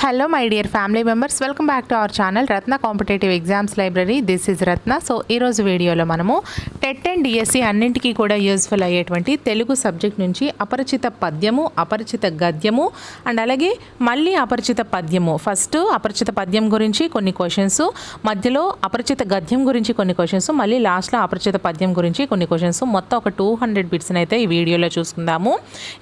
Hello my dear family members, welcome back to our channel Ratna competitive exams library. This is Ratna. So ఈరోజు వీడియోలో మనము TET and DSC అన్నింటికీ కూడా useful అయ్యేటువంటి Telugu subject నుంచి అపరిచిత పద్యము, అపరిచిత గద్యము అండ్ అలాగే మళ్ళీ అపరిచిత పద్యము. ఫస్ట్ అపరిచిత పద్యం గురించి కొన్ని క్వశ్చన్స్, మధ్యలో అపరిచిత గద్యం గురించి కొన్ని క్వశ్చన్స్, మళ్ళీ లాస్ట్లో అపరిచిత పద్యం గురించి కొన్ని క్వశ్చన్స్. మొత్తం ఒక 200 బిట్స్ని అయితే ఈ వీడియోలో చూసుకుందాము.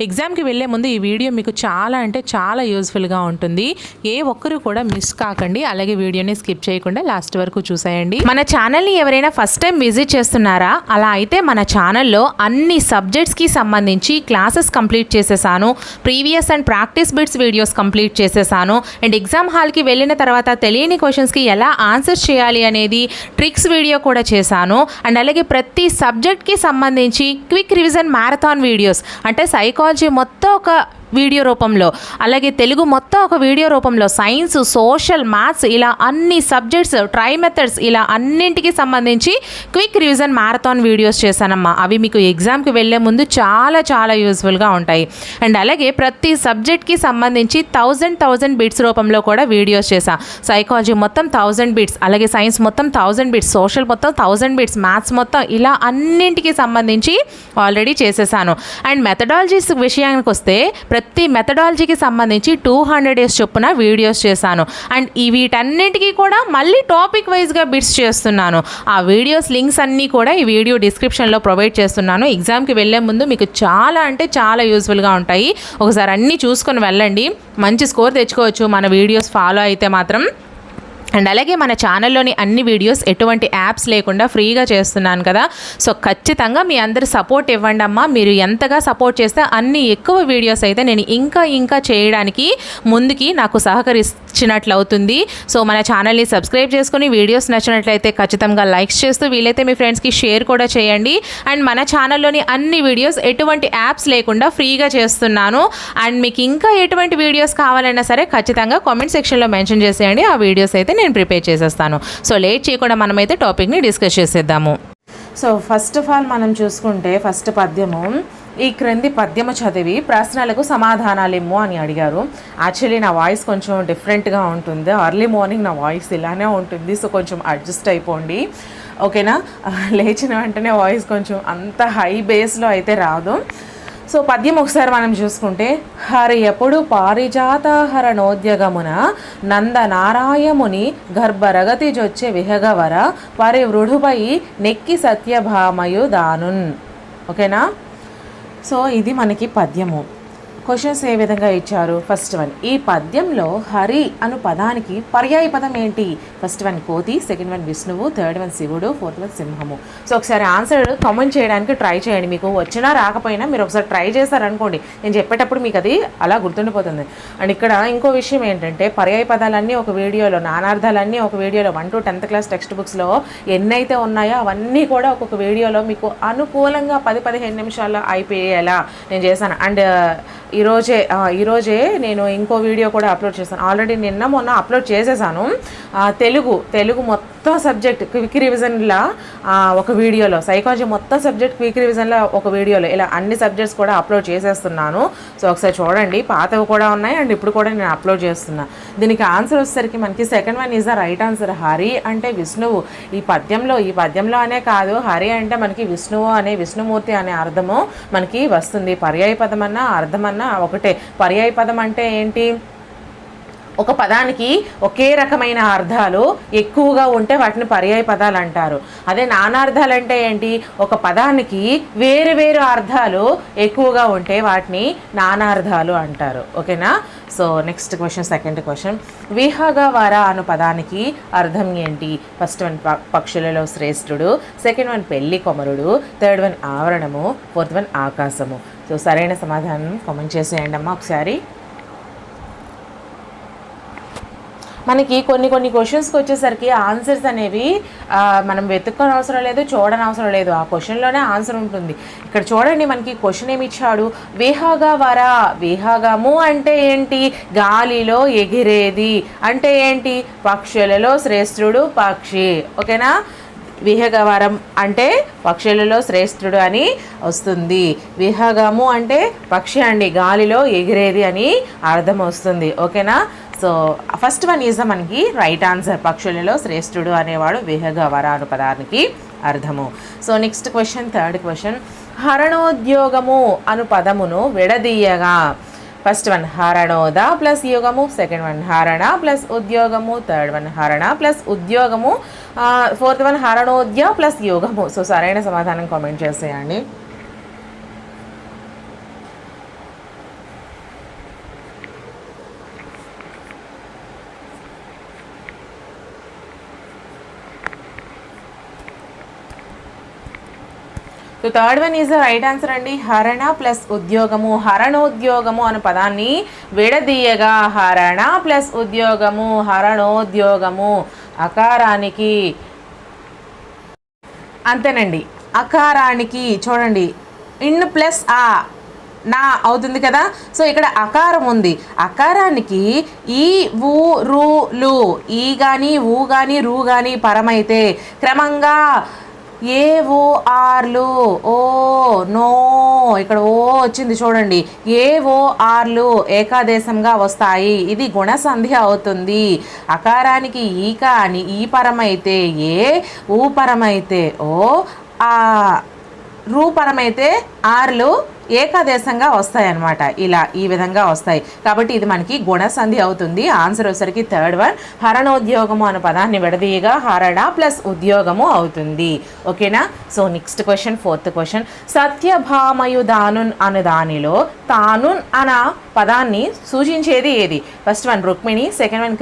ఎగ్జామ్కి వెళ్ళే ముందు ఈ వీడియో మీకు చాలా అంటే చాలా యూజ్ఫుల్గా ఉంటుంది. ఏ ఒక్కరు కూడా మిస్ కాకండి, అలాగే వీడియోని స్కిప్ చేయకుండా లాస్ట్ వరకు చూసేయండి. మన ఛానల్ని ఎవరైనా ఫస్ట్ టైం విజిట్ చేస్తున్నారా? అలా అయితే మన ఛానల్లో అన్ని సబ్జెక్ట్స్కి సంబంధించి క్లాసెస్ కంప్లీట్ చేసేసాను. Previous and practice bits videos complete చేసేసాను. అండ్ ఎగ్జామ్ హాల్కి వెళ్ళిన తర్వాత తెలియని క్వశ్చన్స్కి ఎలా ఆన్సర్ చేయాలి అనేది ట్రిక్స్ వీడియో కూడా చేశాను. అండ్ అలాగే ప్రతి సబ్జెక్ట్కి సంబంధించి క్విక్ రివిజన్ మ్యారథాన్ వీడియోస్, అంటే సైకాలజీ మొత్తం ఒక వీడియో రూపంలో, అలాగే తెలుగు మొత్తం ఒక వీడియో రూపంలో, సైన్స్, సోషల్, మ్యాథ్స్ ఇలా అన్ని సబ్జెక్ట్స్, ట్రై మెథడ్స్ ఇలా అన్నింటికి సంబంధించి క్విక్ రివిజన్ మ్యారథాన్ వీడియోస్ చేశానమ్మా. అవి మీకు ఎగ్జామ్కి వెళ్ళే ముందు చాలా చాలా యూజ్ఫుల్గా ఉంటాయి. అండ్ అలాగే ప్రతి సబ్జెక్ట్కి సంబంధించి 1000 బిట్స్ రూపంలో కూడా వీడియోస్ చేశాను. సైకాలజీ మొత్తం 1000 బిట్స్, అలాగే సైన్స్ మొత్తం 1000 బిట్స్, సోషల్ మొత్తం 1000 బిట్స్, మ్యాథ్స్ మొత్తం ఇలా అన్నింటికి సంబంధించి ఆల్రెడీ చేసేసాను. అండ్ మెథడాలజీస్ విషయానికి వస్తే ప్రతి మెథడాలజీకి సంబంధించి 200 డేస్ చొప్పున వీడియోస్ చేశాను. అండ్ వీటన్నిటికీ కూడా మళ్ళీ టాపిక్ వైజ్గా బిట్స్ చేస్తున్నాను. ఆ వీడియోస్ లింక్స్ అన్నీ కూడా ఈ వీడియో డిస్క్రిప్షన్లో ప్రొవైడ్ చేస్తున్నాను. ఎగ్జామ్కి వెళ్ళే ముందు మీకు చాలా అంటే చాలా యూజ్ఫుల్గా ఉంటాయి. ఒకసారి అన్నీ చూసుకొని వెళ్ళండి, మంచి స్కోర్ తెచ్చుకోవచ్చు మన వీడియోస్ ఫాలో అయితే మాత్రం. అండ్ అలాగే మన ఛానల్లోని అన్ని వీడియోస్ ఎటువంటి యాప్స్ లేకుండా ఫ్రీగా చేస్తున్నాను కదా. సో ఖచ్చితంగా మీ అందరి సపోర్ట్ ఇవ్వండి అమ్మా. మీరు ఎంతగా సపోర్ట్ చేస్తే అన్ని ఎక్కువ వీడియోస్ అయితే నేను ఇంకా చేయడానికి ముందుకి నాకు సహకరించినట్లు అవుతుంది. సో మన ఛానల్ని సబ్స్క్రైబ్ చేసుకుని వీడియోస్ నచ్చినట్లయితే ఖచ్చితంగా లైక్స్ చేస్తూ వీలైతే మీ ఫ్రెండ్స్కి షేర్ కూడా చేయండి. అండ్ మన ఛానల్లోని అన్ని వీడియోస్ ఎటువంటి యాప్స్ లేకుండా ఫ్రీగా చేస్తున్నాను. అండ్ మీకు ఇంకా ఎటువంటి వీడియోస్ కావాలన్నా సరే ఖచ్చితంగా కామెంట్ సెక్షన్లో మెన్షన్ చేసేయండి. ఆ వీడియోస్ అయితే నేను ప్రిపేర్ చేసేస్తాను. సో లేట్ చేయకుండా మనమైతే టాపిక్ని డిస్కస్ చేసేద్దాము. సో ఫస్ట్ ఆఫ్ ఆల్ మనం చూసుకుంటే ఫస్ట్ పద్యము, ఈ క్రింది పద్యము చదివి ప్రశ్నలకు సమాధానాలు ఇమ్ము అని అడిగారు. యాక్చువల్లీ నా వాయిస్ కొంచెం డిఫరెంట్గా ఉంటుంది. ఎర్లీ మార్నింగ్ నా వాయిస్ ఇలానే ఉంటుంది. సో కొంచెం అడ్జస్ట్ అయిపోండి, ఓకేనా? లేచిన వెంటనే వాయిస్ కొంచెం అంత హై బేస్లో అయితే రాదు. సో పద్యం ఒకసారి మనం చూసుకుంటే, హరి ఎప్పుడు పారిజాతహరణోద్యగమున నందనారాయముని గర్భరగతి జొచ్చే విహగవర పరివృఢుపై నెక్కి సత్యభామయు దానున్. ఓకేనా? సో ఇది మనకి పద్యము. క్వశ్చన్స్ ఏ విధంగా ఇచ్చారు? ఫస్ట్ వన్, ఈ పద్యంలో హరి అను పదానికి పర్యాయ పదం ఏంటి? ఫస్ట్ వన్ కోతి, సెకండ్ వన్ విష్ణువు, థర్డ్ వన్ శివుడు, ఫోర్త్ వన్ సింహము. సో ఒకసారి ఆన్సర్ కామెంట్ చేయడానికి ట్రై చేయండి. మీకు వచ్చినా రాకపోయినా మీరు ఒకసారి ట్రై చేస్తారనుకోండి, నేను చెప్పేటప్పుడు మీకు అది అలా గుర్తుండిపోతుంది. అండ్ ఇక్కడ ఇంకో విషయం ఏంటంటే, పర్యాయ పదాలన్నీ ఒక వీడియోలో, నానార్థాలన్నీ ఒక వీడియోలో, 1 to 10th క్లాస్ టెక్స్ట్ బుక్స్లో ఎన్నైతే ఉన్నాయో అవన్నీ కూడా ఒక్కొక్క వీడియోలో మీకు అనుకూలంగా 10-15 నిమిషాల్లో అయిపోయేలా నేను చేశాను. అండ్ ఈరోజే నేను ఇంకో వీడియో కూడా అప్లోడ్ చేశాను. ఆల్రెడీ మొన్న అప్లోడ్ చేసేసాను. తెలుగు మొత్తం సబ్జెక్ట్ క్విక్ రివిజన్లా ఒక వీడియోలో, సైకాలజీ మొత్తం సబ్జెక్ట్ క్విక్ రివిజన్లో ఒక వీడియోలో, ఇలా అన్ని సబ్జెక్ట్స్ కూడా అప్లోడ్ చేసేస్తున్నాను. సో ఒకసారి చూడండి, పాతవి కూడా ఉన్నాయి అండ్ ఇప్పుడు కూడా నేను అప్లోడ్ చేస్తున్నాను. దీనికి ఆన్సర్ వచ్చేసరికి మనకి second one is the right answer. Hari అంటే విష్ణువు. ఈ పద్యంలో అనే కాదు, హరి అంటే మనకి విష్ణువు అనే, విష్ణుమూర్తి అనే అర్థము మనకి వస్తుంది. పర్యాయ పదం అన్నా అర్థమన్నా ఒకటే. పర్యాయ పదం అంటే ఏంటి? ఒక పదానికి ఒకే రకమైన అర్థాలు ఎక్కువగా ఉంటే వాటిని పర్యాయ పదాలు అంటారు. అదే నానార్థాలు అంటే ఏంటి? ఒక పదానికి వేరు వేరు అర్థాలు ఎక్కువగా ఉంటే వాటిని నానార్థాలు అంటారు. ఓకేనా? So next question, second question, విహగవర అను పదానికి అర్థం ఏంటి? ఫస్ట్ వన్ పక్షులలో శ్రేష్ఠుడు, సెకండ్ వన్ పెళ్లి కొమరుడు, థర్డ్ వన్ ఆవరణము, ఫోర్త్ వన్ ఆకాశము. సో సరైన సమాధానం కామెంట్ చేసేయండి అమ్మా ఒకసారి. మనకి కొన్ని క్వశ్చన్స్కి వచ్చేసరికి ఆన్సర్స్ అనేవి మనం వెతుక్కొని అవసరం లేదు, చూడని అవసరం లేదు, ఆ క్వశ్చన్లోనే ఆన్సర్ ఉంటుంది. ఇక్కడ చూడండి, మనకి క్వశ్చన్ ఏమి ఇచ్చాడు? విహగవర. విహగము అంటే ఏంటి? గాలిలో ఎగిరేది అంటే ఏంటి? పక్షులలో శ్రేష్ఠుడు పక్షి. ఓకేనా? విహగవరం అంటే పక్షులలో శ్రేష్ఠుడు అని వస్తుంది. విహగము అంటే పక్షి అండి, గాలిలో ఎగిరేది అని అర్థం వస్తుంది. ఓకేనా? సో ఫస్ట్ వన్ ఈజ్ మనకి రైట్ ఆన్సర్. పక్షులలో శ్రేష్ఠుడు అనేవాడు విహగవర అను పదానికి అర్థము. So next question, third question. హరణోద్యోగము అను పదమును విడదీయగా ఫస్ట్ వన్ హరణోద ప్లస్ యోగము, సెకండ్ వన్ హరణ ప్లస్ ఉద్యోగము, థర్డ్ వన్ హరణ ప్లస్ ఉద్యోగము, ఫోర్త్ వన్ హరణోద్య ప్లస్ యోగము. సో సరైన సమాధానం కామెంట్ చేసేయండి. So third one is the right answer అండి. హరణ ప్లస్ ఉద్యోగము, హరణోద్యోగము అనే పదాన్ని విడదీయగా హరణ ప్లస్ ఉద్యోగము, హరణోద్యోగము. అకారానికి అంతేనండి, అకారానికి చూడండి ఇన్ ప్లస్ ఆ నా అవుతుంది కదా. సో ఇక్కడ అకారం ఉంది, అకారానికి ఈ ఊ రు లు ఈ కానీ ఊ కానీ రు కానీ పరమైతే క్రమంగా ఏ ఓ ఆర్లు ఓ నో ఇక్కడ ఓ వచ్చింది చూడండి, ఏ ఓ ఆర్లు ఏకాదేశంగా వస్తాయి. ఇది గుణసంధి అవుతుంది. అకారానికి ఈ కానీ ఈ పరమైతే ఏ, ఊ పరమైతే ఓ, ఆ రూ పరమైతే ఆర్లు ఏకాదేశంగా వస్తాయి అన్నమాట. ఇలా ఈ విధంగా వస్తాయి కాబట్టి ఇది మనకి గుణసంధి అవుతుంది. ఆన్సర్ వచ్చరికి థర్డ్ వన్ హరణోద్యోగము అనే పదాన్ని విడదీయగా హరణ ప్లస్ ఉద్యోగము అవుతుంది. ఓకేనా. So next question, fourth question. సత్యభామయుదానున్ అనే దానిలో తానున్ అన పదాన్ని సూచించేది ఏది? First one Rukmini, second one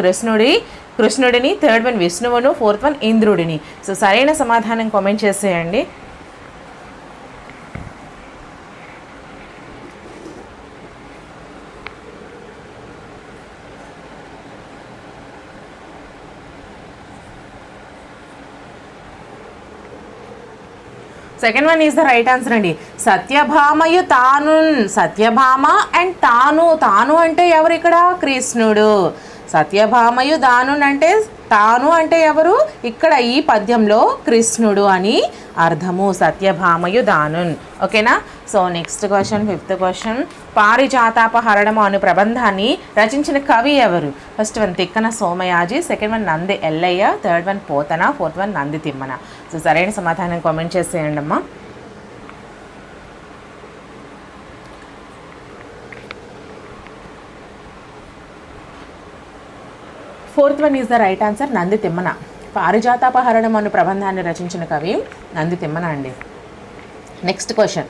కృష్ణుడిని, థర్డ్ వన్ విష్ణువును, ఫోర్త్ వన్ ఇంద్రుడిని. సో సరైన సమాధానం కామెంట్ చేసేయండి. Second one is the right answer అండి. సత్యభామయు తానున్, సత్యభామ అండ్ తాను అంటే ఎవరు ఇక్కడ? కృష్ణుడు. సత్యభామయు దానున్ అంటే తాను అంటే ఎవరు? ఇక్కడ ఈ పద్యంలో కృష్ణుడు అని అర్థము. సత్యభామయు దానున్. ఓకేనా. So next question, fifth question. Parijatapaharanamu అను ప్రబంధాన్ని రచించిన కవి ఎవరు? First one Tikkana Somayaji, second one Nandi Ellayya, third one Pothana, fourth one Nandi Thimmana. So సరైన సమాధానం కామెంట్ చేసేయండి అమ్మా. Fourth one is the right answer Nandi Thimmana. Parijatapaharanam అను ప్రబంధాన్ని రచించిన కవి నంది తిమ్మన అండి. Next question.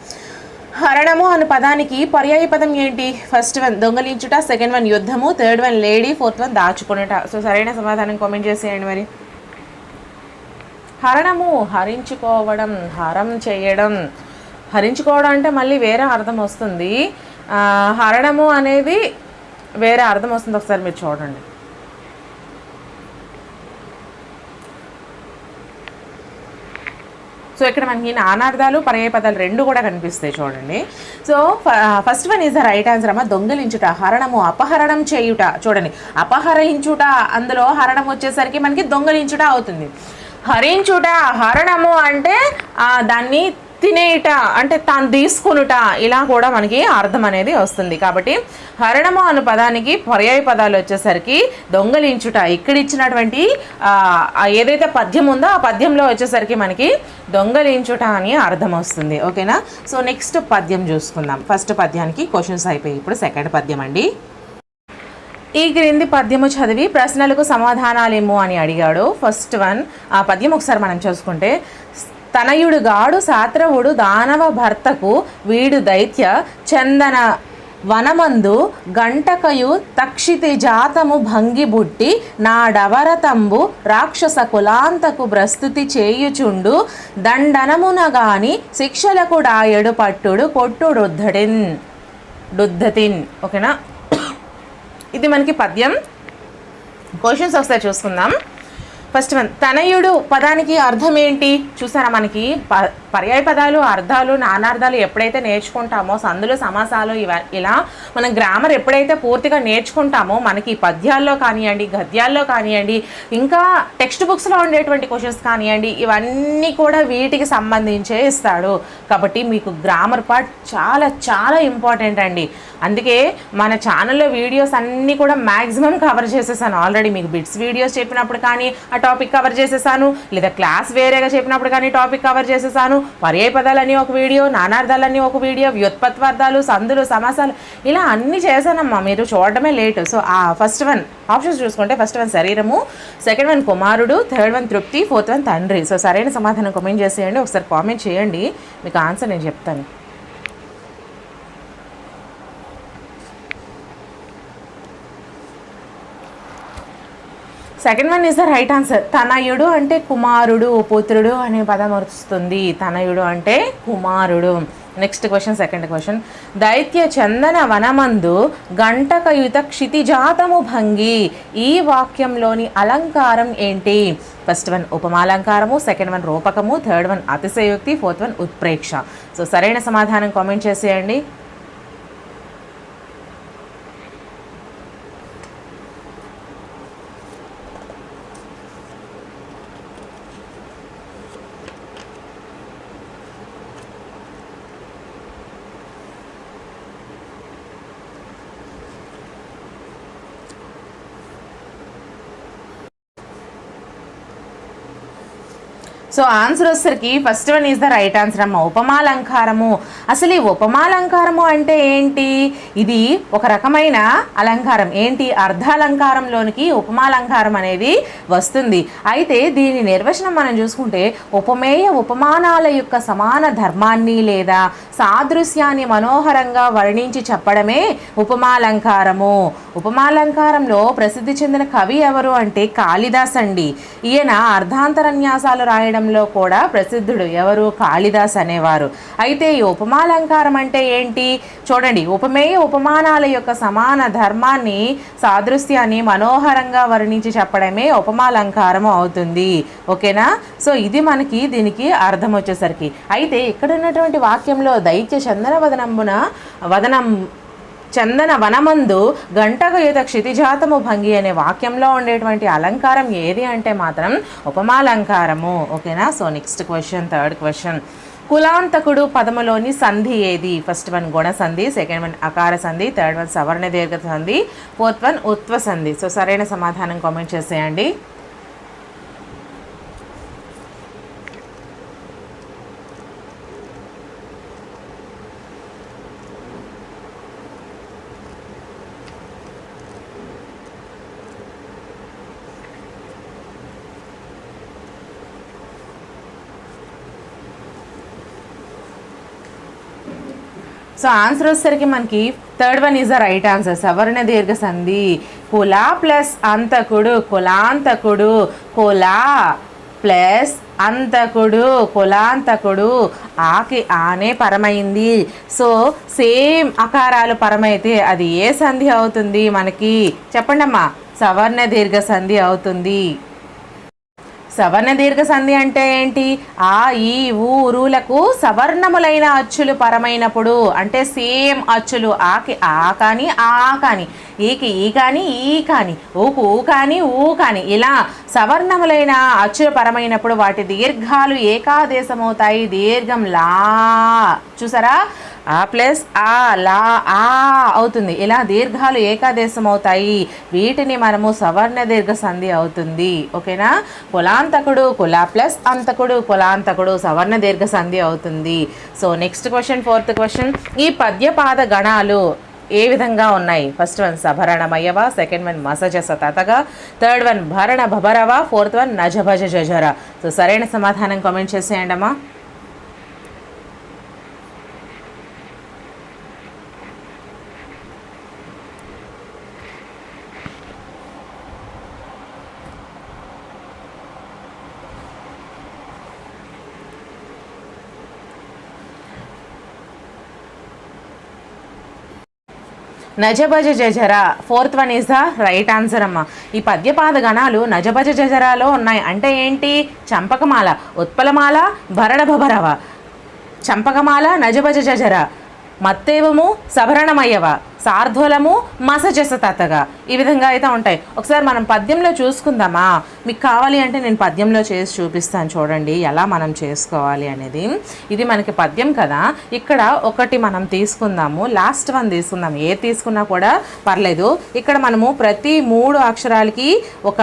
హరణము అను పదానికి పర్యాయ పదం ఏంటి? ఫస్ట్ వన్ దొంగలించుట, సెకండ్ వన్ యుద్ధము, థర్డ్ వన్ లేడీ, ఫోర్త్ వన్ దాచుకునేట. సో సరైన సమాధానం కామెంట్ చేసేయండి మరి. హరణము హరించుకోవడం, హరం చేయడం. హరించుకోవడం అంటే మళ్ళీ వేరే అర్థం వస్తుంది, హరణము అనేది వేరే అర్థం వస్తుంది. ఒకసారి మీరు చూడండి. సో ఇక్కడ మనకి నానార్థాలు పర్యాయ పదాలు రెండు కూడా కనిపిస్తాయి చూడండి. So first one is the right answer అమ్మ. దొంగలించుట, హరణము అపహరణం చేయుట. చూడండి, అపహరించుట అందులో హరణం వచ్చేసరికి మనకి దొంగలించుట అవుతుంది. హరించుట, హరణము అంటే దాన్ని తినేయుట అంటే తాను తీసుకునుట, ఇలా కూడా మనకి అర్థం అనేది వస్తుంది. కాబట్టి హరణము అను పదానికి పర్యాయ పదాలు వచ్చేసరికి దొంగలించుట. ఇక్కడ ఇచ్చినటువంటి ఏదైతే పద్యం ఉందో ఆ పద్యంలో వచ్చేసరికి మనకి దొంగలించుట అని అర్థం వస్తుంది. ఓకేనా. సో నెక్స్ట్ పద్యం చూసుకుందాం. ఫస్ట్ పద్యానికి క్వశ్చన్స్ అయిపోయి ఇప్పుడు సెకండ్ పద్యం అండి. ఈ క్రింది పద్యము చదివి ప్రశ్నలకు సమాధానాలేమో అని అడిగాడు. ఫస్ట్ వన్ ఆ పద్యం ఒకసారి మనం చూసుకుంటే, తనయుడు గాడు సాత్రవుడు దానవ భర్తకు వీడు దైత్య చందన వనమందు గంటకయు తక్షితి జాతము భంగిబుట్టి నాడవరతంబు రాక్షస కులాంతకు ప్రస్తుతి చేయుచుండు దండనమున గాని శిక్షలకు డాయడు పట్టుడు కొట్టుడుద్ధతిన్. ఓకేనా. ఇది మనకి పద్యం. క్వశ్చన్స్ ఒకసారి చూసుకుందాం. ఫస్ట్ వన్, తనయుడు పదానికి అర్థం ఏంటి చూసారా? మనకి పర్యాయ పదాలు, అర్థాలు, నానార్థాలు ఎప్పుడైతే నేర్చుకుంటామో, సందులు, సమాసాలు ఇలా మనం గ్రామర్ ఎప్పుడైతే పూర్తిగా నేర్చుకుంటామో, మనకి పద్యాల్లో కానివ్వండి, గద్యాల్లో కానివ్వండి, ఇంకా టెక్స్ట్ బుక్స్లో ఉండేటువంటి క్వశ్చన్స్ కానివ్వండి, ఇవన్నీ కూడా వీటికి సంబంధించే ఇస్తాడు. కాబట్టి మీకు గ్రామర్ పార్ట్ చాలా చాలా ఇంపార్టెంట్ అండి. అందుకే మన ఛానల్లో వీడియోస్ అన్నీ కూడా మ్యాక్సిమం కవర్ చేసేసాను ఆల్రెడీ. మీకు బిట్స్ వీడియోస్ చెప్పినప్పుడు కానీ ఆ టాపిక్ కవర్ చేసేసాను, లేదా క్లాస్ వేరేగా చెప్పినప్పుడు కానీ టాపిక్ కవర్ చేసేసాను. పర్యాయ పదాలని ఒక వీడియో, నానార్థాలని ఒక వీడియో, వ్యుత్పత్వార్థాలు, సందులు, సమాసాలు ఇలా అన్నీ చేశానమ్మా. మీరు చూడడమే లేటు. సో ఆ ఫస్ట్ వన్ ఆప్షన్స్ చూసుకుంటే ఫస్ట్ వన్ శరీరము, సెకండ్ వన్ కుమారుడు, థర్డ్ వన్ తృప్తి, ఫోర్త్ వన్ తండ్రి. సో సరైన సమాధానం కామెంట్ చేసేయండి. ఒకసారి కామెంట్ చేయండి, మీకు ఆన్సర్ నేను చెప్తాను. Second one is the right answer. తనయుడు అంటే కుమారుడు, పుత్రుడు అనే పదం వస్తుంది. తనయుడు అంటే కుమారుడు. Next question, second question. దైత్య చందన వనమందు గంటకయుత క్షితిజాతము భంగి, ఈ వాక్యంలోని అలంకారం ఏంటి? ఫస్ట్ వన్ ఉపమాలంకారము, సెకండ్ వన్ రూపకము, థర్డ్ వన్ అతిశయోక్తి, ఫోర్త్ వన్ ఉత్ప్రేక్ష. సో సరైన సమాధానం కామెంట్ చేసేయండి. సో ఆన్సర్ వచ్చేసరికి first one is the right answer అమ్మ. ఉపమాలంకారము. అసలు ఈ ఉపమాలంకారము అంటే ఏంటి? ఇది ఒక రకమైన అలంకారం. ఏంటి? అర్ధాలంకారంలోనికి ఉపమాలంకారం అనేది వస్తుంది. అయితే దీని నిర్వచనం మనం చూసుకుంటే, ఉపమేయ ఉపమానాల యొక్క సమాన ధర్మాన్ని లేదా సాదృశ్యాన్ని మనోహరంగా వర్ణించి చెప్పడమే ఉపమాలంకారము. ఉపమాలంకారంలో ప్రసిద్ధి చెందిన కవి ఎవరు అంటే కాళిదాస్ అండి. ఈయన అర్ధాంతరన్యాసాలు రాయడం కూడా ప్రసిద్ధుడు. ఎవరు? కాళిదాస్ అనేవారు. అయితే ఈ ఉపమాలంకారం అంటే ఏంటి చూడండి. ఉపమేయ ఉపమానాల యొక్క సమాన ధర్మాన్ని, సాదృశ్యాన్ని మనోహరంగా వర్ణించి చెప్పడమే ఉపమాలంకారం అవుతుంది. ఓకేనా? సో ఇది మనకి దీనికి అర్థం వచ్చేసరికి. అయితే ఇక్కడ ఉన్నటువంటి వాక్యంలో దైత్య చందన వనమందు గంటకయుత క్షితిజాతము భంగి అనే వాక్యంలో ఉండేటువంటి అలంకారం ఏది అంటే మాత్రం ఉపమాలంకారము. ఓకేనా? So next question, third question. కులాంతకుడు పదములోని సంధి ఏది? ఫస్ట్ వన్ గుణ సంధి, సెకండ్ వన్ అకార సంధి, థర్డ్ వన్ సవర్ణ దీర్ఘ సంధి, ఫోర్త్ వన్ ఉత్వ సంధి. సో సరైన సమాధానం కామెంట్ చేసేయండి. సో ఆన్సర్ వచ్చేసరికి మనకి third one is the right answer. సవర్ణ దీర్ఘ సంధి. కులా ప్లస్ అంతకుడు, కులాంతకుడు. కులా ప్లస్ అంతకుడు, కులాంతకుడు. ఆకి ఆనే పరమైంది. సో సేమ్ అకారాలు పరమైతే అది ఏ సంధి అవుతుంది మనకి? చెప్పండి అమ్మా. సవర్ణ దీర్ఘ సంధి అవుతుంది. సవర్ణ దీర్ఘ సంధి అంటే ఏంటి? ఆ, ఈ, ఊ, రులకు సవర్ణములైన అచ్చులు పరమైనప్పుడు, అంటే సేమ్ అచ్చులు. ఆకి ఆ కానీ, ఆ కానీ, ఈకి ఈ కానీ, ఈ కానీ, ఊకు ఊ కానీ, ఊ కానీ, ఇలా సవర్ణములైన అచ్చులు పరమైనప్పుడు వాటి దీర్ఘాలు ఏకాదేశమవుతాయి. దీర్ఘం లా. చూసారా? ఆ ప్లస్ ఆ, లా, ఆ అవుతుంది. ఇలా దీర్ఘాలు ఏకాదేశం అవుతాయి. వీటిని మనము సవర్ణ దీర్ఘ సంధి అవుతుంది. ఓకేనా? కులాంతకుడు, కులా ప్లస్ అంతకుడు, కులాంతకుడు సవర్ణ దీర్ఘ సంధి అవుతుంది. So next question, fourth question. ఈ పద్యపాద గణాలు ఏ విధంగా ఉన్నాయి? ఫస్ట్ వన్ సభరణమయ్యవ, సెకండ్ వన్ మసజస తతగా, థర్డ్ వన్ భరణ భబరవ, ఫోర్త్ వన్ నజభజ జజర. సో సరైన సమాధానం కామెంట్ చేసేయండి అమ్మా. నజభజ జజర. Fourth one is the right answer అమ్మ. ఈ పద్యపాద గణాలు నజభజ జజరాలో ఉన్నాయి. అంటే ఏంటి? చంపకమాల, ఉత్పలమాల, భరణభభరవ. చంపకమాల, నజభజ జజర, మత్తేవము, సభరణమయ్యవ, సార్ధూలము, మసజసతగా, ఈ విధంగా అయితే ఉంటాయి. ఒకసారి మనం పద్యంలో చూసుకుందామా? మీకు కావాలి అంటే నేను పద్యంలో చేసి చూపిస్తాను, చూడండి ఎలా మనం చేసుకోవాలి అనేది. ఇది మనకి పద్యం కదా, ఇక్కడ ఒకటి మనం తీసుకుందాము, లాస్ట్ వన్ తీసుకుందాము, ఏ తీసుకున్నా కూడా పర్లేదు. ఇక్కడ మనము ప్రతి 3 అక్షరాలకి ఒక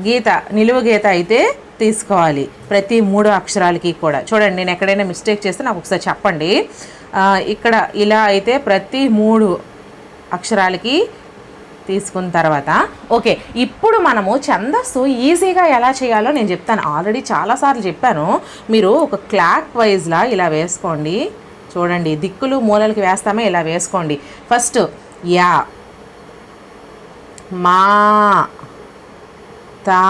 గీత, నిలువు గీత అయితే తీసుకోవాలి, ప్రతి 3 అక్షరాలకి కూడా. చూడండి, నేను ఎక్కడైనా మిస్టేక్ చేస్తే నాకు ఒకసారి చెప్పండి. ఇక్కడ ఇలా అయితే ప్రతి 3 అక్షరాలకి తీసుకున్న తర్వాత ఓకే, ఇప్పుడు మనము ఛందస్సు ఈజీగా ఎలా చేయాలో నేను చెప్తాను. ఆల్రెడీ చాలాసార్లు చెప్పాను. మీరు ఒక క్లాక్ వైజ్లా ఇలా వేసుకోండి. చూడండి, దిక్కులు మూలలకి వేస్తామే, ఇలా వేసుకోండి. ఫస్ట్ యా, మా, తా,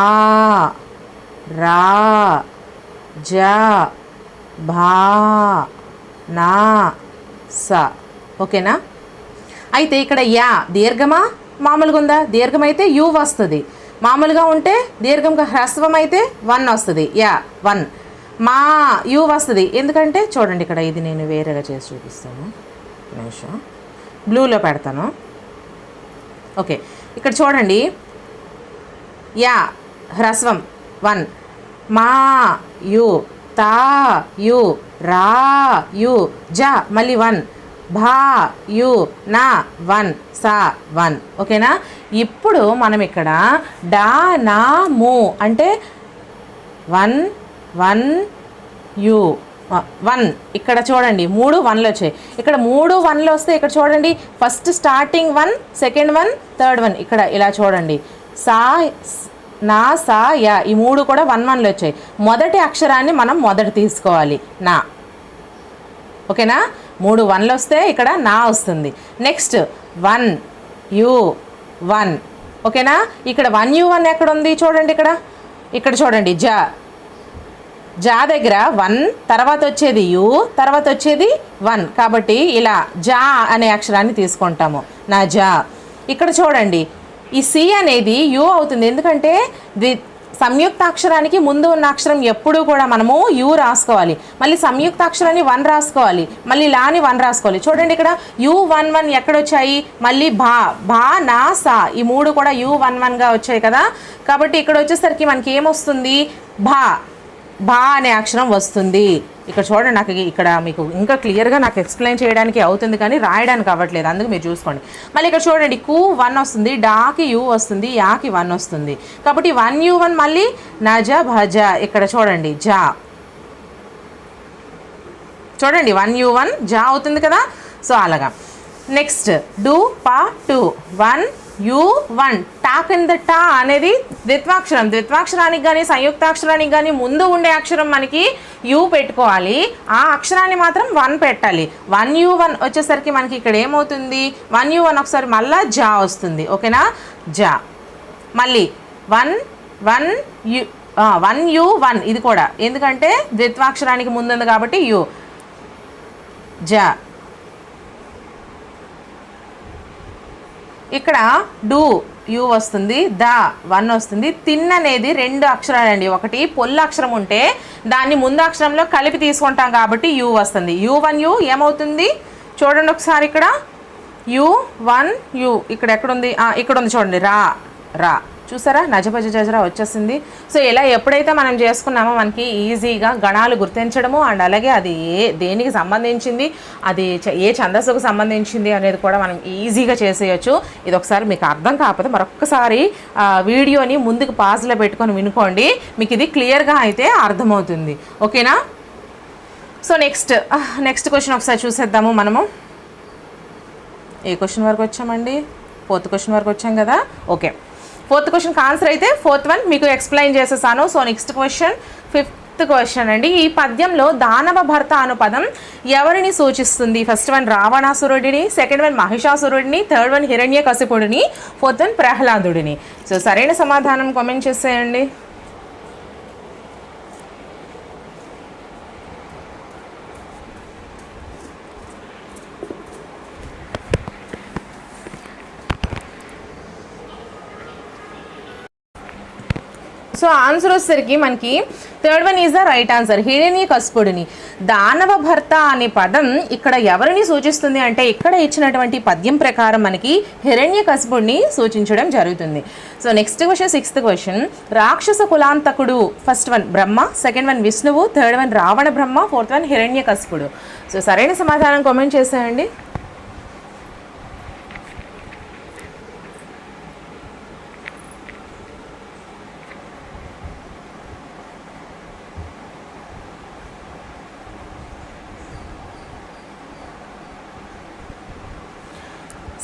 రా, జ, భా, నా, స. ఓకేనా? అయితే ఇక్కడ యా దీర్ఘమా మామూలుగా ఉందా? దీర్ఘం అయితే యు వస్తుంది, మామూలుగా ఉంటే దీర్ఘంగా హ్రస్వం అయితే 1 వస్తుంది. యా 1. మా యు వస్తుంది, ఎందుకంటే చూడండి ఇక్కడ ఇది నేను వేరేగా చేసి చూపిస్తాను, నిమిషం బ్లూలో పెడతాను. ఓకే, ఇక్కడ చూడండి, యా హ్రస్వం 1, మా యు, తా యు, రా యు, జ మళ్ళీ 1, భా యు, నా 1, సా 1. ఓకేనా? ఇప్పుడు మనం ఇక్కడ డా, నా, ము అంటే 1 1 యు 1. ఇక్కడ చూడండి 3 1లు వచ్చాయి. ఇక్కడ 3 1లు వస్తే ఇక్కడ చూడండి, ఫస్ట్ స్టార్టింగ్ 1, సెకండ్ 1, థర్డ్ 1. ఇక్కడ ఇలా చూడండి, సా, నా, సా, యా, ఈ 3 కూడా 1 1లు వచ్చాయి. మొదటి అక్షరాన్ని మనం మొదట తీసుకోవాలి, నా. ఓకేనా? 3 1లు వస్తే ఇక్కడ నా వస్తుంది. Next 1 you 1. ఓకేనా? ఇక్కడ 1 యు 1 ఎక్కడ ఉంది? చూడండి ఇక్కడ చూడండి, జ, జా దగ్గర 1, తర్వాత వచ్చేది యు, తర్వాత వచ్చేది 1. కాబట్టి ఇలా జా అనే అక్షరాన్ని తీసుకుంటాము, నా జా. ఇక్కడ చూడండి, ఈ సి అనేది యు అవుతుంది, ఎందుకంటే సంయుక్తాక్షరానికి ముందు ఉన్న అక్షరం ఎప్పుడూ కూడా మనము యు రాసుకోవాలి, మళ్ళీ సంయుక్తాక్షరాన్ని 1 రాసుకోవాలి, మళ్ళీ లాని 1 రాసుకోవాలి. చూడండి, ఇక్కడ యు 1 1 ఎక్కడొచ్చాయి? మళ్ళీ భా, భా, నా, సా, ఈ 3 కూడా యు 1 1గా వచ్చాయి కదా. కాబట్టి ఇక్కడ వచ్చేసరికి మనకి ఏమొస్తుంది? భా, భా అనే అక్షరం వస్తుంది. ఇక్కడ చూడండి, నాకు ఇక్కడ మీకు ఇంకా క్లియర్గా నాకు ఎక్స్ప్లెయిన్ చేయడానికి అవుతుంది, కానీ రాయడానికి అవ్వట్లేదు, అందుకు మీరు చూసుకోండి. మళ్ళీ ఇక్కడ చూడండి, కు 1 వస్తుంది, డాకి యు వస్తుంది, యాకి 1 వస్తుంది. కాబట్టి 1 యు 1 మళ్ళీ నజ భజ. ఇక్కడ చూడండి, జా, చూడండి 1 యు 1 జా అవుతుంది కదా. సో అలాగా. నెక్స్ట్ డు, పా, to, 1 you 1. Talk in the టా అనేది ద్విత్వాక్షరం. ద్విత్వాక్షరానికి కానీ సంయుక్తాక్షరానికి కానీ ముందు ఉండే అక్షరం మనకి యు పెట్టుకోవాలి, ఆ అక్షరాన్ని మాత్రం 1 పెట్టాలి. 1 యు 1 వచ్చేసరికి మనకి ఇక్కడ ఏమవుతుంది? 1 యు 1 ఒకసారి మళ్ళీ జా వస్తుంది. ఓకేనా? జా. మళ్ళీ 1 యు 1 ఇది కూడా, ఎందుకంటే ద్విత్వాక్షరానికి ముందుంది కాబట్టి యు, జా. ఇక్కడ డు యు వస్తుంది, ద 1 వస్తుంది. తిన్ అనేది 2 అక్షరాలండి. ఒకటి పొల్లు అక్షరం ఉంటే దాన్ని ముందు అక్షరంలో కలిపి తీసుకుంటాం కాబట్టి యు వస్తుంది. యు 1 యు ఏమవుతుంది? చూడండి ఒకసారి, ఇక్కడ యు 1 యు ఇక్కడ ఎక్కడుంది? ఇక్కడ ఉంది చూడండి, రా, రా. చూసారా, నజభజ జజరా వచ్చేసింది. సో ఇలా ఎప్పుడైతే మనం చేసుకున్నామో మనకి ఈజీగా గణాలు గుర్తించడము, అండ్ అలాగే అది దేనికి సంబంధించింది, అది ఏ ఛందస్సుకు సంబంధించింది అనేది కూడా మనం ఈజీగా చేసేయచ్చు. ఇది ఒకసారి మీకు అర్థం కాకపోతే మరొక్కసారి వీడియోని ముందుకు పాజ్లో పెట్టుకొని వినుకోండి, మీకు ఇది క్లియర్గా అయితే అర్థమవుతుంది. ఓకేనా? సో నెక్స్ట్ క్వశ్చన్ ఒకసారి చూసేద్దాము మనము. ఏ క్వశ్చన్ వరకు వచ్చామండి? 4th క్వశ్చన్ వరకు వచ్చాం కదా. ఓకే, 4th క్వశ్చన్కి ఆన్సర్ అయితే 4th వన్ మీకు ఎక్స్ప్లెయిన్ చేసేసాను. So next question 5th question అండి. ఈ పద్యంలో దానవ భర్త అను పదం ఎవరిని సూచిస్తుంది? ఫస్ట్ వన్ రావణాసురుడిని, సెకండ్ వన్ మహిషాసురుడిని, థర్డ్ వన్ హిరణ్యకశిపుడిని, 4th వన్ ప్రహ్లాదుడిని. సో సరైన సమాధానం కామెంట్ చేసేయండి. సో ఆన్సర్ వచ్చేసరికి మనకి third one is the right answer. హిరణ్యకశిపుడిని. దానవ భర్త అనే పదం ఇక్కడ ఎవరిని సూచిస్తుంది అంటే ఇక్కడ ఇచ్చినటువంటి పద్యం ప్రకారం మనకి హిరణ్యకశిపుడిని సూచించడం జరుగుతుంది. So next question, sixth question. రాక్షస కులాంతకుడు. ఫస్ట్ వన్ బ్రహ్మ, సెకండ్ వన్ విష్ణువు, థర్డ్ వన్ రావణ బ్రహ్మ, ఫోర్త్ వన్ హిరణ్యకశిపుడు. సో సరైన సమాధానం కామెంట్ చేసేయండి.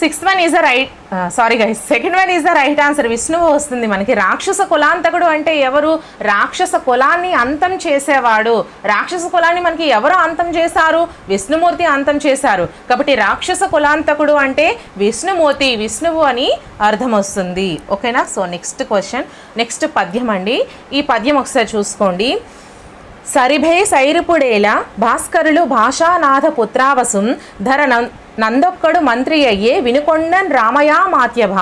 Sixth one is the right, sorry guys, second one is the right answer. విష్ణువు వస్తుంది మనకి. రాక్షస కులాంతకుడు అంటే ఎవరు? రాక్షస కులాన్ని అంతం చేసేవాడు. రాక్షస కులాన్ని మనకి ఎవరు అంతం చేశారు? విష్ణుమూర్తి అంతం చేశారు. కాబట్టి రాక్షస కులాంతకుడు అంటే విష్ణుమూర్తి, విష్ణువు అని అర్థం వస్తుంది. ఓకేనా? సో నెక్స్ట్ క్వశ్చన్, నెక్స్ట్ పద్యం అండి. ఈ పద్యం ఒకసారి చూసుకోండి. సరిభే సైరుపుడేల భాస్కరులు భాషానాథ పుత్రావసుం ధర నందొక్కడు మంత్రి అయ్యే వినుకొండన్ రామయా మాత్యభ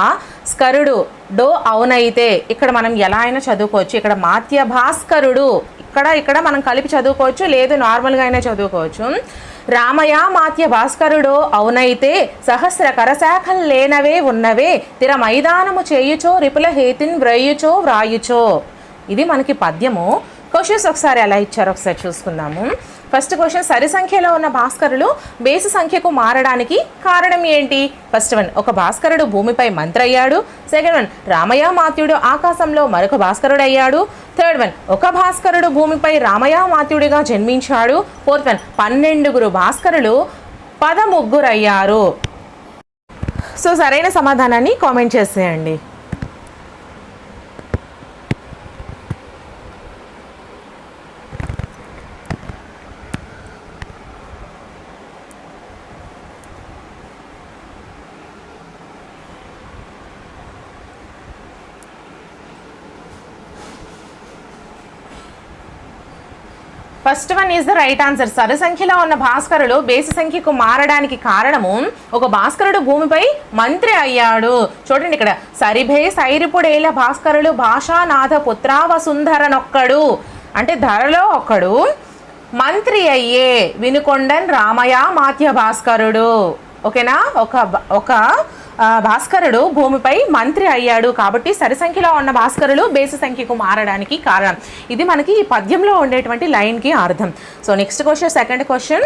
స్కరుడు డో అవునైతే. ఇక్కడ మనం ఎలా అయినా చదువుకోవచ్చు. ఇక్కడ మాత్య భాస్కరుడు, ఇక్కడ మనం కలిపి చదువుకోవచ్చు, లేదు నార్మల్గా అయినా చదువుకోవచ్చు. రామయా మాత్య భాస్కరుడో అవునైతే సహస్ర కరశాఖలు లేనవే ఉన్నవే తిర మైదానము చేయుచో రిపుల హేతిన్ వ్రయుచో వ్రాయుచో. ఇది మనకి పద్యము. క్వశ్చన్స్ ఒకసారి ఎలా ఇచ్చారో ఒకసారి చూసుకుందాము. ఫస్ట్ క్వశ్చన్, సరి సంఖ్యలో ఉన్న భాస్కరులు బేసి సంఖ్యకు మారడానికి కారణం ఏంటి? ఫస్ట్ వన్, ఒక భాస్కరుడు భూమిపై మంత్రి అయ్యాడు. సెకండ్ వన్, రామయ్య మాత్యుడు ఆకాశంలో మరొక భాస్కరుడు అయ్యాడు. థర్డ్ వన్, ఒక భాస్కరుడు భూమిపై రామయ్య మాత్యుడిగా జన్మించాడు. ఫోర్త్ వన్, 12 భాస్కరులు 13 అయ్యారు. సో సరైన సమాధానాన్ని కామెంట్ చేసేయండి. First one is the right answer. సరి సంఖ్యలో ఉన్న భాస్కరులు బేసి సంఖ్యకు మారడానికి కారణము ఒక భాస్కరుడు భూమిపై మంత్రి అయ్యాడు. చూడండి ఇక్కడ, సరిభే సైరిపుడేల భాస్కరులు భాషానాథ పుత్రావసుంధరనొక్కడు అంటే ధరలో ఒక్కడు మంత్రి అయ్యే వినుకొండన్ రామయ్య మాత్య భాస్కరుడు. ఓకేనా? ఒక భాస్కరుడు భూమిపై మంత్రి అయ్యాడు కాబట్టి సరి సంఖ్యలో ఉన్న భాస్కరులు బేసి సంఖ్యకు మారడానికి కారణం. ఇది మనకి ఈ పద్యంలో ఉండేటువంటి లైన్కి అర్థం. So next question, second question.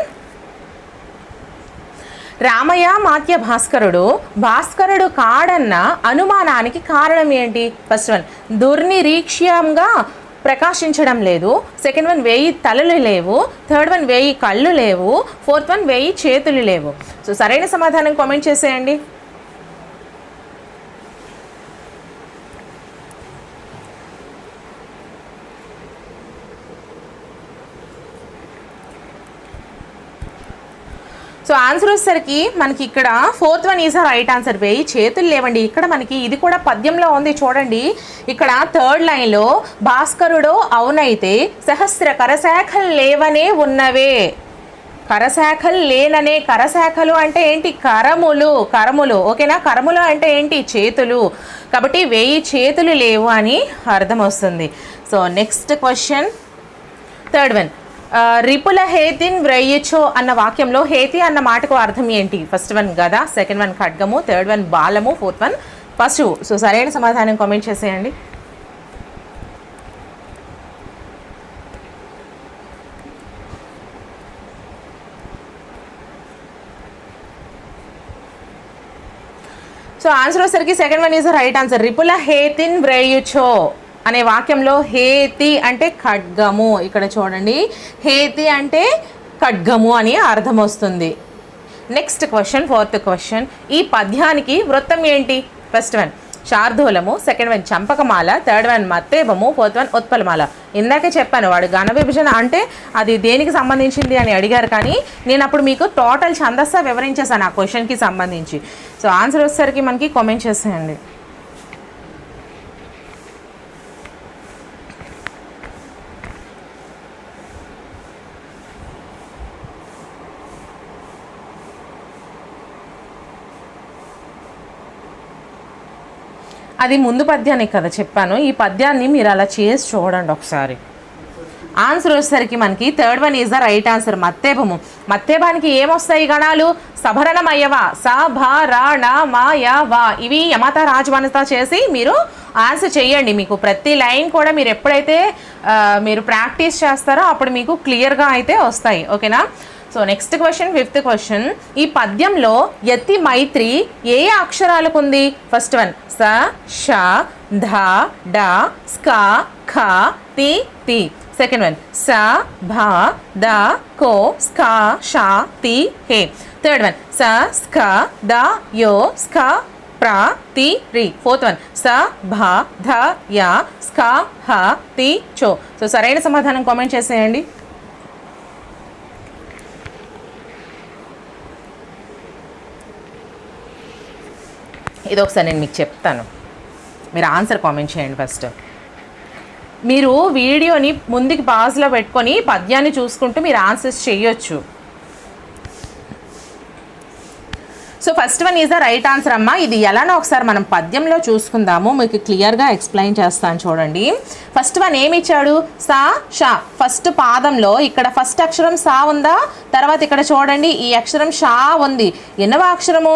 Ramayya మాత్య భాస్కరుడు కాడన్న అనుమానానికి కారణం ఏంటి? ఫస్ట్ వన్, దుర్నిరీక్ష్యంగా ప్రకాశించడం లేదు. సెకండ్ వన్, 1000 తలలు లేవు. థర్డ్ వన్, 1000 కళ్ళు లేవు. ఫోర్త్ వన్, 1000 చేతులు లేవు. సో సరైన సమాధానం కామెంట్ చేసేయండి. సో ఆన్సర్ వచ్చేసరికి మనకి ఇక్కడ fourth one is right answer. 1000 చేతులు లేవండి. ఇక్కడ మనకి ఇది కూడా పద్యంలో ఉంది చూడండి. ఇక్కడ థర్డ్ లైన్లో భాస్కరుడో అవునైతే సహస్ర కరశాఖలు లేవనే ఉన్నవే. కరశాఖలు లేననే, కరశాఖలు అంటే ఏంటి? కరములు. ఓకేనా? కరములు అంటే ఏంటి? చేతులు. కాబట్టి 1000 చేతులు లేవు అని అర్థం వస్తుంది. So next question, third one. రిపుల హేతిన్ వ్రయ్యచో అన్న వాక్యంలో హేతి అన్న మాటకు అర్థం ఏంటి? ఫస్ట్ వన్ గద, సెకండ్ వన్ ఖడ్గము, థర్డ్ వన్ బాలము, ఫోర్త్ వన్ పశువు. సో సరైన సమాధానం కామెంట్ చేసేయండి. సో ఆన్సర్ వచ్చేసరికి second one is right answer. రిపుల హేతిన్ వ్రయ్యచో అనే వాక్యంలో హేతి అంటే ఖడ్గము. ఇక్కడ చూడండి, హేతి అంటే ఖడ్గము అని అర్థం వస్తుంది. Next question, fourth question. ఈ పద్యానికి వృత్తం ఏంటి? ఫస్ట్ వన్ శార్దూలము, సెకండ్ వన్ చంపకమాల, థర్డ్ వన్ మత్తేబము, ఫోర్త్ వన్ ఉత్పలమాల. ఇందాకే చెప్పాను వాడు ఘన విభజన అంటే అది దేనికి సంబంధించింది అని అడిగారు, కానీ నేను అప్పుడు మీకు టోటల్ ఛందస్స వివరించేసాను ఆ క్వశ్చన్కి సంబంధించి. సో ఆన్సర్ వచ్చేసరికి మనకి కామెంట్ చేసేయండి. అది ముందు పద్యానికి కదా చెప్పాను. ఈ పద్యాన్ని మీరు అలా చేసి చూడండి ఒకసారి. ఆన్సర్ వచ్చేసరికి మనకి third one is the right answer. మత్తేభము. మత్తేభానికి ఏమొస్తాయి గణాలు? సభరణమయ్యవ, సభరణమయవ. ఇవి యమత రాజవనత చేసి మీరు ఆన్సర్ చేయండి. మీకు ప్రతి లైన్ కూడా మీరు ఎప్పుడైతే మీరు ప్రాక్టీస్ చేస్తారో అప్పుడు మీకు క్లియర్గా అయితే వస్తాయి. ఓకేనా? So next question, fifth question. ఈ పద్యంలో యతి మైత్రి ఏ అక్షరాలకు ఉంది? ఫస్ట్ వన్ స, ష, ధ, డ, స్క, ఖ, తి, తి. సెకండ్ వన్ స, భ, ద, కో, స్క, ష, తి, హే. థర్డ్ వన్ స, స్క, ద, యో, స్క, ప్ర, తి, రి. ఫోర్త్ వన్ స, భ, ధ, య, స్క, హ, తి, చో. సో సరైన సమాధానం కామెంట్ చేసేయండి. ఇది ఒకసారి నేను మీకు చెప్తాను, మీరు ఆన్సర్ కామెంట్ చేయండి. ఫస్ట్ మీరు వీడియోని ముందుకి పాజ్లో పెట్టుకొని పద్యాన్ని చూసుకుంటూ మీరు ఆన్సర్స్ చేయొచ్చు. So first one is the right answer అమ్మా. ఇది ఎలానో ఒకసారి మనం పద్యంలో చూసుకుందాము, మీకు క్లియర్గా ఎక్స్ప్లెయిన్ చేస్తాను చూడండి. ఫస్ట్ వన్ ఏమి ఇచ్చాడు? సా, షా. ఫస్ట్ పాదంలో ఇక్కడ ఫస్ట్ అక్షరం సా ఉందా? తర్వాత ఇక్కడ చూడండి ఈ అక్షరం షా ఉంది. ఎన్నవ అక్షరము?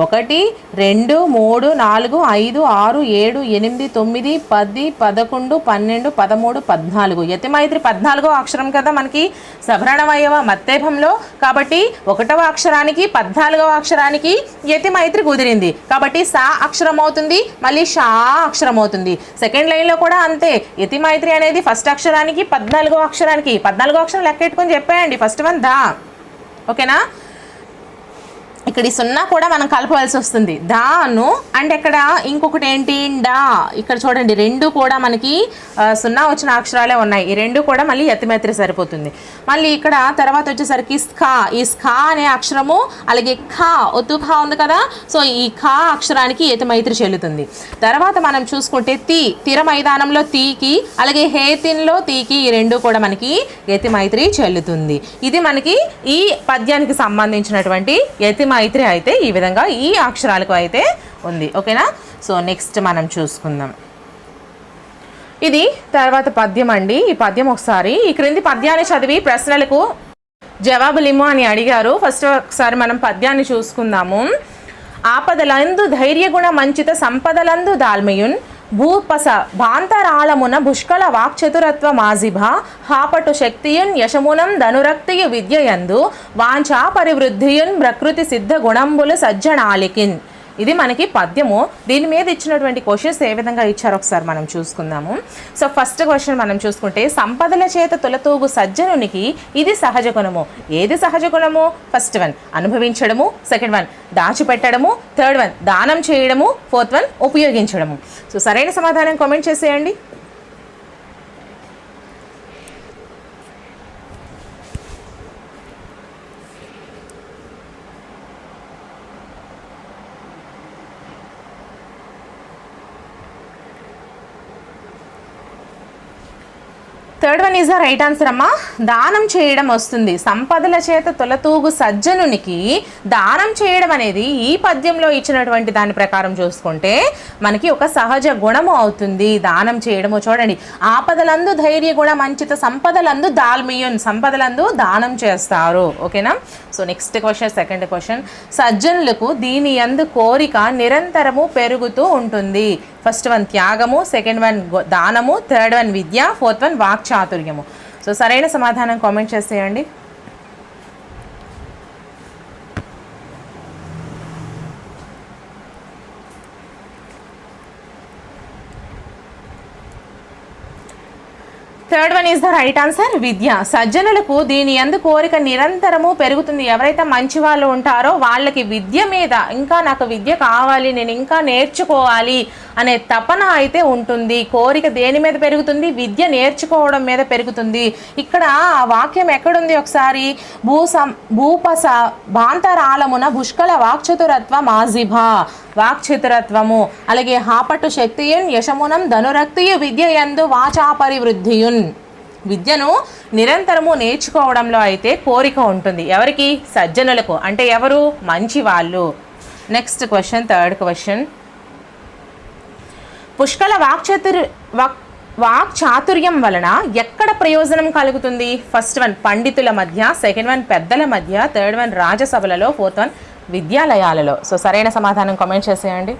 1 2 3 4 5 6 7 8 9 10 11 12 13 14. యతిమైత్రి 14వ అక్షరం కదా మనకి సభరణమయ్యవ మత్తేభంలో. కాబట్టి 1వ అక్షరానికి 14వ అక్షరానికి యతిమైత్రి కుదిరింది. కాబట్టి సా అక్షరం అవుతుంది, మళ్ళీ షా అక్షరం అవుతుంది. సెకండ్ లైన్లో కూడా అంతే. యతిమైత్రి అనేది ఫస్ట్ అక్షరానికి 14వ అక్షరానికి 14వ అక్షరం లెక్కెట్టుకొని చెప్పేయండి. ఫస్ట్ వన్ దా. ఓకేనా? ఇక్కడ ఈ సున్నా కూడా మనం కలపవలసి వస్తుంది. దాను అండ్ ఇక్కడ ఇంకొకటి ఏంటి? డా. ఇక్కడ చూడండి రెండు కూడా మనకి సున్నా వచ్చిన అక్షరాలే ఉన్నాయి. ఈ రెండు కూడా మళ్ళీ యతిమైత్రి సరిపోతుంది. మళ్ళీ ఇక్కడ తర్వాత వచ్చేసరికి స్ఖా. ఈ స్ఖా అనే అక్షరము అలాగే ఖా, ఒత్తు ఖా ఉంది కదా, సో ఈ ఖా అక్షరానికి యతిమైత్రి చెల్లుతుంది. తర్వాత మనం చూసుకుంటే తి, తిర మైదానంలో తీకి అలాగే హేతిన్లో తీకి, ఈ రెండు కూడా మనకి యతిమైత్రి చెల్లుతుంది. ఇది మనకి ఈ పద్యానికి సంబంధించినటువంటి యతిమైత్రి అయితే ఈ విధంగా ఈ అక్షరాలకు అయితే ఉంది. ఓకేనా? సో నెక్స్ట్ మనం చూసుకుందాం. ఇది తర్వాత పద్యం అండి. ఈ పద్యం ఒకసారి ఈ క్రింది పద్యాన్ని చదివి ప్రశ్నలకు జవాబులిమ్ము అని అడిగారు. ఫస్ట్ ఒకసారి మనం పద్యాన్ని చూసుకుందాము. ఆపదలందు ధైర్యగుణ మంచిత సంపదలందు దాల్మయున్ భూపస భాంతరాళమున పుష్కల వాక్చతురత్వ మాజిభ హాపటు శక్తియున్ యశమునం ధనురక్తియు విద్యయందు వాంఛా పరివృద్ధియున్ ప్రకృతి సిద్ధ గుణంబులు సజ్జనాలికిన్. ఇది మనకి పద్యము. దీని మీద ఇచ్చినటువంటి క్వశ్చన్స్ ఏ విధంగా ఇచ్చారో ఒకసారి మనం చూసుకుందాము. సో ఫస్ట్ క్వశ్చన్ మనం చూసుకుంటే సంపదల చేత తొలతూగు సజ్జనునికి ఇది సహజ గుణము. ఏది సహజ గుణము? ఫస్ట్ వన్ అనుభవించడము, సెకండ్ వన్ దాచిపెట్టడము, థర్డ్ వన్ దానం చేయడము, ఫోర్త్ వన్ ఉపయోగించడము. సో సరైన సమాధానం కామెంట్ చేసేయండి. Third one is the right answer అమ్మా. దానం చేయడం వస్తుంది. సంపదల చేత తొలతూగు సజ్జనునికి దానం చేయడం అనేది ఈ పద్యంలో ఇచ్చినటువంటి దాని ప్రకారం చూసుకుంటే మనకి ఒక సహజ గుణము అవుతుంది. దానం చేయడము. చూడండి, ఆపదలందు ధైర్య గుణ మంచిత సంపదలందు దాల్మియున్, సంపదలందు దానం చేస్తారు. ఓకేనా? So next question, second question. సజ్జనులకు దీని యందు కోరిక నిరంతరము పెరుగుతూ ఉంటుంది. ఫస్ట్ వన్ త్యాగము, సెకండ్ వన్ దానము, థర్డ్ వన్ విద్య, ఫోర్త్ వన్ వాక్చాతుర్యము. సో సరైన సమాధానం కామెంట్ చేసేయండి. Third one is the right answer, విద్య. సజ్జనులకు దీని యందు కోరిక నిరంతరము పెరుగుతుంది. ఎవరైతే మంచి వాళ్ళు ఉంటారో వాళ్ళకి విద్య మీద ఇంకా నాకు విద్య కావాలి, నేను ఇంకా నేర్చుకోవాలి అనే తపన అయితే ఉంటుంది. కోరిక దేని మీద పెరుగుతుంది? విద్య నేర్చుకోవడం మీద పెరుగుతుంది. ఇక్కడ ఆ వాక్యం ఎక్కడుంది ఒకసారి? భూపస భాంతరాళమున పుష్కల వాక్చతురత్వ మాజిభ, వాక్చతురత్వము అలాగే హాపట్టు శక్తియున్ యశమునం ధనురక్తియు విద్య యందు వాచా పరివృద్ధియున్. విద్యను నిరంతరము నేర్చుకోవడంలో అయితే కోరిక ఉంటుంది. ఎవరికి? సజ్జనులకు. అంటే ఎవరు? మంచి వాళ్ళు. Next question, third question. పుష్కల వాక్చాతుర్యం వలన ఎక్కడ ప్రయోజనం కలుగుతుంది? ఫస్ట్ వన్ పండితుల మధ్య, సెకండ్ వన్ పెద్దల మధ్య, థర్డ్ వన్ రాజసభలలో, ఫోర్త్ వన్ విద్యాలయాలలో. సో సరైన సమాధానం కామెంట్ చేసేయండి.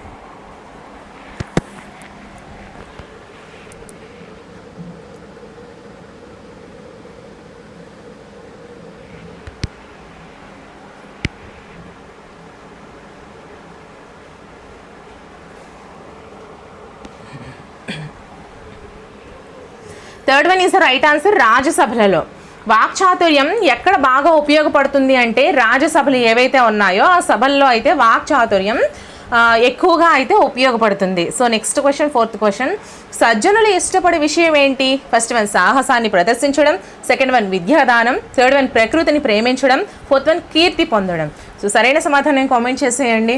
Third one is the right answer, రాజసభలలో. వాక్చాతుర్యం ఎక్కడ బాగా ఉపయోగపడుతుంది అంటే రాజసభలు ఏవైతే ఉన్నాయో ఆ సభల్లో అయితే వాక్చాతుర్యం ఎక్కువగా అయితే ఉపయోగపడుతుంది. So next question, fourth question, సజ్జనులు ఇష్టపడే విషయం ఏంటి? ఫస్ట్ వన్ సాహసాన్ని ప్రదర్శించడం, సెకండ్ వన్ విద్యాదానం, థర్డ్ వన్ ప్రకృతిని ప్రేమించడం, ఫోర్త్ వన్ కీర్తి పొందడం. సో సరైన సమాధానం కామెంట్ చేసేయండి.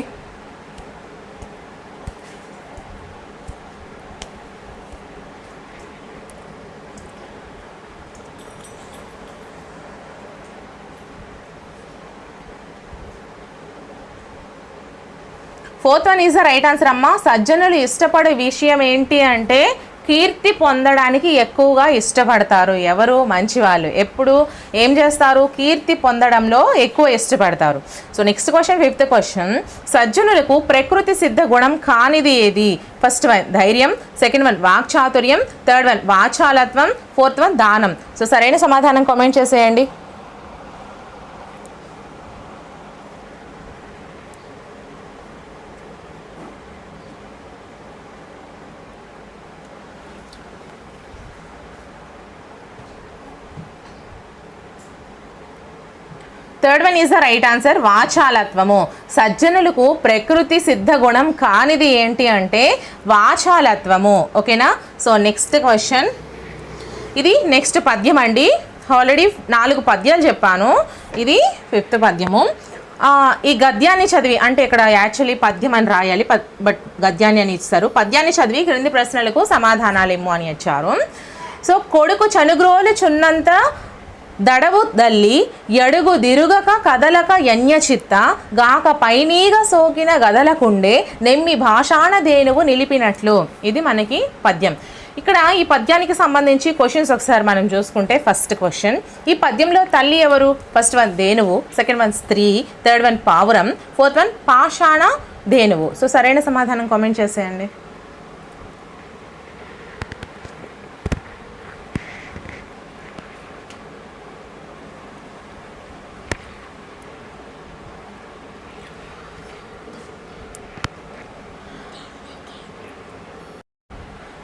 Fourth one is the right answer అమ్మ. సజ్జనులు ఇష్టపడే విషయం ఏంటి అంటే కీర్తి పొందడానికి ఎక్కువగా ఇష్టపడతారు. ఎవరు? మంచివాళ్ళు. ఎప్పుడు ఏం చేస్తారు? కీర్తి పొందడంలో ఎక్కువ ఇష్టపడతారు. So next question, fifth question, సజ్జనులకు ప్రకృతి సిద్ధ గుణం కానిది ఏది? ఫస్ట్ వన్ ధైర్యం, సెకండ్ వన్ వాక్చాతుర్యం, థర్డ్ వన్ వాచాలత్వం, ఫోర్త్ వన్ దానం. సో సరైన సమాధానం కామెంట్ చేసేయండి. Third one is the right answer, వాచాలత్వము. సజ్జనులకు ప్రకృతి సిద్ధ గుణం కానిది ఏంటి అంటే వాచాలత్వము. ఓకేనా? సో నెక్స్ట్ క్వశ్చన్, ఇది నెక్స్ట్ పద్యం అండి. ఆల్రెడీ 4 పద్యాలు చెప్పాను, ఇది 5th పద్యము. ఈ గద్యాన్ని చదివి, అంటే ఇక్కడ యాక్చువల్లీ పద్యం అని రాయాలి, బట్ గద్యాన్ని అని ఇస్తారు. పద్యాన్ని చదివి క్రింది ప్రశ్నలకు సమాధానాలు ఏమో అని ఇచ్చారు. సో కొడుకు చనుగ్రోలు చున్నంత దడవు దల్లి ఎడుగు దిరుగక కదలక యన్యచిత్త గాక పైనీగ సోకిన గదలకుండే నెమ్మి భాషాన దేనువు నిలిపినట్లు. ఇది మనకి పద్యం. ఇక్కడ ఈ పద్యానికి సంబంధించి క్వశ్చన్స్ ఒకసారి మనం చూసుకుంటే, ఫస్ట్ క్వశ్చన్, ఈ పద్యంలో తల్లి ఎవరు? ఫస్ట్ వన్ దేనువు, సెకండ్ వన్ స్త్రీ, థర్డ్ వన్ పావురం, ఫోర్త్ వన్ పాషాణ దేనువు. సో సరైన సమాధానం కామెంట్ చేసేయండి.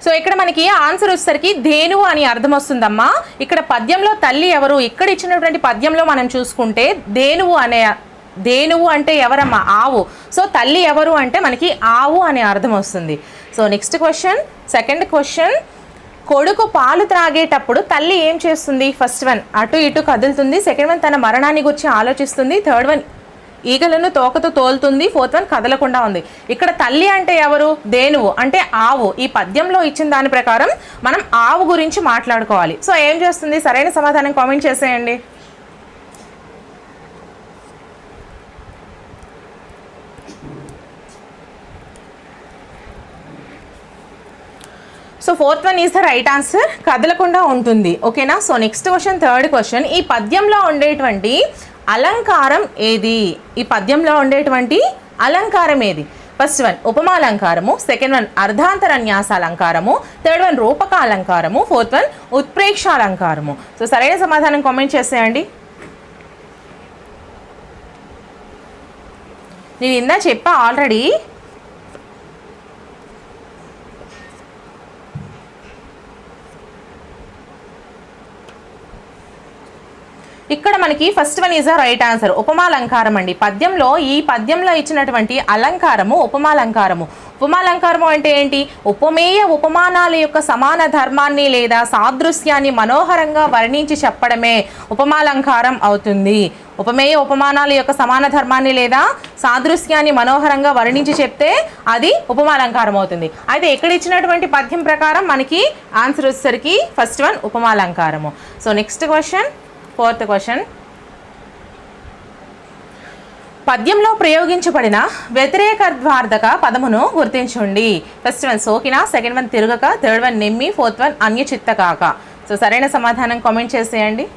సో ఇక్కడ మనకి ఆన్సర్ వచ్చేసరికి ధేనువు అని అర్థం వస్తుందమ్మా. ఇక్కడ పద్యంలో తల్లి ఎవరు? ఇక్కడ ఇచ్చినటువంటి పద్యంలో మనం చూసుకుంటే ధేనువు అంటే ఎవరమ్మా? ఆవు. సో తల్లి ఎవరు అంటే మనకి ఆవు అనే అర్థం వస్తుంది. So next question, second question, కొడుకు పాలు త్రాగేటప్పుడు తల్లి ఏం చేస్తుంది? ఫస్ట్ వన్ అటు ఇటు కదులుతుంది, సెకండ్ వన్ తన మరణాన్ని గురించి ఆలోచిస్తుంది, థర్డ్ వన్ ఈగలను తోకతో తోలుతుంది, ఫోర్త్ వన్ కదలకుండా ఉంది. ఇక్కడ తల్లి అంటే ఎవరు? ధేనువు అంటే ఆవు. ఈ పద్యంలో ఇచ్చిన దాని ప్రకారం మనం ఆవు గురించి మాట్లాడుకోవాలి. సో ఏం చేస్తుంది? సరైన సమాధానం కామెంట్ చేసేయండి. So fourth one is the right answer, కదలకుండా ఉంటుంది. ఓకేనా? So next question, third question, ఈ పద్యంలో ఉండేటువంటి అలంకారం ఏది? ఈ పద్యంలో ఉండేటువంటి అలంకారం ఏది? ఫస్ట్ వన్ ఉపమాలంకారము, సెకండ్ వన్ అర్ధాంతరన్యాస అలంకారము, థర్డ్ వన్ రూపక అలంకారము, ఫోర్త్ వన్ ఉత్ప్రేక్ష అలంకారము. సో సరైన సమాధానం కామెంట్ చేసేయండి. నేను ఇందా చెప్పా ఆల్రెడీ. ఇక్కడ మనకి first one is the right answer, ఉపమాలంకారం అండి. ఈ పద్యంలో ఇచ్చినటువంటి అలంకారము ఉపమాలంకారము. ఉపమాలంకారము అంటే ఏంటి? ఉపమేయ ఉపమానాల యొక్క సమాన ధర్మాన్ని లేదా సాదృశ్యాన్ని మనోహరంగా వర్ణించి చెప్పడమే ఉపమాలంకారం అవుతుంది. ఉపమేయ ఉపమానాల యొక్క సమాన ధర్మాన్ని లేదా సాదృశ్యాన్ని మనోహరంగా వర్ణించి చెప్తే అది ఉపమాలంకారం అవుతుంది. అయితే ఇక్కడ ఇచ్చినటువంటి పద్యం ప్రకారం మనకి ఆన్సర్ వచ్చేసరికి ఫస్ట్ వన్ ఉపమాలంకారము. So next question, fourth question, పద్యంలో ప్రయోగించబడిన వ్యతిరేకార్థక పదమును గుర్తించండి. ఫస్ట్ వన్ సోకిన, సెకండ్ వన్ తిరగక, థర్డ్ వన్ నెమ్మి, ఫోర్త్ వన్ అన్యచిత్త కాక. సో సరైన సమాధానం కామెంట్ చేసేయండి.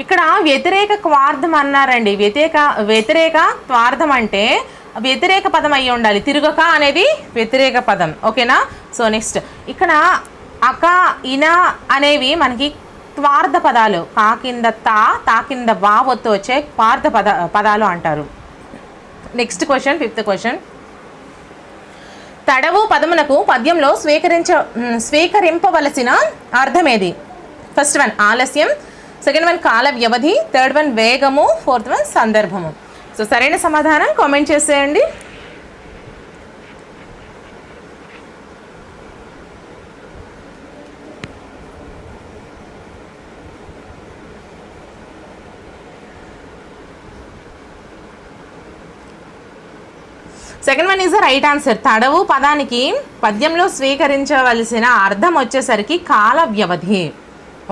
ఇక్కడ వ్యతిరేక క్వార్థం అన్నారండి. వ్యతిరేక త్వార్థం అంటే వ్యతిరేక పదం అయ్యి ఉండాలి. తిరుగక అనేది వ్యతిరేక పదం. ఓకేనా? సో నెక్స్ట్ ఇక్కడ అక, ఇన అనేవి మనకి త్వార్థ పదాలు. కా కింద తా కింద వా ఒత్తు వచ్చే క్వార్థ పదాలు అంటారు. Next question, fifth question. తడవు పదమునకు పద్యంలో స్వీకరింపవలసిన అర్థమేది? ఫస్ట్ వన్ ఆలస్యం, సెకండ్ వన్ కాల వ్యవధి, థర్డ్ వన్ వేగము, ఫోర్త్ వన్ సందర్భము. సో సరైన సమాధానం కామెంట్ చేసేయండి. Second one is the right answer. తడవు పదానికి పద్యంలో స్వీకరించవలసిన అర్థం వచ్చేసరికి కాల వ్యవధి.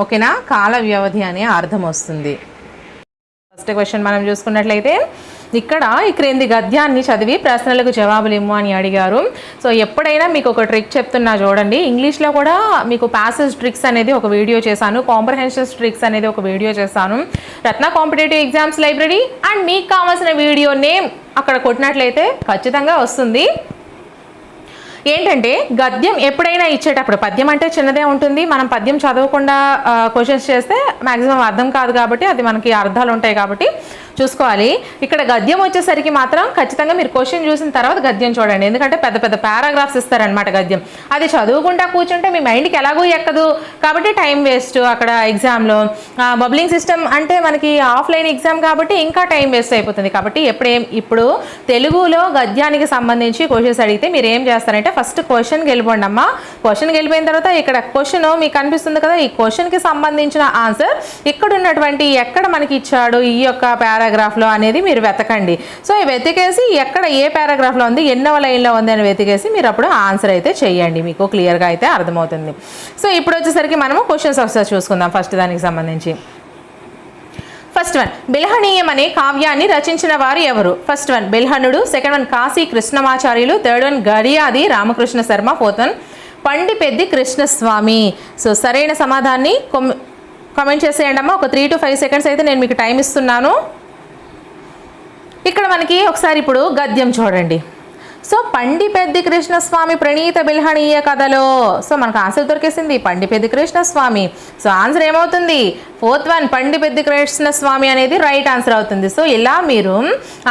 ఓకేనా? కాల వ్యవధి అనే అర్థం వస్తుంది. ఫస్ట్ క్వశ్చన్ మనం చూసుకున్నట్లయితే ఇక్కడ ఈ క్రింది గద్యాన్ని చదివి ప్రశ్నలకు జవాబులు ఇమ్ము అని అడిగారు. సో ఎప్పుడైనా మీకు ఒక ట్రిక్ చెప్తున్నా చూడండి. ఇంగ్లీష్లో కూడా మీకు ప్యాసేజ్ ట్రిక్స్ అనేది ఒక వీడియో చేశాను, కాంప్రహెన్షన్ ట్రిక్స్ అనేది ఒక వీడియో చేశాను. రత్న కాంపిటేటివ్ ఎగ్జామ్స్ లైబ్రరీ అండ్ మీకు కావాల్సిన వీడియో నేమ్ అక్కడ కొట్టినట్లయితే ఖచ్చితంగా వస్తుంది. ఏంటంటే గద్యం ఎప్పుడైనా ఇచ్చేటప్పుడు, పద్యం అంటే చిన్నదే ఉంటుంది, మనం పద్యం చదవకుండా క్వశ్చన్స్ చేస్తే మ్యాక్సిమం అర్థం కాదు కాబట్టి అది మనకి అర్థాలు ఉంటాయి కాబట్టి చూసుకోవాలి. ఇక్కడ గద్యం వచ్చేసరికి మాత్రం ఖచ్చితంగా మీరు క్వశ్చన్ చూసిన తర్వాత గద్యం చూడండి. ఎందుకంటే పెద్ద పెద్ద పారాగ్రాఫ్స్ ఇస్తారనమాట గద్యం. అది చదువుకుంటా కూర్చుంటే మీ మైండ్కి ఎలాగూ ఎక్కదు కాబట్టి టైం వేస్ట్. అక్కడ ఎగ్జామ్లో బబ్లింగ్ సిస్టమ్ అంటే మనకి ఆఫ్లైన్ ఎగ్జామ్ కాబట్టి ఇంకా టైం వేస్ట్ అయిపోతుంది. కాబట్టి ఇప్పుడు తెలుగులో గద్యానికి సంబంధించి క్వశ్చన్స్ అడిగితే మీరు ఏం చేస్తారంటే ఫస్ట్ క్వశ్చన్కి వెళ్ళిపోండి అమ్మా. క్వశ్చన్కి వెళ్ళిపోయిన తర్వాత ఇక్కడ క్వశ్చన్ మీకు కనిపిస్తుంది కదా, ఈ క్వశ్చన్కి సంబంధించిన ఆన్సర్ ఇక్కడ ఉన్నటువంటి ఎక్కడ మనకి ఇచ్చాడు ఈ యొక్క పారాగ్రాఫ్లో అనేది మీరు వెతకండి. సో వెతికేసి ఎక్కడ ఏ పారాగ్రాఫ్లో ఉంది, ఎన్నవ లైన్లో ఉంది అని వెతికేసి మీరు అప్పుడు ఆన్సర్ అయితే చేయండి. మీకు క్లియర్గా అయితే అర్థమవుతుంది. సో ఇప్పుడు వచ్చేసరికి మనము క్వశ్చన్స్ ఒకసారి చూసుకుందాం ఫస్ట్ దానికి సంబంధించి. ఫస్ట్ వన్ బిల్హణీయం అనే కావ్యాన్ని రచించిన వారు ఎవరు? ఫస్ట్ వన్ బిల్హణుడు, second one Kasi Krishnamacharyulu, third one గడియాది Ramakrishna Sarma, fourth one Pandipeddi Krishnaswami. So సరైన సమాధానాన్ని కామెంట్ చేసేయండి అమ్మా. ఒక 3 to 5 seconds అయితే నేను మీకు టైం ఇస్తున్నాను. ఇక్కడ మనకి ఒకసారి ఇప్పుడు గద్యం చూడండి. సో పండిపెద్ది కృష్ణస్వామి ప్రణీత బిల్హణీయ కథలో సో మనకు ఆన్సర్ దొరికేసింది పండిపెద్ది కృష్ణస్వామి. సో ఆన్సర్ ఏమవుతుంది? ఫోర్త్ వన్ పండిపెద్ది కృష్ణస్వామి అనేది రైట్ ఆన్సర్ అవుతుంది. సో ఇలా మీరు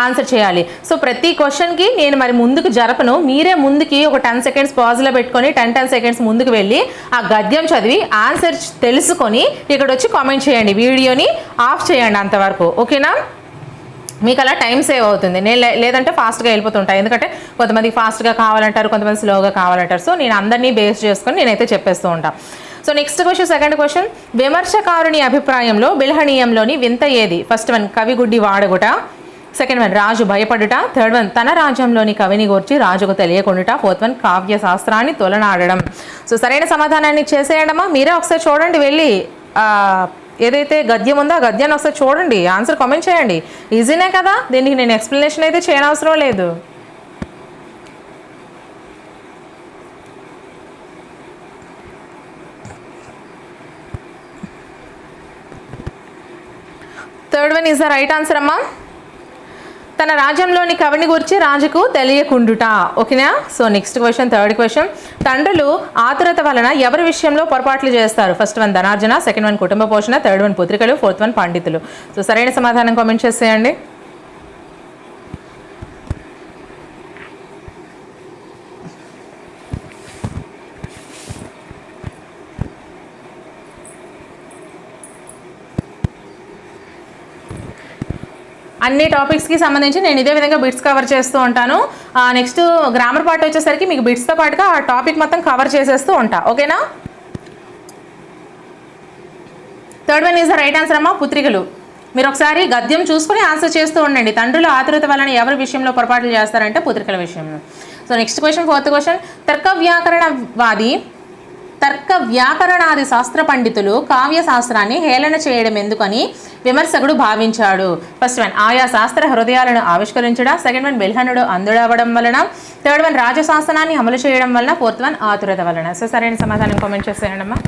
ఆన్సర్ చేయాలి. సో ప్రతి క్వశ్చన్కి నేను మరి ముందుకు జరపను, మీరే ముందుకి ఒక 10 seconds పాజ్లో పెట్టుకొని 10 seconds ముందుకు వెళ్ళి ఆ గద్యం చదివి ఆన్సర్ తెలుసుకొని ఇక్కడ వచ్చి కామెంట్ చేయండి. వీడియోని ఆఫ్ చేయండి అంతవరకు. ఓకేనా? మీకు అలా టైం సేవ్ అవుతుంది. నేను లేదంటే ఫాస్ట్గా వెళ్ళిపోతుంటాను. ఎందుకంటే కొంతమంది ఫాస్ట్గా కావాలంటారు, కొంతమంది స్లోగా కావాలంటారు. సో నేను అందరినీ బేస్ చేసుకొని నేనైతే చెప్పేస్తూ ఉంటాను. So next question, second question. విమర్శకారుని అభిప్రాయంలో బిల్హణీయంలోని వింత ఏది? ఫస్ట్ వన్ కవిగుడ్డి వాడగుట, సెకండ్ వన్ రాజు భయపడుట, థర్డ్ వన్ తన రాజ్యంలోని కవిని గూర్చి రాజుకు తెలియకుండుట, ఫోర్త్ వన్ కావ్య శాస్త్రాన్ని తొలనాడడం. సో సరైన సమాధానాన్ని చేసేయడమా. మీరే ఒకసారి చూడండి, వెళ్ళి ఏదైతే గద్యం ఉందో ఆ గద్యాన్ని ఒకసారి చూడండి, ఆన్సర్ కామెంట్ చేయండి. ఈజీనే కదా, దీనికి నేను ఎక్స్ప్లెనేషన్ అయితే చేయనవసరం లేదు. Third one is the right answer అమ్మా. తన రాజ్యంలోని కవిని గురించి రాజుకు తెలియకుండుట. ఓకేనా? So next question, third question. తండ్రులు ఆతురత వలన ఎవరి విషయంలో పొరపాట్లు చేస్తారు? ఫస్ట్ వన్ ధనార్జన, సెకండ్ వన్ కుటుంబ పోషణ, థర్డ్ వన్ పుత్రికలు, ఫోర్త్ వన్ పండితులు. సో సరైన సమాధానం కామెంట్ చేసేయండి. అన్ని టాపిక్స్కి సంబంధించి నేను ఇదే విధంగా బిట్స్ కవర్ చేస్తూ ఉంటాను. నెక్స్ట్ గ్రామర్ పార్ట్ వచ్చేసరికి మీకు బిట్స్తో పాటుగా ఆ టాపిక్ మొత్తం కవర్ చేసేస్తూ ఉంటా. ఓకేనా? Third one is the right answer అమ్మా, పుత్రికలు. మీరు ఒకసారి గద్యం చూసుకుని ఆన్సర్ చేస్తూ ఉండండి. తండ్రుల ఆతురత వలన ఎవరి విషయంలో పొరపాట్లు చేస్తారంటే పుత్రికల విషయంలో. So next question, fourth question. తర్క వ్యాకరణాది శాస్త్ర పండితులు కావ్య శాస్త్రాన్ని హేళన చేయడం ఎందుకని విమర్శకుడు భావించాడు? ఫస్ట్ వన్, ఆయా శాస్త్ర హృదయాలను ఆవిష్కరించడం. సెకండ్ వన్, బెల్హనుడు అందుడవడం వలన. థర్డ్ వన్, రాజశాసనాన్ని అమలు చేయడం వలన. ఫోర్త్ వన్, ఆతురత వలన. సో సరైన సమాధానం కామెంట్ చేసేయండి అమ్మా.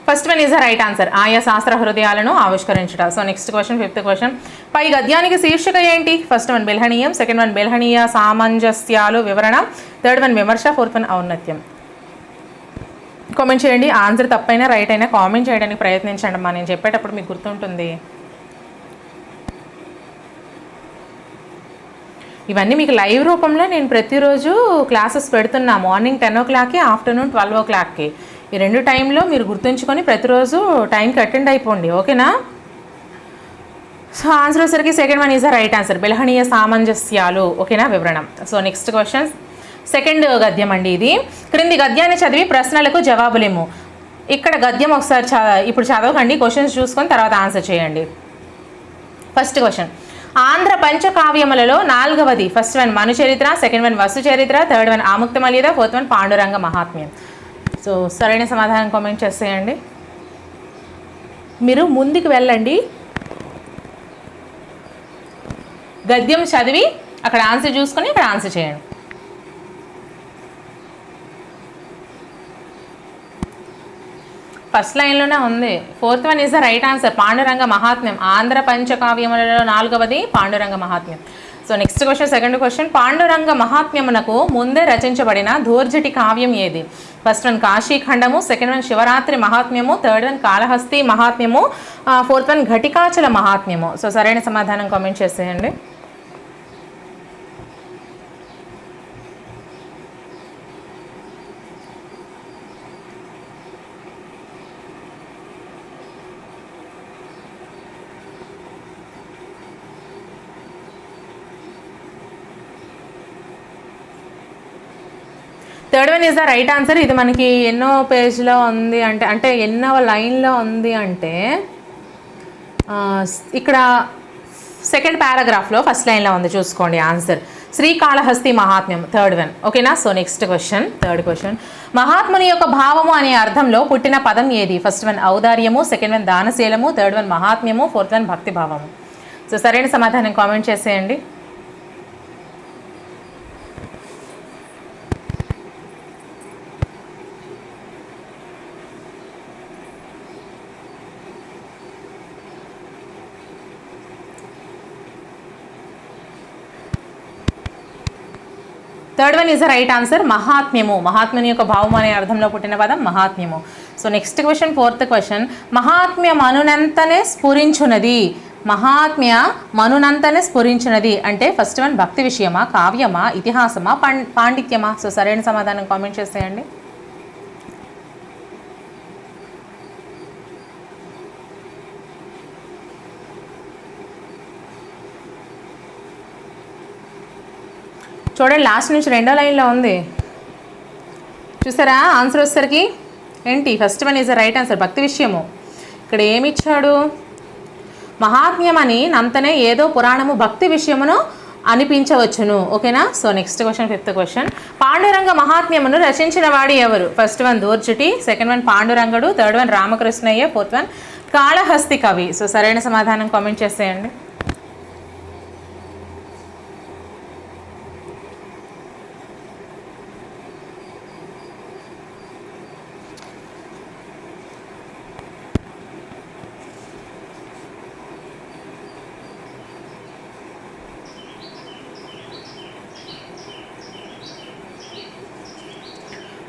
First one is the right answer, ఆయా శాస్త్ర హృదయాలను ఆవిష్కరించడం. So next question, fifth question. పై గద్యానికి శీర్షిక ఏంటి? First one Bilhaniyam, second one బెల్హనీయ సామంజస్యాలు వివరణ, థర్డ్ వన్ విమర్శ, ఫోర్త్ వన్ ఔన్నత్యం. కామెంట్ చేయండి. ఆన్సర్ తప్పైనా రైట్ అయినా కామెంట్ చేయడానికి ప్రయత్నించండి అమ్మా, నేను చెప్పేటప్పుడు మీకు గుర్తుంటుంది. ఇవన్నీ మీకు లైవ్ రూపంలో నేను ప్రతిరోజు క్లాసెస్ పెడుతున్నా. మార్నింగ్ 10 o'clockకి, ఆఫ్టర్నూన్ 12 o'clockకి. ఈ 2 టైంలో మీరు గుర్తుంచుకొని ప్రతిరోజు టైంకి అటెండ్ అయిపోండి. ఓకేనా? సో ఆన్సర్ వచ్చేసరికి second one is the right answer, బెల్హనీయ సామంజస్యాలు. ఓకేనా? వివరణం. సో నెక్స్ట్ క్వశ్చన్, సెకండ్ గద్యం అండి ఇది. క్రింది గద్యాన్ని చదివి ప్రశ్నలకు జవాబులేము. ఇక్కడ గద్యం ఒకసారి ఇప్పుడు చదవకండి, క్వశ్చన్స్ చూసుకొని తర్వాత ఆన్సర్ చేయండి. ఫస్ట్ క్వశ్చన్, ఆంధ్ర పంచకావ్యములలో 4వది. First one Manucharitra, second one Vasu Charitra, third one Amuktamalyada, fourth one Panduranga Mahatmyam. So సరైన సమాధానం కామెంట్ చేసేయండి. మీరు ముందుకు వెళ్ళండి, గద్యం చదివి అక్కడ ఆన్సర్ చూసుకొని ఇక్కడ ఆన్సర్ చేయండి. ఫస్ట్ లైన్లోనే ఉంది. Fourth one is the right answer, Panduranga Mahatmyam. Andhra పంచకావ్యములలో 4వది Panduranga Mahatmyam. So next question, second question. Panduranga మహాత్మ్యమునకు ముందే రచించబడిన ధూర్జటి కావ్యం ఏది? First one Kashikhandamu, second one Shivaratri Mahatmyamu, third one Kalahasti Mahatmyamu, fourth one Ghatikachala Mahatmyamu. So సరైన సమాధానం కామెంట్ చేసేయండి. Third one is the right answer. ఇది మనకి ఎన్నో పేజ్లో ఉంది అంటే ఎన్నో లైన్లో ఉంది అంటే ఇక్కడ సెకండ్ పారాగ్రాఫ్లో ఫస్ట్ లైన్లో ఉంది, చూసుకోండి answer. Srikalahasti Mahatmyam, third one. ఓకేనా? So next question, third question. మహాత్ముని యొక్క భావము అనే అర్థంలో పుట్టిన పదం ఏది? ఫస్ట్ వన్ ఔదార్యము, సెకండ్ వన్ దానశీలము, థర్డ్ వన్ మహాత్మ్యము, ఫోర్త్ వన్ భక్తిభావము. సో సరైన సమాధానం కామెంట్ చేసేయండి. Third one is the right answer, మహాత్మ్యము. మహాత్ముని యొక్క భావము అనే అర్థంలో పుట్టిన పదం మహాత్మ్యము. So next question, fourth question. మహాత్మ్య మనునంతనే స్ఫురించునది. మహాత్మ్య మనునంతనే స్ఫురించునది అంటే ఫస్ట్ వన్ భక్తి విషయమా, కావ్యమా, ఇతిహాసమా, పాండిత్యమా? సో సరైన సమాధానం కామెంట్ చేసేయండి. చూడండి, లాస్ట్ నుంచి రెండో లైన్లో ఉంది, చూసారా? ఆన్సర్ వచ్చేసరికి ఏంటి? First one is the right answer, భక్తి విషయము. ఇక్కడ ఏమి ఇచ్చాడు? మహాత్మ్యం అని నంతనే ఏదో పురాణము భక్తి విషయమును అనిపించవచ్చును. ఓకేనా? So next question, fifth question. Panduranga మహాత్మ్యమును రచించిన వాడు ఎవరు? First one Dhurjati, second one పాండురంగడు, third one Ramakrishnayya, fourth one Kalahasti కవి. సో సరైన సమాధానం కామెంట్ చేసేయండి.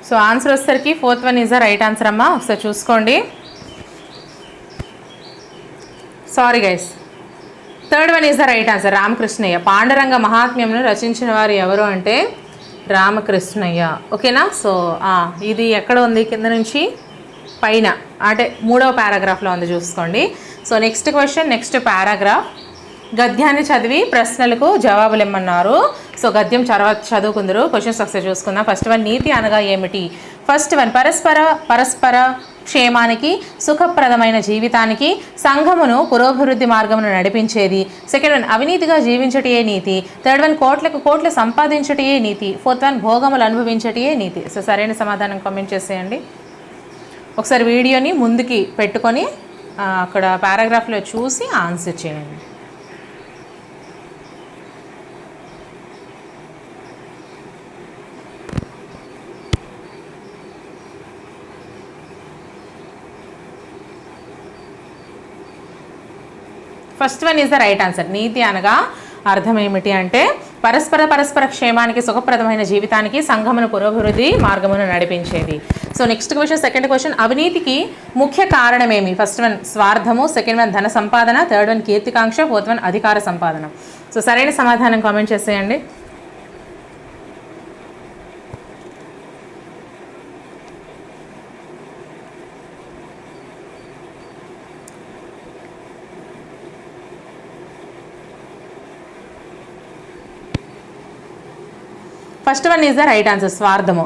సో ఆన్సర్ వచ్చేసరికి fourth one is the right answer అమ్మా. ఒకసారి చూసుకోండి. Sorry guys, third one is the right answer, Ramakrishnayya. Panduranga మహాత్మ్యంను రచించిన వారు ఎవరు అంటే రామకృష్ణయ్య. ఓకేనా. సో ఇది ఎక్కడ ఉంది, కింద నుంచి పైన అంటే 3వ పారాగ్రాఫ్లో ఉంది, చూసుకోండి. So next question, next paragraph. గద్యాన్ని చదివి ప్రశ్నలకు జవాబులు ఇమ్మన్నారు. సో గద్యం చదువుకుందరు. క్వశ్చన్స్ ఒకసారి చూసుకుందాం. ఫస్ట్ వన్, నీతి అనగా ఏమిటి? ఫస్ట్ వన్, పరస్పర క్షేమానికి, సుఖప్రదమైన జీవితానికి, సంఘమును పురోభివృద్ధి మార్గమును నడిపించేది. సెకండ్ వన్, అవినీతిగా జీవించటయే నీతి. థర్డ్ వన్, కోట్లు సంపాదించటయే నీతి. ఫోర్త్ వన్, భోగములు అనుభవించటయే నీతి. సో సరైన సమాధానం కామెంట్ చేసేయండి. ఒకసారి వీడియోని ముందుకి పెట్టుకొని అక్కడ పారాగ్రాఫ్లో చూసి ఆన్సర్ చేయండి. First one is the right answer. నీతి అనగా అర్థం ఏమిటి అంటే పరస్పర క్షేమానికి, సుఖప్రదమైన జీవితానికి, సంఘమును పురోభివృద్ధి మార్గమును నడిపించేది. So next question, second question, అవినీతికి ముఖ్య కారణమేమి? ఫస్ట్ వన్ స్వార్థము, సెకండ్ వన్ ధన సంపాదన, థర్డ్ వన్ కీర్తికాంక్ష, ఫోర్త్ వన్ అధికార సంపాదన. సో సరైన సమాధానం కామెంట్ చేసేయండి. First one is the right answer, స్వార్థము.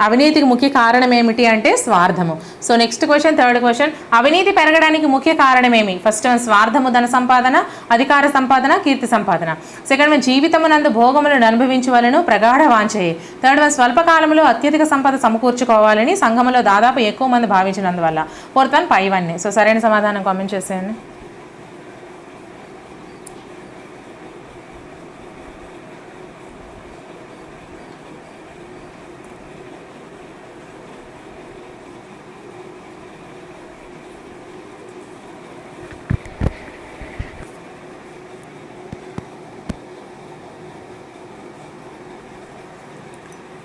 అవినీతికి ముఖ్య కారణం ఏమిటి అంటే స్వార్థము. So next question, third question, అవినీతి పెరగడానికి ముఖ్య కారణమేమి? ఫస్ట్ వన్ స్వార్థము, ధన సంపాదన, అధికార సంపాదన, కీర్తి సంపాదన. సెకండ్ వన్ జీవితమునందు భోగములను అనుభవించవలను ప్రగాఢ వాంఛయే. థర్డ్ వన్ స్వల్పకాలంలో అత్యధిక సంపద సమకూర్చుకోవాలని సంఘములో దాదాపు ఎక్కువ మంది భావించినందువల్ల. ఫోర్త్ వన్ పైవన్నీ. సో సరైన సమాధానం కామెంట్ చేసేయండి.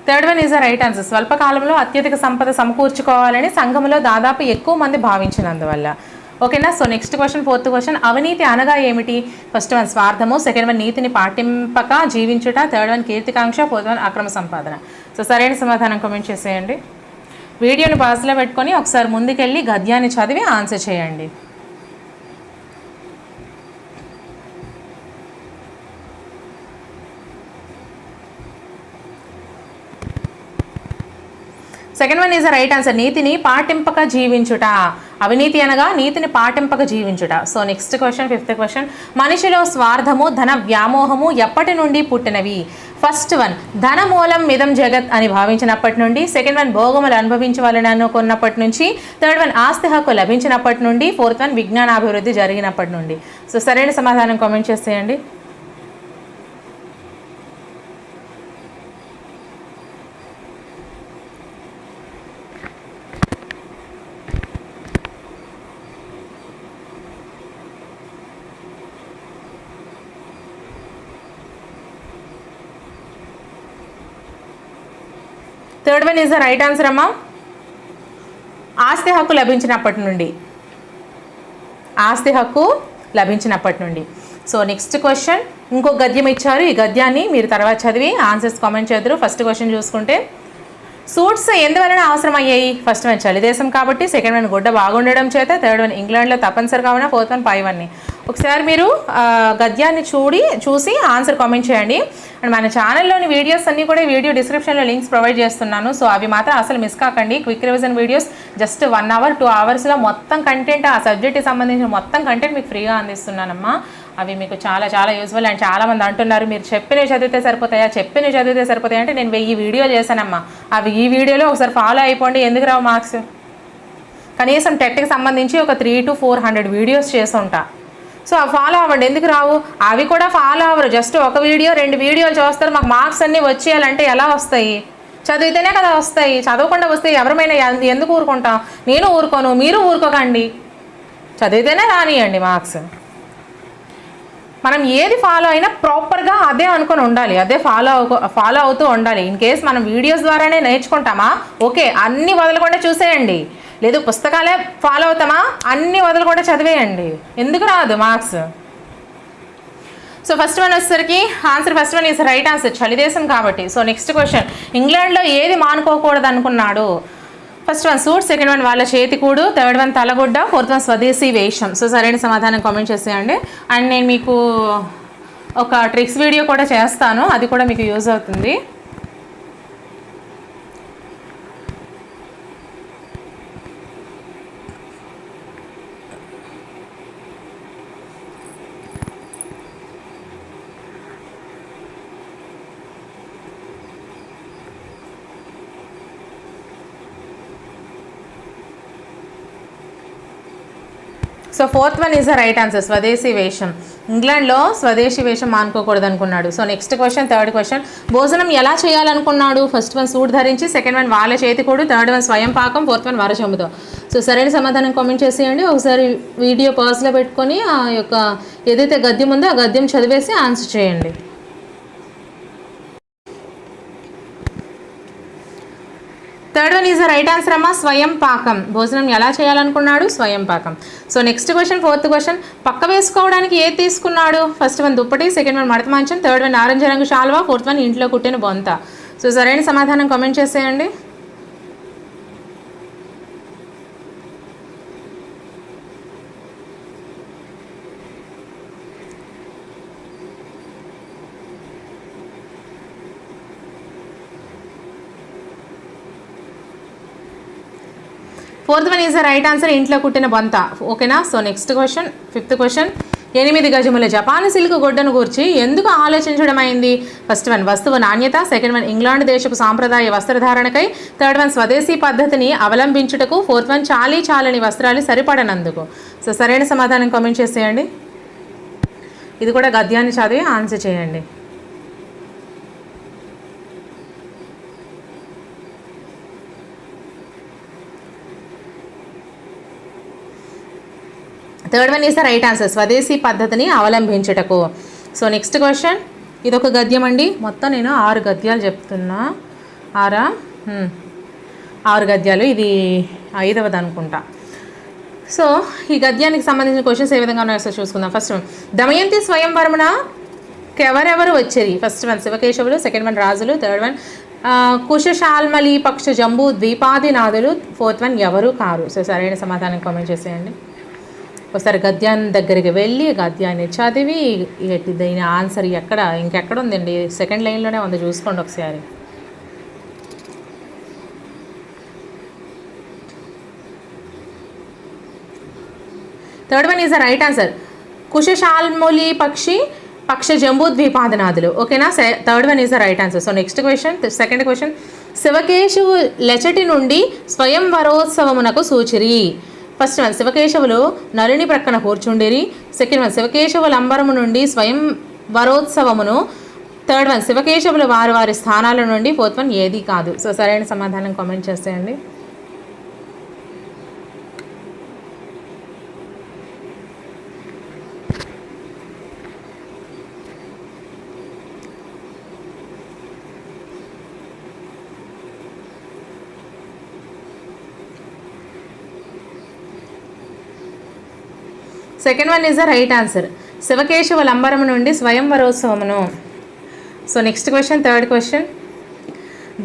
Third one is the right answer, స్వల్పకాలంలో అత్యధిక సంపద సమకూర్చుకోవాలని సంఘంలో దాదాపు ఎక్కువ మంది భావించినందువల్ల. ఓకేనా. So next question, fourth question, అవినీతి అనగా ఏమిటి? ఫస్ట్ వన్ స్వార్థము, సెకండ్ వన్ నీతిని పాటింపక జీవించుట, థర్డ్ వన్ కీర్తికాంక్ష, ఫోర్త్ వన్ అక్రమ సంపాదన. సో సరైన సమాధానం కామెంట్ చేసేయండి. వీడియోని పాజ్లో పెట్టుకొని ఒకసారి ముందుకెళ్ళి గద్యాన్ని చదివి ఆన్సర్ చేయండి. Second one is the right answer, నీతిని పాటింపక జీవించుట. అవినీతి అనగా నీతిని పాటింపక జీవించుట. So next question, fifth question, మనిషిలో స్వార్థము, ధన వ్యామోహము ఎప్పటి నుండి పుట్టినవి? ఫస్ట్ వన్ ధన మూలం మిదం జగత్ అని భావించినప్పటి నుండి, సెకండ్ వన్ భోగములు అనుభవించవాలని అనుకున్నప్పటి నుంచి, థర్డ్ వన్ ఆస్తి హక్కు లభించినప్పటి నుండి, ఫోర్త్ వన్ విజ్ఞానాభివృద్ధి జరిగినప్పటి నుండి. సో సరైన సమాధానం కామెంట్ చేసేయండి. Third one is the right answer అమ్మా. ఆస్తి హక్కు లభించినప్పటి నుండి, ఆస్తి హక్కు లభించినప్పటి నుండి. సో నెక్స్ట్ క్వశ్చన్, ఇంకో గద్యం ఇచ్చారు. ఈ గద్యాన్ని మీరు తర్వాత చదివి ఆన్సర్స్ కామెంట్ చేద్దరు. ఫస్ట్ క్వశ్చన్ చూసుకుంటే, సూట్స్ ఎందువలన అవసరం అయ్యాయి? ఫస్ట్ వన్ చలి దేశం కాబట్టి, సెకండ్ వన్ గుడ్డ బాగుండడం చేత, థర్డ్ వన్ ఇంగ్లాండ్లో తప్పనిసరి కావున, ఫోర్త్ వన్ పైవన్నీ. ఒకసారి మీరు గద్యాన్ని చూసి ఆన్సర్ కామెంట్ చేయండి. అండ్ మన ఛానల్లోని వీడియోస్ అన్నీ కూడా వీడియో డిస్క్రిప్షన్లో లింక్స్ ప్రొవైడ్ చేస్తున్నాను. సో అవి మాత్రం అసలు మిస్ కాకండి. Quick revision videos just 1 hour 2 అవర్స్లో మొత్తం కంటెంట్, ఆ సబ్జెక్ట్కి సంబంధించిన మొత్తం కంటెంట్ మీకు ఫ్రీగా అందిస్తున్నానమ్మా. అవి మీకు చాలా చాలా యూజ్ఫుల్. అండ్ చాలామంది అంటున్నారు మీరు చెప్పినవి చదివితే సరిపోతాయా అంటే నేను 1000 వీడియోలు చేశానమ్మా. అవి ఈ వీడియోలో ఒకసారి ఫాలో అయిపోండి. ఎందుకు రావు మార్క్స్? కనీసం టెట్కి సంబంధించి ఒక 300 to 400 వీడియోస్ చేస్తుంటా. సో అవి ఫాలో అవ్వండి. ఎందుకు రావు? అవి కూడా ఫాలో అవ్వరు. జస్ట్ ఒక వీడియో 2 వీడియోలు చూస్తారు. మాకు మార్క్స్ అన్నీ వచ్చేయాలంటే ఎలా వస్తాయి? చదివితేనే కదా వస్తాయి. చదవకుండా వస్తే ఎవరిమైనా ఎందుకు ఊరుకుంటాం? నేను ఊరుకోను, మీరు ఊరుకోకండి. చదివితేనే రానియండి మార్క్స్. మనం ఏది ఫాలో అయినా ప్రాపర్గా అదే అనుకొని ఉండాలి, అదే ఫాలో అవుతూ ఉండాలి. ఇన్ కేస్ మనం వీడియోస్ ద్వారానే నేర్చుకుంటామా, ఓకే, అన్నీ వదలకుండా చూసేయండి. లేదు పుస్తకాలే ఫాలో అవుతామా, అన్నీ వదలకుండా చదివేయండి. ఎందుకు రాదు మార్క్స్? సో ఫస్ట్ వన్ వచ్చేసరికి answer first one is right answer, చలిదేశం కాబట్టి. సో నెక్స్ట్ క్వశ్చన్, ఇంగ్లాండ్లో ఏది మానుకోకూడదు అనుకున్నాడు? First one suit, second one వాళ్ళ చేతికూడు, థర్డ్ వన్ తలగుడ్డ, ఫోర్త్ వన్ స్వదేశీ వేషం. సో సరైన సమాధానం కామెంట్ చేసేయండి. అండ్ నేను మీకు ఒక ట్రిక్స్ వీడియో కూడా చేస్తాను, అది కూడా మీకు యూజ్ అవుతుంది. So fourth one is the right answer, స్వదేశీ వేషం. ఇంగ్లాండ్లో స్వదేశీ వేషం మానుకోకూడదు అనుకున్నాడు. So next question, third question, భోజనం ఎలా చేయాలనుకున్నాడు? ఫస్ట్ వన్ సూట్ ధరించి, సెకండ్ వన్ వాళ్ళ చేతికూడు, థర్డ్ వన్ స్వయం పాకం, ఫోర్త్ వన్ వరచొంబుతో. సో సరైన సమాధానం కామెంట్ చేసేయండి. ఒకసారి వీడియో పాజ్లో పెట్టుకొని ఆ యొక్క ఏదైతే గద్యం ఉందో ఆ గద్యం చదివేసి ఆన్సర్ చేయండి. Third one is the right answer అమ్మా, స్వయం పాకం. భోజనం ఎలా చేయాలనుకున్నాడు? స్వయం పాకం. So next question, fourth question, పక్క వేసుకోవడానికి ఏది తీసుకున్నాడు? ఫస్ట్ వన్ దుప్పటి, సెకండ్ వన్ మడత మంచం, థర్డ్ వన్ నారింజ రంగు శాల్వా, ఫోర్త్ వన్ ఇంట్లో కుట్టిన బొంత. సో సరైన సమాధానం కామెంట్ చేసేయండి. Fourth one is the right answer, ఇంట్లో కుట్టిన బొంత. ఓకేనా? So next question, fifth question, 8 గజముల జపాన్ సిల్క్ గుడ్డను గూర్చి ఎందుకు ఆలోచించడం అయింది? ఫస్ట్ వన్ వస్తువు నాణ్యత, సెకండ్ వన్ ఇంగ్లాండ్ దేశపు సాంప్రదాయ వస్త్రధారణకై, థర్డ్ వన్ స్వదేశీ పద్ధతిని అవలంబించుటకు, ఫోర్త్ వన్ చాలని వస్త్రాలు సరిపడనందుకు. సో సరైన సమాధానం కామెంట్ చేసేయండి. ఇది కూడా గద్యాన్ని చదివి ఆన్సర్ చేయండి. Third one is the right answer, స్వదేశీ పద్ధతిని అవలంబించుటకు. సో నెక్స్ట్ క్వశ్చన్, ఇది ఒక గద్యం అండి. మొత్తం నేను 6 గద్యాలు చెప్తున్నా. 6 గద్యాలు, ఇది 5వది అనుకుంటా. సో ఈ గద్యానికి సంబంధించిన క్వశ్చన్స్ ఏ విధంగా ఉన్నాయో చూసుకుందాం. ఫస్ట్ వన్, దమయంతి స్వయంవరమున ఎవరెవరు వచ్చేది? ఫస్ట్ వన్ శివకేశవులు, సెకండ్ వన్ రాజులు, థర్డ్ వన్ కుశశాల్మలి పక్ష జంబూ ద్వీపాదినాథులు, ఫోర్త్ వన్ ఎవరు కారు. సో సరైన సమాధానం కామెంట్ చేసేయండి. ఒకసారి గద్యాన్ని దగ్గరికి వెళ్ళి గద్యాన్ని చదివి దీని ఆన్సర్ ఇంకెక్కడ ఉందండి, సెకండ్ లైన్లోనే ఉంది, చూసుకోండి ఒకసారి. Third one is the right answer, కుశశాల్ములి పక్ష జంబూ ద్వీపాదినాథులు. ఓకేనా? Third one is the right answer. So next question, second question, శివకేశవు లెచటి నుండి స్వయం వరోత్సవమునకు సూచిరి. ఫస్ట్ వన్ శివకేశవులు నలుని ప్రక్కన కూర్చుండిరి, సెకండ్ వన్ శివకేశవుల అంబరము నుండి స్వయం వరోత్సవమును, థర్డ్ వన్ శివకేశవులు వారి స్థానాల నుండి, ఫోర్త్ వన్ ఏది కాదు. సో సరైన సమాధానం కామెంట్ చేసేయండి. Second one is the right answer, శివకేశవ లంబరము నుండి స్వయంవరోత్సవమును. So next question, third question,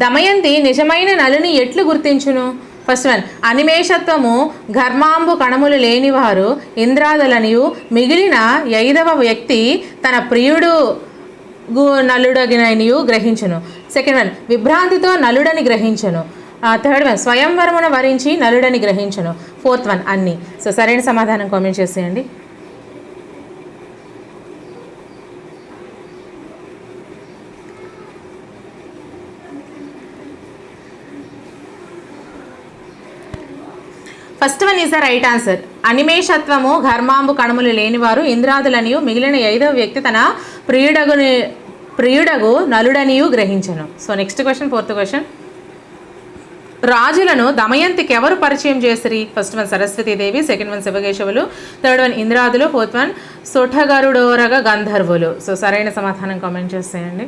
Damayanti నిజమైన నలుని ఎట్లు గుర్తించును? ఫస్ట్ వన్ అనిమేషత్వము ఘర్మాంబు కణములు లేనివారు ఇంద్రాదులనియు, మిగిలిన 5వ వ్యక్తి తన ప్రియుడు నలుడగిననియు గ్రహించును. సెకండ్ వన్ విభ్రాంతితో నలుడని గ్రహించును. థర్డ్ వన్ స్వయంవరమున వరించి నలుడని గ్రహించను. ఫోర్త్ వన్ అన్ని. సో సరైన సమాధానం కామెంట్ చేసేయండి. First one is the right answer, అనిమేషత్వము ఘర్మాంబు కణములు లేనివారు ఇంద్రాదులనియు, మిగిలిన 5వ వ్యక్తి తన ప్రియుడగు నలుడనియు గ్రహించను. So next question, fourth question, రాజులను దమయంతికి ఎవరు పరిచయం చేసిరి? First one Saraswatidevi, second one శివకేశవులు, థర్డ్ వన్ ఇంద్రాదులు, ఫోర్త్ వన్ సుఠగరుడోరగ గంధర్వులు. సో సరైన సమాధానం కామెంట్ చేసేయండి.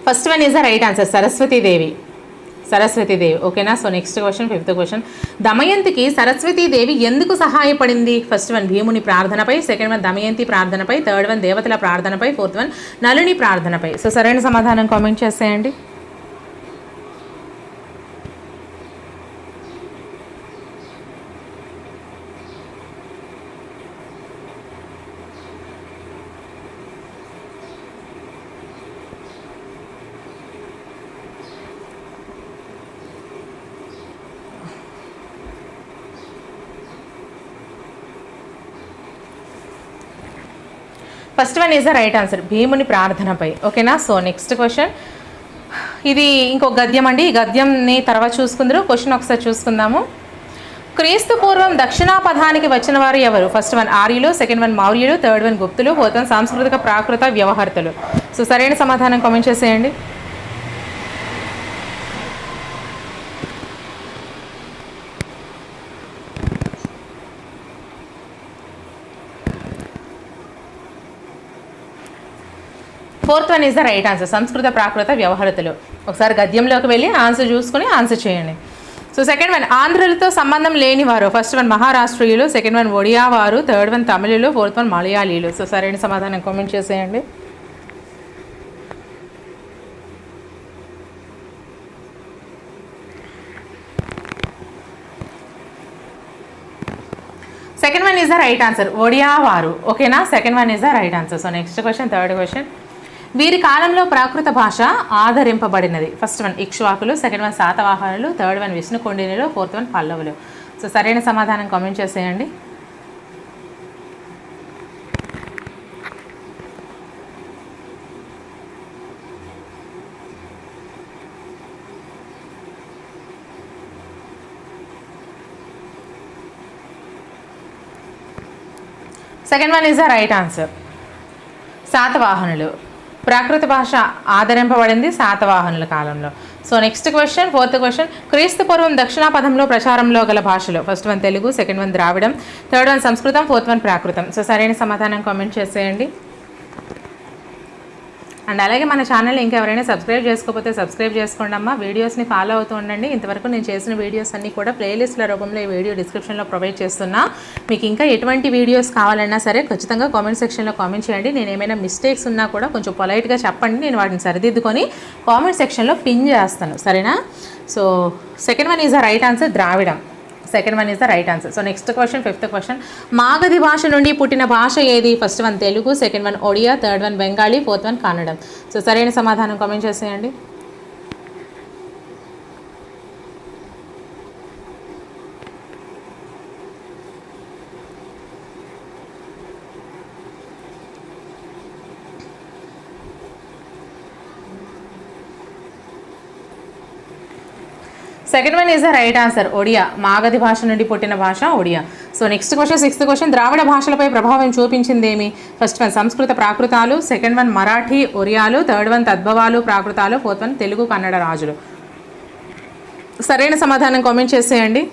First one is the right answer, Saraswatidevi. ఓకేనా. So next question, 5th question. దమయంతికి సరస్వతీదేవి ఎందుకు సహాయపడింది? ఫస్ట్ వన్ భీముని ప్రార్థనపై, సెకండ్ వన్ దమయంతి ప్రార్థనపై, థర్డ్ వన్ దేవతల ప్రార్థనపై, ఫోర్త్ వన్ నలుని ప్రార్థనపై. సో సరైన సమాధానం కామెంట్ చేసేయండి. First one is the right answer, భీముని ప్రార్థనపై. ఓకేనా. సో నెక్స్ట్ క్వశ్చన్, ఇది ఇంకొక గద్యం అండి. ఈ గద్యంని తర్వాత చూసుకుందరు. క్వశ్చన్ ఒకసారి చూసుకుందాము. క్రీస్తు పూర్వం దక్షిణాపథానికి వచ్చిన వారు ఎవరు? ఫస్ట్ వన్ ఆర్యులు, సెకండ్ వన్ మౌర్యులు, థర్డ్ వన్ గుప్తులు, ఫోర్త్ వన్ సాంస్కృతిక ప్రాకృత వ్యవహర్తలు. సో సరైన సమాధానం కామెంట్ చేసేయండి. Fourth one is the right answer, సంస్కృత ప్రాకృత వ్యవహర్తలు. ఒకసారి గద్యంలోకి వెళ్ళి ఆన్సర్ చూసుకుని ఆన్సర్ చేయండి. సో సెకండ్ వన్ ఆంధ్రులతో సంబంధం లేని వారు? ఫస్ట్ వన్ మహారాష్ట్రీయులు, సెకండ్ వన్ ఒడియా వారు, థర్డ్ వన్ తమిళులు, ఫోర్త్ వన్ మలయాళీలు. సో సరైన సమాధానం కామెంట్ చేసేయండి. Second one is the right answer, Odia వారు. ఓకేనా. Second one is the right answer. So next question, 3rd question. వీరి కాలంలో ప్రాకృత భాష ఆదరింపబడినది? ఫస్ట్ వన్ ఇక్ష్వాకులు, సెకండ్ వన్ శాతవాహనులు, థర్డ్ వన్ విష్ణుకుండినులు, ఫోర్త్ వన్ పల్లవులు. సో సరైన సమాధానం కామెంట్ చేసేయండి. Second one is the right answer, శాతవాహనులు. ప్రాకృత భాష ఆదరింపబడింది శాతవాహనుల కాలంలో. So next question, 4th question. క్రీస్తు పూర్వం దక్షిణాపథంలో ప్రచారంలో గల భాషలు? First one Telugu, second one Dravidam, third one సంస్కృతం, ఫోర్త్ వన్ ప్రాకృతం. సో సరైన సమాధానం కామెంట్ చేసేయండి. అండ్ అలాగే మన ఛానల్ ఇంకెవరైనా సబ్స్క్రైబ్ చేసుకోకపోతే సబ్స్క్రైబ్ చేసుకోండి అమ్మా. వీడియోస్ని ఫాలో అవుతూ ఉండండి. ఇంతవరకు నేను చేసిన వీడియోస్ అన్నీ కూడా ప్లేలిస్ట్ల రూపంలో ఈ వీడియో డిస్క్రిప్షన్లో ప్రొవైడ్ చేస్తున్నా. మీకు ఇంకా ఎటువంటి వీడియోస్ కావాలన్నా సరే ఖచ్చితంగా కామెంట్ సెక్షన్లో కామెంట్ చేయండి. నేను ఏమైనా మిస్టేక్స్ ఉన్నా కూడా కొంచెం పొలైట్గా చెప్పండి, నేను వాటిని సరిదిద్దుకొని కామెంట్ సెక్షన్లో పిన్ చేస్తాను, సరేనా. So second one is the right answer, ద్రావిడం. Second one is the right answer. So next question, 5th question. Magadhi భాష నుండి పుట్టిన భాష ఏది? First one Telugu, second one Odia, third one Bengali, fourth one కన్నడం. సో సరైన సమాధానం కామెంట్ చేసేయండి. Second one is the right answer, Odia. Magadhi భాష నుండి పుట్టిన భాష Odia. So next question, 6th question. ద్రావిడ భాషలపై ప్రభావం చూపించిందేమి? ఫస్ట్ వన్ సంస్కృత ప్రాకృతాలు, సెకండ్ వన్ మరాఠీ ఒరియాలు, థర్డ్ వన్ తద్భవాలు ప్రాకృతాలు, ఫోర్త్ వన్ తెలుగు కన్నడ రాజులు. సరైన సమాధానం కామెంట్ చేసేయండి.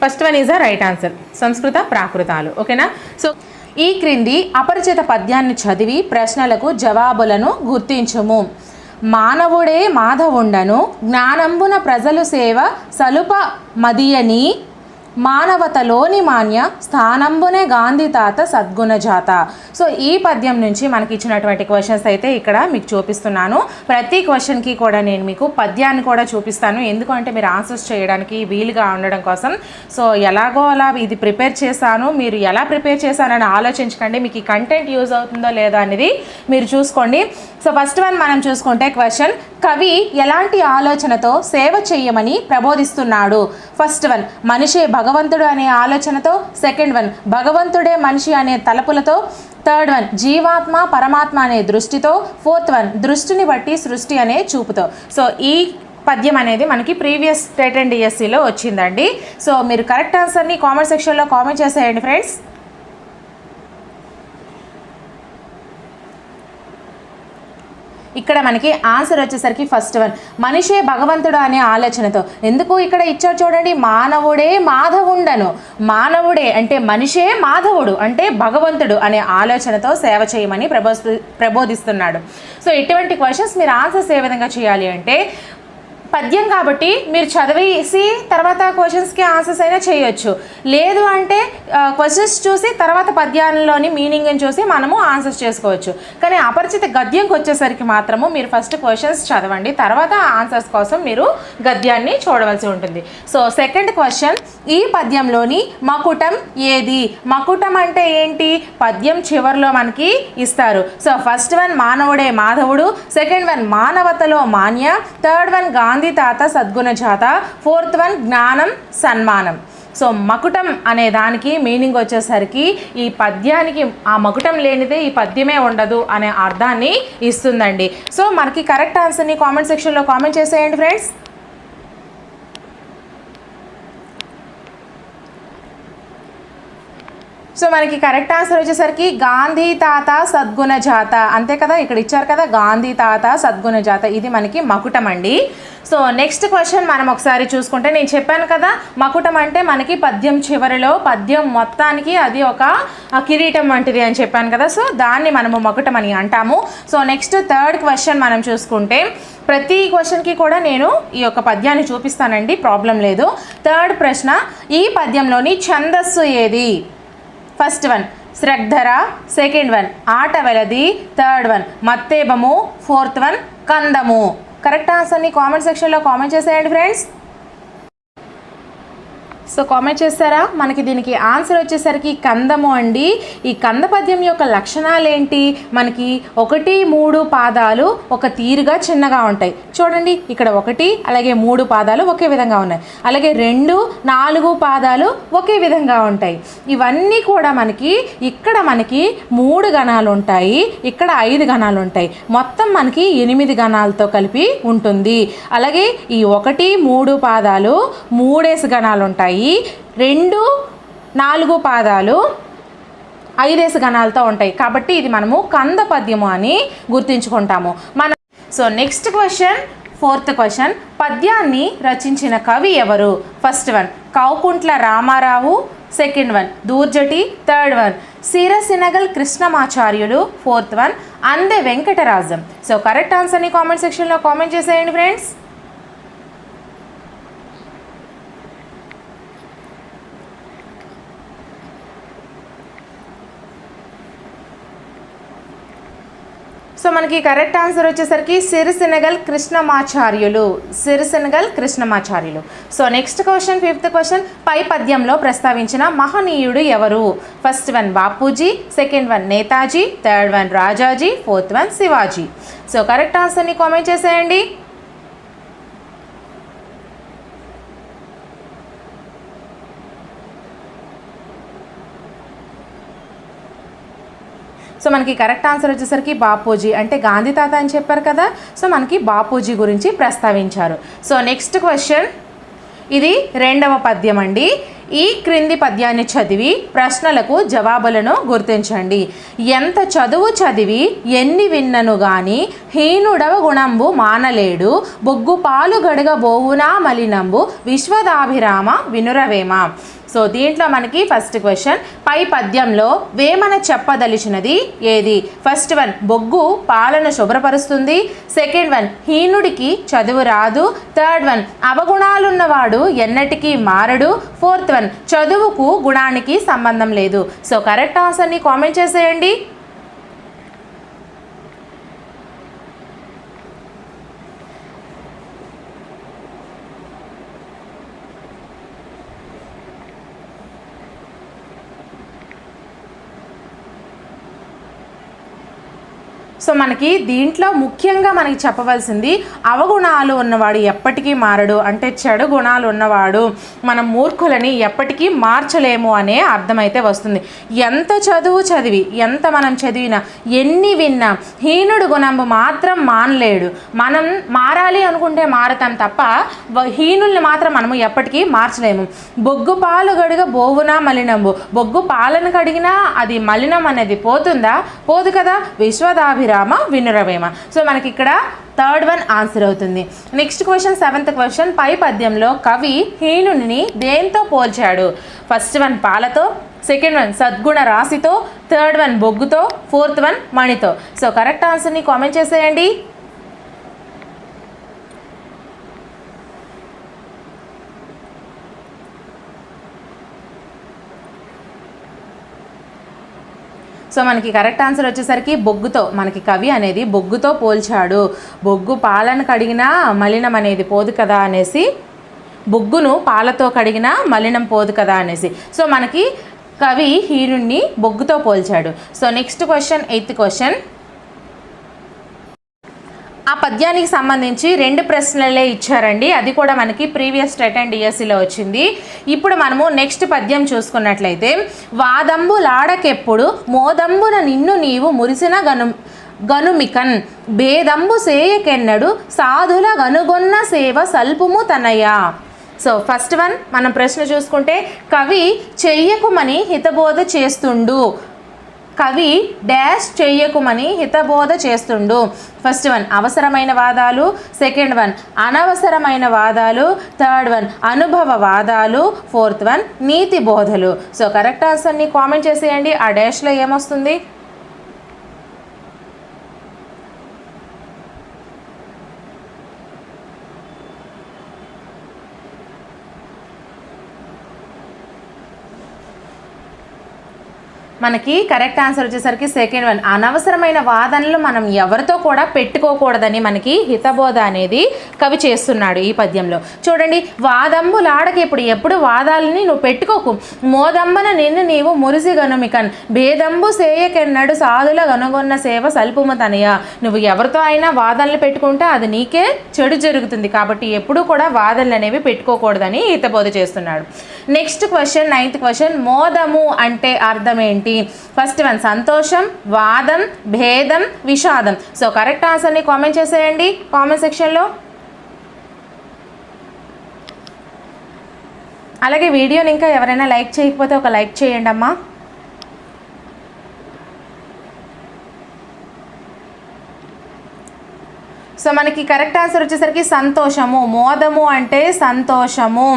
First one is the right answer, సంస్కృత ప్రాకృతాలు. ఓకేనా. సో ఈ క్రింది అపరిచిత పద్యాన్ని చదివి ప్రశ్నలకు జవాబులను గుర్తించుము. మానవుడే మాధవుండను, జ్ఞానంబున ప్రజలు సేవ సలుప మదియని, మానవతలోని మాన్య స్థానంబునే గాంధీ తాత సద్గుణజాత. సో ఈ పద్యం నుంచి మనకి ఇచ్చినటువంటి క్వశ్చన్స్ అయితే ఇక్కడ మీకు చూపిస్తున్నాను. ప్రతి క్వశ్చన్కి కూడా నేను మీకు పద్యాన్ని కూడా చూపిస్తాను, ఎందుకంటే మీరు ఆన్సర్స్ చేయడానికి వీలుగా ఉండడం కోసం. సో ఎలాగో అలా ఇది ప్రిపేర్ చేశాను, మీరు ఎలా ప్రిపేర్ చేశానని ఆలోచించకండి, మీకు ఈ కంటెంట్ యూజ్ అవుతుందో లేదా అనేది మీరు చూసుకోండి. సో ఫస్ట్ వన్ మనం చూసుకుంటే క్వశ్చన్, కవి ఎలాంటి ఆలోచనతో సేవ చేయమని ప్రబోధిస్తున్నాడు? ఫస్ట్ వన్ మనిషే భగవంతుడు అనే ఆలోచనతో, సెకండ్ వన్ భగవంతుడే మనిషి అనే తలపులతో, థర్డ్ వన్ జీవాత్మ పరమాత్మ అనే దృష్టితో, ఫోర్త్ వన్ దృష్టిని బట్టి సృష్టి అనే చూపుతో. సో ఈ పద్యం అనేది మనకి ప్రీవియస్ స్టేట్ అండ్ డిఎస్సిలో వచ్చిందండి. సో మీరు కరెక్ట్ ఆన్సర్ని కామెంట్ సెక్షన్లో కామెంట్ చేసేయండి ఫ్రెండ్స్. ఇక్కడ మనకి ఆన్సర్ వచ్చేసరికి ఫస్ట్ వన్, మనిషే భగవంతుడు అనే ఆలోచనతో. ఎందుకు ఇక్కడ ఇచ్చారు చూడండి, మానవుడే మాధవుండను. మానవుడే అంటే మనిషే మాధవుడు అంటే భగవంతుడు అనే ఆలోచనతో సేవ చేయమని ప్రబోధిస్తున్నాడు. సో ఇటువంటి క్వశ్చన్స్ మీరు ఆన్సర్స్ ఏ విధంగా చేయాలి అంటే, పద్యం కాబట్టి మీరు చదివేసి తర్వాత క్వశ్చన్స్కి ఆన్సర్స్ అయినా చేయొచ్చు. లేదు అంటే క్వశ్చన్స్ చూసి తర్వాత పద్యాల్లోని మీనింగ్ని చూసి మనము ఆన్సర్స్ చేసుకోవచ్చు. కానీ అపరిచిత గద్యంకి వచ్చేసరికి మాత్రము మీరు ఫస్ట్ క్వశ్చన్స్ చదవండి, తర్వాత ఆన్సర్స్ కోసం మీరు గద్యాన్ని చూడవలసి ఉంటుంది. సో సెకండ్ క్వశ్చన్, ఈ పద్యంలోని మకుటం ఏది? మకుటం అంటే ఏంటి? పద్యం చివరిలో మనకి ఇస్తారు. సో ఫస్ట్ వన్ మానవుడే మాధవుడు, second one మానవతలో Manya, third one Gandhi తాత సద్గుణ జాత, ఫోర్త్ వన్ జ్ఞానం సన్మానం. సో మకుటం అనే దానికి మీనింగ్ వచ్చేసరికి ఈ పద్యానికి ఆ మకుటం లేనిదే ఈ పద్యమే ఉండదు అనే అర్థాన్ని ఇస్తుందండి. సో మనకి కరెక్ట్ ఆన్సర్ని కామెంట్ సెక్షన్లో కామెంట్ చేసేయండి ఫ్రెండ్స్. సో మనకి కరెక్ట్ ఆన్సర్ వచ్చేసరికి గాంధీ తాత సద్గుణ జాత, అంతే కదా, ఇక్కడ ఇచ్చారు కదా గాంధీ తాత సద్గుణ జాత, ఇది మనకి మకుటం అండి. సో నెక్స్ట్ క్వశ్చన్ మనం ఒకసారి చూసుకుంటే, నేను చెప్పాను కదా మకుటం అంటే మనకి పద్యం చివరిలో పద్యం మొత్తానికి అది ఒక కిరీటం వంటిది అని చెప్పాను కదా, సో దాన్ని మనము మకుటం అని అంటాము. సో నెక్స్ట్ థర్డ్ క్వశ్చన్ మనం చూసుకుంటే, ప్రతి క్వశ్చన్కి కూడా నేను ఈ యొక్క పద్యాన్ని చూపిస్తానండి, ప్రాబ్లం లేదు. థర్డ్ ప్రశ్న, ఈ పద్యంలోని ఛందస్సు ఏది? ఫస్ట్ వన్ శ్రద్ధర, సెకండ్ వన్ ఆట వెలది, థర్డ్ వన్ మత్తేబము, ఫోర్త్ వన్ కందము. కరెక్ట్ ఆన్సర్ని కామెంట్ సెక్షన్లో కామెంట్ చేసేయండి ఫ్రెండ్స్. సో కామెంట్ చేస్తారా? మనకి దీనికి ఆన్సర్ వచ్చేసరికి కందము అండి. ఈ కంద పద్యం యొక్క లక్షణాలు ఏంటి? మనకి 1, 3 పాదాలు ఒక తీరుగా చిన్నగా ఉంటాయి చూడండి, ఇక్కడ 1 అలాగే 3 పాదాలు ఒకే విధంగా ఉన్నాయి, అలాగే 2, 4 పాదాలు ఒకే విధంగా ఉంటాయి. ఇవన్నీ కూడా మనకి ఇక్కడ మనకి 3 గణాలు ఉంటాయి, ఇక్కడ 5 గణాలు ఉంటాయి, మొత్తం మనకి 8 గణాలతో కలిపి ఉంటుంది. అలాగే ఈ 1, 3 పాదాలు 3 గణాలు ఉంటాయి, 2, 4 పాదాలు 5 గణాలతో ఉంటాయి. కాబట్టి ఇది మనము కంద పద్యము అని గుర్తించుకుంటాము మనం. So next question, fourth question, పద్యాన్ని రచించిన కవి ఎవరు? First one Kaukuntla Ramarao, second one Dhurjati, third one Sirisinagal Krishnamacharyulu, fourth one Ande Venkatarajam. So correct ఆన్సర్ని కామెంట్ సెక్షన్లో కామెంట్ చేసేయండి ఫ్రెండ్స్. సో మనకి కరెక్ట్ ఆన్సర్ వచ్చేసరికి Sirisinagal Krishnamacharyulu, Sirisinagal Krishnamacharyulu. So next question, fifth question, పై పద్యంలో ప్రస్తావించిన మహనీయుడు ఎవరు? First one Bapuji, second one Netaji, third one Rajaji, fourth one Shivaji. So correct ఆన్సర్ని కామెంట్ చేసేయండి. సో మనకి కరెక్ట్ ఆన్సర్ వచ్చేసరికి బాపూజీ, అంటే గాంధీ తాత అని చెప్పారు కదా, సో మనకి బాపూజీ గురించి ప్రస్తావించారు. సో నెక్స్ట్ క్వశ్చన్, ఇది 2వ పద్యం అండి. ఈ క్రింది పద్యాన్ని చదివి ప్రశ్నలకు జవాబులను గుర్తించండి. ఎంత చదువు చదివి ఎన్ని విన్నను గాని హీనుడవ గుణంబు మానలేడు, బొగ్గు పాలు గడగ బోవునా మలినంబు విశ్వదాభిరామ వినురవేమ. సో దీంట్లో మనకి ఫస్ట్ క్వశ్చన్, పై పద్యంలో వేమన చెప్పదలిచినది ఏది? ఫస్ట్ వన్ బొగ్గు పాలను శుభ్రపరుస్తుంది, సెకండ్ వన్ హీనుడికి చదువు రాదు, థర్డ్ వన్ అవగుణాలున్నవాడు ఎన్నటికీ మారడు, ఫోర్త్ వన్ చదువుకు గుణానికి సంబంధం లేదు. సో కరెక్ట్ ఆన్సర్ని కామెంట్ చేసేయండి. సో మనకి దీంట్లో ముఖ్యంగా మనకి చెప్పవలసింది అవగుణాలు ఉన్నవాడు ఎప్పటికీ మారడు, అంటే చెడు గుణాలు ఉన్నవాడు మనం మూర్ఖులని ఎప్పటికీ మార్చలేము అనే అర్థమైతే వస్తుంది. ఎంత చదువు చదివి ఎంత మనం చదివినా ఎన్ని విన్నా హీనుడు గుణంబు మాత్రం మానలేడు. మనం మారాలి అనుకుంటే మారతాం తప్ప హీనుల్ని మాత్రం మనము ఎప్పటికీ మార్చలేము. బొగ్గు పాలు గడుగ బోవునా మలినంబు, బొగ్గు పాలను కడిగినా అది మలినం అనేది పోతుందా? పోదు కదా. విశ్వదాభిరామ విరామ వినురవేమ. సో మనకి ఇక్కడ థర్డ్ వన్ ఆన్సర్ అవుతుంది. Next question 7th question. పై పద్యంలో కవి హీనుని దేంతో పోల్చాడు? ఫస్ట్ వన్ పాలతో, సెకండ్ వన్ సద్గుణ రాశితో, థర్డ్ వన్ బొగ్గుతో, ఫోర్త్ వన్ మణితో. సో కరెక్ట్ ఆన్సర్ని కామెంట్ చేసేయండి. సో మనకి కరెక్ట్ ఆన్సర్ వచ్చేసరికి బొగ్గుతో. మనకి కవి అనేది బొగ్గుతో పోల్చాడు. బొగ్గు పాలను కడిగినా మలినం అనేది పోదు కదా అనేసి, బొగ్గును పాలతో కడిగినా మలినం పోదు కదా అనేసి. సో మనకి కవి హీనుణ్ణి బొగ్గుతో పోల్చాడు. So next question 8th question. ఆ పద్యానికి సంబంధించి 2 ప్రశ్నలే ఇచ్చారండి. అది కూడా మనకి ప్రీవియస్ టెట్ అండ్ డిఎస్సిలో వచ్చింది. ఇప్పుడు మనము నెక్స్ట్ పద్యం చూసుకున్నట్లయితే, వాదంబులాడకెప్పుడు మోదంబున నిన్ను నీవు మురిసిన గనుమికన్ భేదంబు సేయకెన్నడు సాధుల గనుగొన్న సేవ సల్పుము తనయ. సో ఫస్ట్ వన్ మనం ప్రశ్న చూసుకుంటే, కవి చెయ్యకుమని హితబోధ చేస్తుండు. కవి డాష్ చెయ్యకుమని హితబోధ చేస్తుండు. ఫస్ట్ వన్ అవసరమైన వాదాలు, సెకండ్ వన్ అనవసరమైన వాదాలు, థర్డ్ వన్ అనుభవ వాదాలు, ఫోర్త్ వన్ నీతి బోధలు. సో కరెక్ట్ ఆన్సర్ని కామెంట్ చేసేయండి. ఆ డాష్లో ఏమొస్తుంది? మనకి కరెక్ట్ ఆన్సర్ వచ్చేసరికి సెకండ్ వన్. అనవసరమైన వాదనలు మనం ఎవరితో కూడా పెట్టుకోకూడదని మనకి హితబోధ అనేది కవి చేస్తున్నాడు ఈ పద్యంలో. చూడండి, వాదంబులాడకి ఎప్పుడు వాదాలని నువ్వు పెట్టుకోకు, మోదంబన నిన్ను నీవు మురిసి గనుమికన్ భేదంబు సేయకెన్నడు సాధుల గనుగొన్న సేవ సల్పుము తనయ. నువ్వు ఎవరితో అయినా వాదనలు పెట్టుకుంటే అది నీకే చెడు జరుగుతుంది, కాబట్టి ఎప్పుడూ కూడా వాదనలు అనేవి పెట్టుకోకూడదని హితబోధ చేస్తున్నాడు. Next question 9th question. మోదము అంటే అర్థం ఏంటి? ఫస్ట్ వన్ సంతోషం, వాదం, భేదం, విషాదం. సో కరెక్ట్ ఆన్సర్ని కామెంట్ చేసేయండి కామెంట్ సెక్షన్లో. అలాగే వీడియోని ఇంకా ఎవరైనా లైక్ చేయకపోతే ఒక లైక్ చేయండి అమ్మా. సో మనకి కరెక్ట్ ఆన్సర్ వచ్చేసరికి సంతోషము. మోదము అంటే సంతోషము.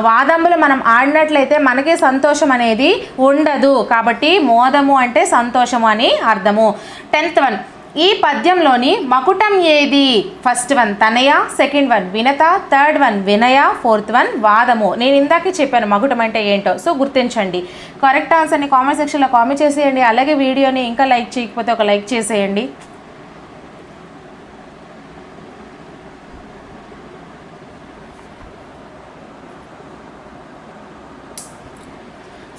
వాదంబులు మనం ఆడినట్లయితే మనకి సంతోషం అనేది ఉండదు, కాబట్టి మోదము అంటే సంతోషము అని అర్థము. 10th one. ఈ పద్యంలోని మకుటం ఏది? ఫస్ట్ వన్ తనయ, second one Vinata, third one వినయ, ఫోర్త్ వన్ వాదము. నేను ఇందాకే చెప్పాను మకుటం అంటే ఏంటో, సో గుర్తించండి. కరెక్ట్ ఆన్సర్ని కామెంట్ సెక్షన్లో కామెంట్ చేసేయండి. అలాగే వీడియోని ఇంకా లైక్ చేయకపోతే ఒక లైక్ చేసేయండి.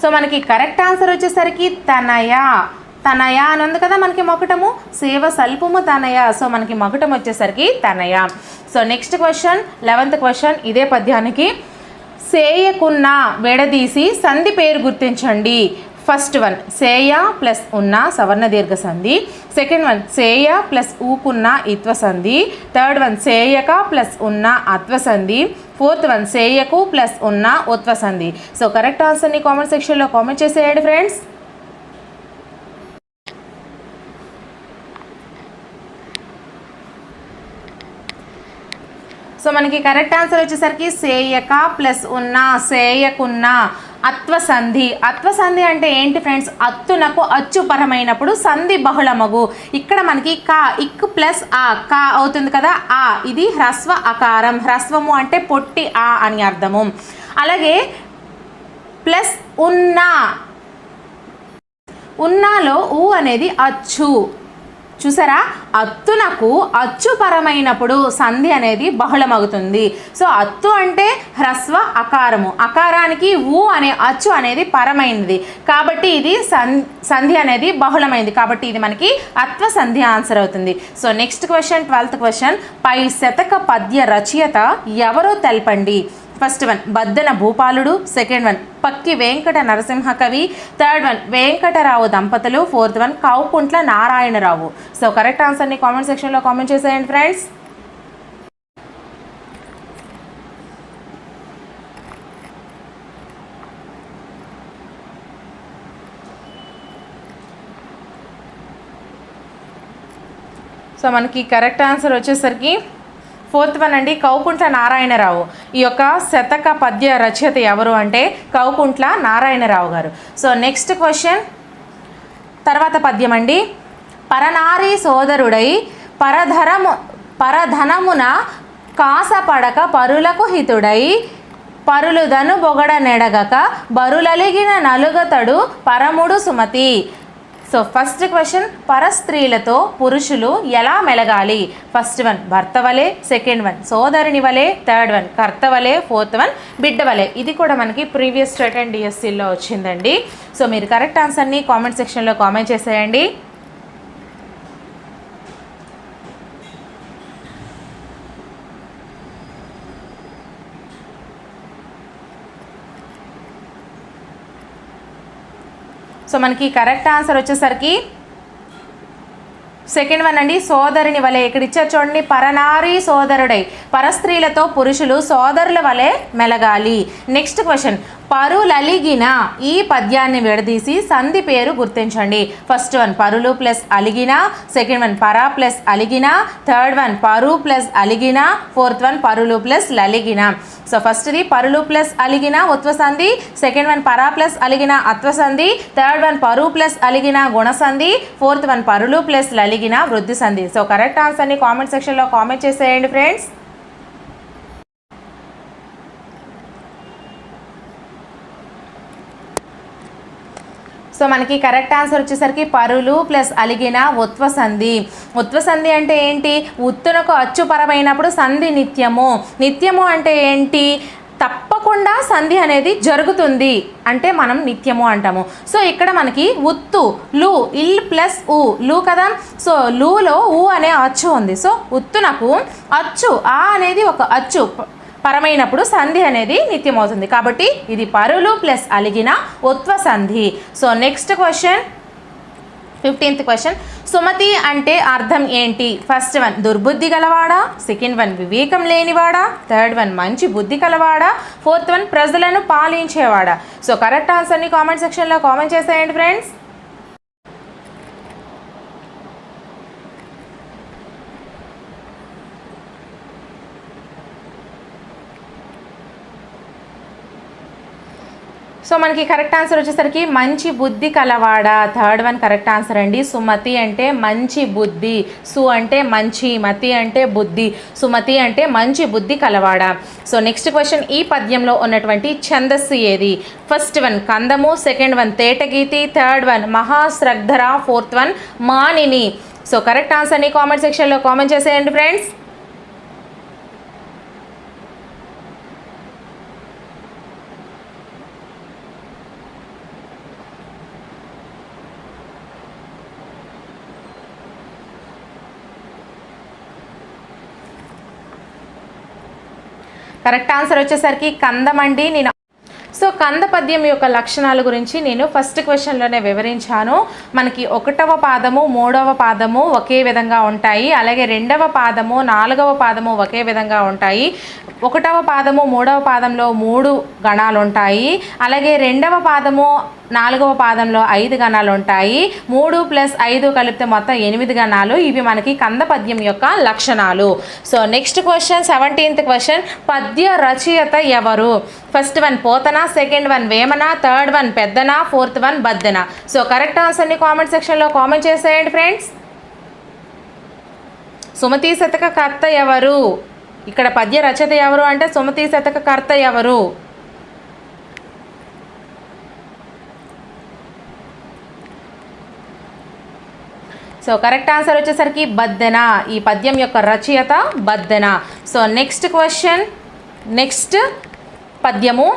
సో మనకి కరెక్ట్ ఆన్సర్ వచ్చేసరికి తనయ. తనయ అని ఉంది కదా మనకి మకుటము, సేవ సల్పుము తనయ. సో మనకి మకుటం వచ్చేసరికి తనయ. So next question 11th question ఇదే పద్యానికి. సేయకున్న విడదీసి సంధి పేరు గుర్తించండి. ఫస్ట్ వన్ సేయ ప్లస్ ఉన్న సవర్ణ దీర్ఘ సంధి, సెకండ్ వన్ సేయ ప్లస్ ఊకున్న ఇత్వ సంధి, థర్డ్ వన్ సేయక ప్లస్ ఉన్న అత్వ సంధి, ఫోర్త్ వన్ సేయకు ప్లస్ ఉన్న ఉత్వ సంధి. సో కరెక్ట్ ఆన్సర్ని కామెంట్ సెక్షన్లో కామెంట్ చేసేయండి ఫ్రెండ్స్. సో మనకి కరెక్ట్ ఆన్సర్ వచ్చేసరికి సేయక ప్లస్ ఉన్న, సేయకున్న, అత్వసంధి. అత్వసంధి అంటే ఏంటి ఫ్రెండ్స్? అత్తునకు అచ్చుపరమైనప్పుడు సంధి బహుళమగు. ఇక్కడ మనకి కా ఇక్ ప్లస్ ఆ కా అవుతుంది కదా, ఆ ఇది హ్రస్వ అకారం. హ్రస్వము అంటే పొట్టి ఆ అని అర్థము. అలాగే ప్లస్ ఉన్నా, ఉన్నాలో ఊ అనేది అచ్చు. చూసారా, అత్తునకు అచ్చుపరమైనప్పుడు సంధి అనేది బహుళమవుతుంది. సో అత్తు అంటే హ్రస్వ అకారము, అకారానికి ఊ అనే అచ్చు అనేది పరమైనది, కాబట్టి ఇది సంధి అనేది బహుళమైనది, కాబట్టి ఇది మనకి అత్వ సంధి ఆన్సర్ అవుతుంది. So next question 12th question. పై శతక పద్య రచయిత ఎవరో తెలపండి. ఫస్ట్ వన్ బద్దన భూపాలుడు, సెకండ్ వన్ పక్కి వెంకట నరసింహ కవి, థర్డ్ వన్ వెంకటరావు దంపతులు, fourth one Kaukuntla Narayanarao. So correct ఆన్సర్ని కామెంట్ సెక్షన్లో కామెంట్ చేసేయండి ఫ్రెండ్స్. సో మనకి కరెక్ట్ ఆన్సర్ వచ్చేసరికి 4th వన్ అండి, కౌకుంట్ల నారాయణరావు. ఈ యొక్క శతక పద్య రచయిత ఎవరు అంటే కౌకుంట్ల నారాయణరావు గారు. సో నెక్స్ట్ క్వశ్చన్, తర్వాత పద్యం అండి. పరనారీ సోదరుడై పరధనమున కాసపడక పరులకు హితుడై పరులుదను బొగడ నెడగక బరులలిగిన నలుగతడు పరముడు సుమతి. సో ఫస్ట్ క్వశ్చన్, పరస్త్రీలతో పురుషులు ఎలా మెలగాలి? ఫస్ట్ వన్ భర్త వలె, సెకండ్ వన్ సోదరుని వలె, థర్డ్ వన్ కర్త వలె, 4th వన్ బిడ్డ వలె. ఇది కూడా మనకి ప్రీవియస్ టెట్ అండ్ డిఎస్సిలో వచ్చిందండి. సో మీరు కరెక్ట్ ఆన్సర్ని కామెంట్ సెక్షన్లో కామెంట్ చేసేయండి. సో మనకి కరెక్ట్ ఆన్సర్ వచ్చేసరికి సెకండ్ వన్ అండి, సోదరుని వలె. ఇక్కడ ఇచ్చారు చూడండి, పరనారీ సోదరుడై, పరస్త్రీలతో పురుషులు సోదరుల వలె మెలగాలి. నెక్స్ట్ క్వశ్చన్, పరులలిగిన ఈ పద్యాన్ని విడదీసి సంధి పేరు గుర్తించండి. ఫస్ట్ వన్ పరులు ప్లస్ అలిగిన, సెకండ్ వన్ పర ప్లస్ అలిగిన, థర్డ్ వన్ పరు ప్లస్ అలిగిన, 4th వన్ పరులు ప్లస్ లలిగిన. సో ఫస్ట్ది పరులు ప్లస్ అలిగిన ఉత్వసంధి, సెకండ్ వన్ పరా ప్లస్ అలిగిన అత్వసంధి, థర్డ్ వన్ పరు ప్లస్ అలిగిన గుణసంధి, 4th వన్ పరులు ప్లస్ లలిగిన వృద్ధి సంధి. సో కరెక్ట్ ఆన్సర్ని కామెంట్ సెక్షన్లో కామెంట్ చేసేయండి ఫ్రెండ్స్. సో మనకి కరెక్ట్ ఆన్సర్ వచ్చేసరికి పరులు ప్లస్ అలిగిన ఉత్వసంధి. ఉత్వసంధి అంటే ఏంటి? ఉత్తునకు అచ్చుపరమైనప్పుడు సంధి నిత్యము. నిత్యము అంటే ఏంటి? తప్పకుండా సంధి అనేది జరుగుతుంది అంటే మనం నిత్యము అంటాము. సో ఇక్కడ మనకి ఉత్తు లు ఇల్ ప్లస్ ఊ లు కదా. సో లూలో ఊ అనే అచ్చు ఉంది. సో ఉత్తునకు అచ్చు ఆ అనేది ఒక అచ్చు పరమైనప్పుడు సంధి అనేది నిత్యం అవుతుంది. కాబట్టి ఇది పరులు ప్లస్ అలిగిన ఉత్వ సంధి. So next question, 15th question, సుమతి అంటే అర్థం ఏంటి? ఫస్ట్ వన్ దుర్బుద్ధి గలవాడా, సెకండ్ వన్ వివేకం లేనివాడా, థర్డ్ వన్ మంచి బుద్ధి కలవాడా, 4th వన్ ప్రజలను పాలించేవాడా. సో కరెక్ట్ ఆన్సర్ని కామెంట్ సెక్షన్లో కామెంట్ చేసేయండి ఫ్రెండ్స్. సో మనకి కరెక్ట్ ఆన్సర్ వచ్చేసరికి మంచి బుద్ధి కలవాడా, థర్డ్ వన్ కరెక్ట్ ఆన్సర్ అండి. సుమతి అంటే మంచి బుద్ధి, సు అంటే మంచి, మతి అంటే బుద్ధి, సుమతి అంటే మంచి బుద్ధి కలవాడా. సో నెక్స్ట్ క్వశ్చన్, ఈ పద్యంలో ఉన్నటువంటి ఛందస్సు ఏది? ఫస్ట్ వన్ కందము, సెకండ్ వన్ తేటగీతి, థర్డ్ వన్ మహాశ్రద్ధర, 4th వన్ మానిని. సో కరెక్ట్ ఆన్సర్ని కామెంట్ సెక్షన్లో కామెంట్ చేసేయండి ఫ్రెండ్స్. కరెక్ట్ ఆన్సర్ వచ్చేసరికి కందమండి. సో కంద పద్యం యొక్క లక్షణాల గురించి నేను ఫస్ట్ క్వశ్చన్లోనే వివరించాను. మనకి 1వ పాదము 3వ పాదము ఒకే విధంగా ఉంటాయి, అలాగే 2వ పాదము 4వ పాదము ఒకే విధంగా ఉంటాయి. 1వ పాదము 3వ పాదంలో 3 గణాలు ఉంటాయి, అలాగే 2వ పాదము 4వ పాదంలో 5 గణాలు ఉంటాయి. 3 + 5 కలిపితే మొత్తం 8 గణాలు. ఇవి మనకి కంద పద్యం యొక్క లక్షణాలు. So next question, 17th question, పద్య రచయిత ఎవరు? First one Pothana, second one Vemana, third one Peddana, 4th one Baddena. So correct ఆన్సర్ని కామెంట్ సెక్షన్లో కామెంట్ చేసేయండి ఫ్రెండ్స్. సుమతి శతక కర్త ఎవరు? ఇక్కడ పద్య రచయిత ఎవరు అంటే సుమతి శతక కర్త ఎవరు? సో కరెక్ట్ ఆన్సర్ వచ్చేసరికి బద్దెన. ఈ పద్యం యొక్క రచయిత Baddena. So next question, next పద్యము,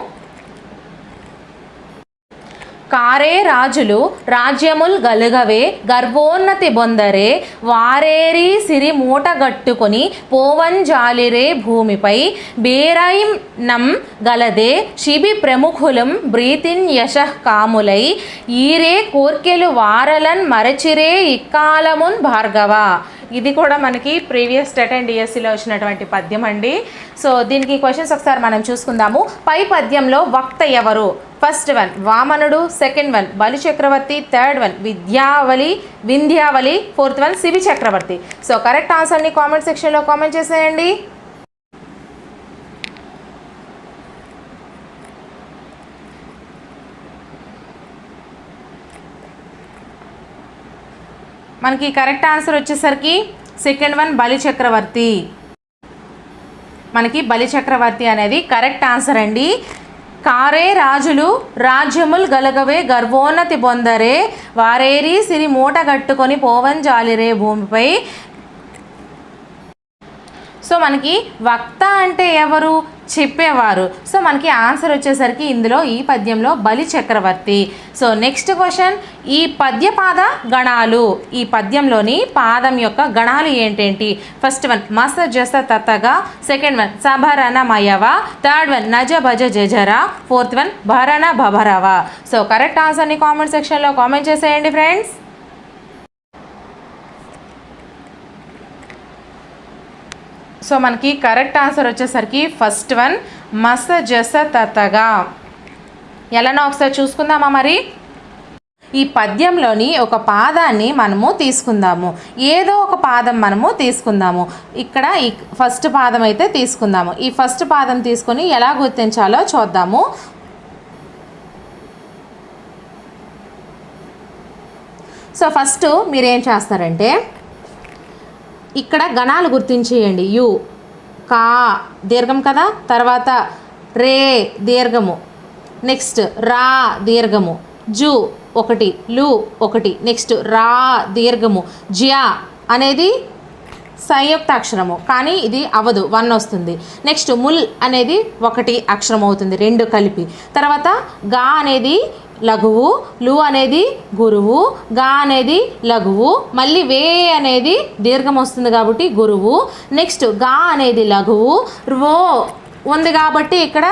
కారే రాజులు రాజ్యముల్ గలుగవే గర్వోన్నతి బొందరే వారేరి సిరి మూటగట్టుకొని పోవంజాలిరే భూమిపై బేరైనం గలదే శిబి ప్రముఖులం బ్రీతిన్ యశః కాములై ఈరే కోర్కెలు వారలన్ మరచిరే ఇక్కాలమున్ భార్గవ. ఇది కూడా మనకి ప్రీవియస్ టెట్ అండ్ డిఎస్సిలో వచ్చినటువంటి పద్యం అండి. సో దీనికి క్వశ్చన్స్ ఒకసారి మనం చూసుకుందాము. పై పద్యంలో వక్త ఎవరు? ఫస్ట్ వన్ వామనుడు, సెకండ్ వన్ బలి చక్రవర్తి, third one Vindhyavali, fourth one Shivi చక్రవర్తి. సో కరెక్ట్ ఆన్సర్ని కామెంట్ సెక్షన్లో కామెంట్ చేసేయండి. మనకి కరెక్ట్ ఆన్సర్ వచ్చేసరికి సెకండ్ వన్ బలి చక్రవర్తి. మనకి బలి చక్రవర్తి అనేది కరెక్ట్ ఆన్సర్ అండి. కారే రాజులు రాజ్యముల్ గలగవే గర్వోన్నతి పొందరే వారేరి సిరి మూట కట్టుకొని పోవంజాలిరే భూమిపై. సో మనకి వక్త అంటే ఎవరు? చెప్పేవారు. సో మనకి ఆన్సర్ వచ్చేసరికి ఇందులో ఈ పద్యంలో బలి చక్రవర్తి. సో నెక్స్ట్ క్వశ్చన్, ఈ పద్యపాద గణాలు, ఈ పద్యంలోని పాదం యొక్క గణాలు ఏంటేంటి? ఫస్ట్ వన్ మస జస తతగా, సెకండ్ వన్ సభరణ మయవ, థర్డ్ వన్ నజ భజ జజరా, ఫోర్త్ వన్ భరణ భభరవ. సో కరెక్ట్ ఆన్సర్ని కామెంట్ సెక్షన్లో కామెంట్ చేసేయండి ఫ్రెండ్స్. సో మనకి కరెక్ట్ ఆన్సర్ వచ్చేసరికి ఫస్ట్ వన్ మస జస తతగా. ఎలానో ఒకసారి చూసుకుందామా? మరి ఈ పద్యంలోని ఒక పాదాన్ని మనము తీసుకుందాము, ఏదో ఒక పాదం మనము తీసుకుందాము. ఇక్కడ ఈ ఫస్ట్ పాదం అయితే తీసుకుందాము. ఈ ఫస్ట్ పాదం తీసుకొని ఎలా గుర్తించాలో చూద్దాము. సో ఫస్ట్ మీరేం చేస్తారంటే ఇక్కడ గణాలు గుర్తించేయండి. యు కా దీర్ఘం కదా, తర్వాత రే దీర్ఘము, నెక్స్ట్ రా దీర్ఘము, జు ఒకటి, లు ఒకటి, నెక్స్ట్ రా దీర్ఘము, జ్యా అనేది సంయుక్త అక్షరము కానీ ఇది అవదు, 1 వస్తుంది. నెక్స్ట్ ముల్ అనేది 1 అక్షరం అవుతుంది, 2 కలిపి. తర్వాత గా అనేది లఘువు, లు అనేది గురువు, గా అనేది లఘువు, మళ్ళీ వే అనేది దీర్ఘం వస్తుంది కాబట్టి గురువు. నెక్స్ట్ గా అనేది లఘువు, రో ఉంది కాబట్టి ఇక్కడ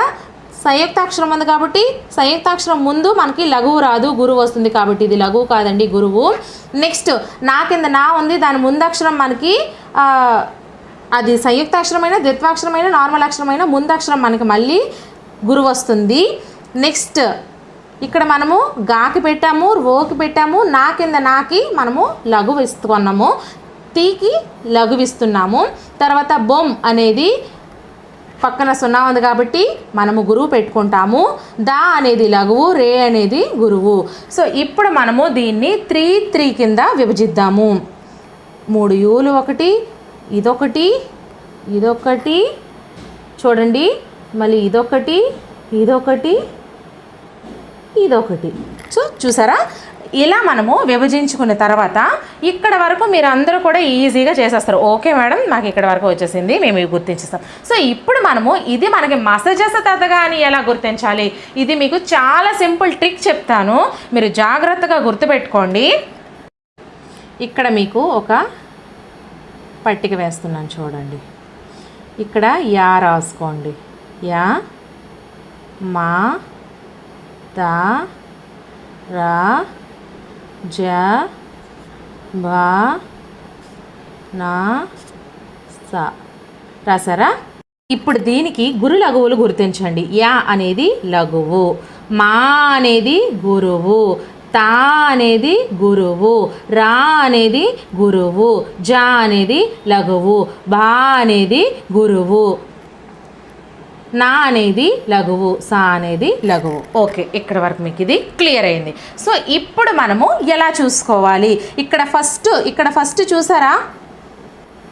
సంయుక్తాక్షరం ఉంది కాబట్టి సంయుక్తాక్షరం ముందు మనకి లఘువు రాదు, గురువు వస్తుంది కాబట్టి ఇది లఘువు కాదండి, గురువు. నెక్స్ట్ నా కింద నా ఉంది, దాని ముందక్షరం మనకి అది సంయుక్తాక్షరమైన, ద్విత్వాక్షరమైన, నార్మల్ అక్షరమైన ముందక్షరం మనకి మళ్ళీ గురువు వస్తుంది. నెక్స్ట్ ఇక్కడ మనము గాకి పెట్టాము, రోకి పెట్టాము, నా కింద నాకి మనము లఘువు ఇస్తున్నాము, తీకి లఘువు ఇస్తున్నాము. తర్వాత బొమ్ అనేది పక్కన 0 ఉంది కాబట్టి మనము గురువు పెట్టుకుంటాము. దా అనేది లఘువు, రే అనేది గురువు. సో ఇప్పుడు మనము దీన్ని 3 కింద విభజిద్దాము. 3 యూలు 1, ఇదొకటి, ఇదొకటి, చూడండి మళ్ళీ ఇదొకటి, ఇదొకటి, ఇదొకటి. సో చూసారా, ఇలా మనము విభజించుకున్న తర్వాత ఇక్కడ వరకు మీరు అందరూ కూడా ఈజీగా చేసేస్తారు. ఓకే మేడం, మాకు ఇక్కడ వరకు వచ్చేసింది, మేము ఇవి గుర్తించేస్తాం. సో ఇప్పుడు మనము ఇది మనకి మసజస తతగా అని ఎలా గుర్తించాలి, ఇది మీకు చాలా సింపుల్ ట్రిక్ చెప్తాను, మీరు జాగ్రత్తగా గుర్తుపెట్టుకోండి. ఇక్కడ మీకు ఒక పట్టిక వేస్తున్నాను చూడండి. ఇక్కడ యా రాసుకోండి, యా, మా, తా, రా, జ, భా, నా, సా. రాసారా? ఇప్పుడు దీనికి గురు లఘువులు గుర్తించండి. యా అనేది లఘువు, మా అనేది గురువు, తా అనేది గురువు, రా అనేది గురువు, జ అనేది లఘువు, భా అనేది గురువు, నా అనేది లఘువు, సా అనేది లఘువు. ఓకే, ఇక్కడ వరకు మీకు ఇది క్లియర్ అయింది. సో ఇప్పుడు మనము ఎలా చూసుకోవాలి, ఇక్కడ ఫస్ట్ చూసారా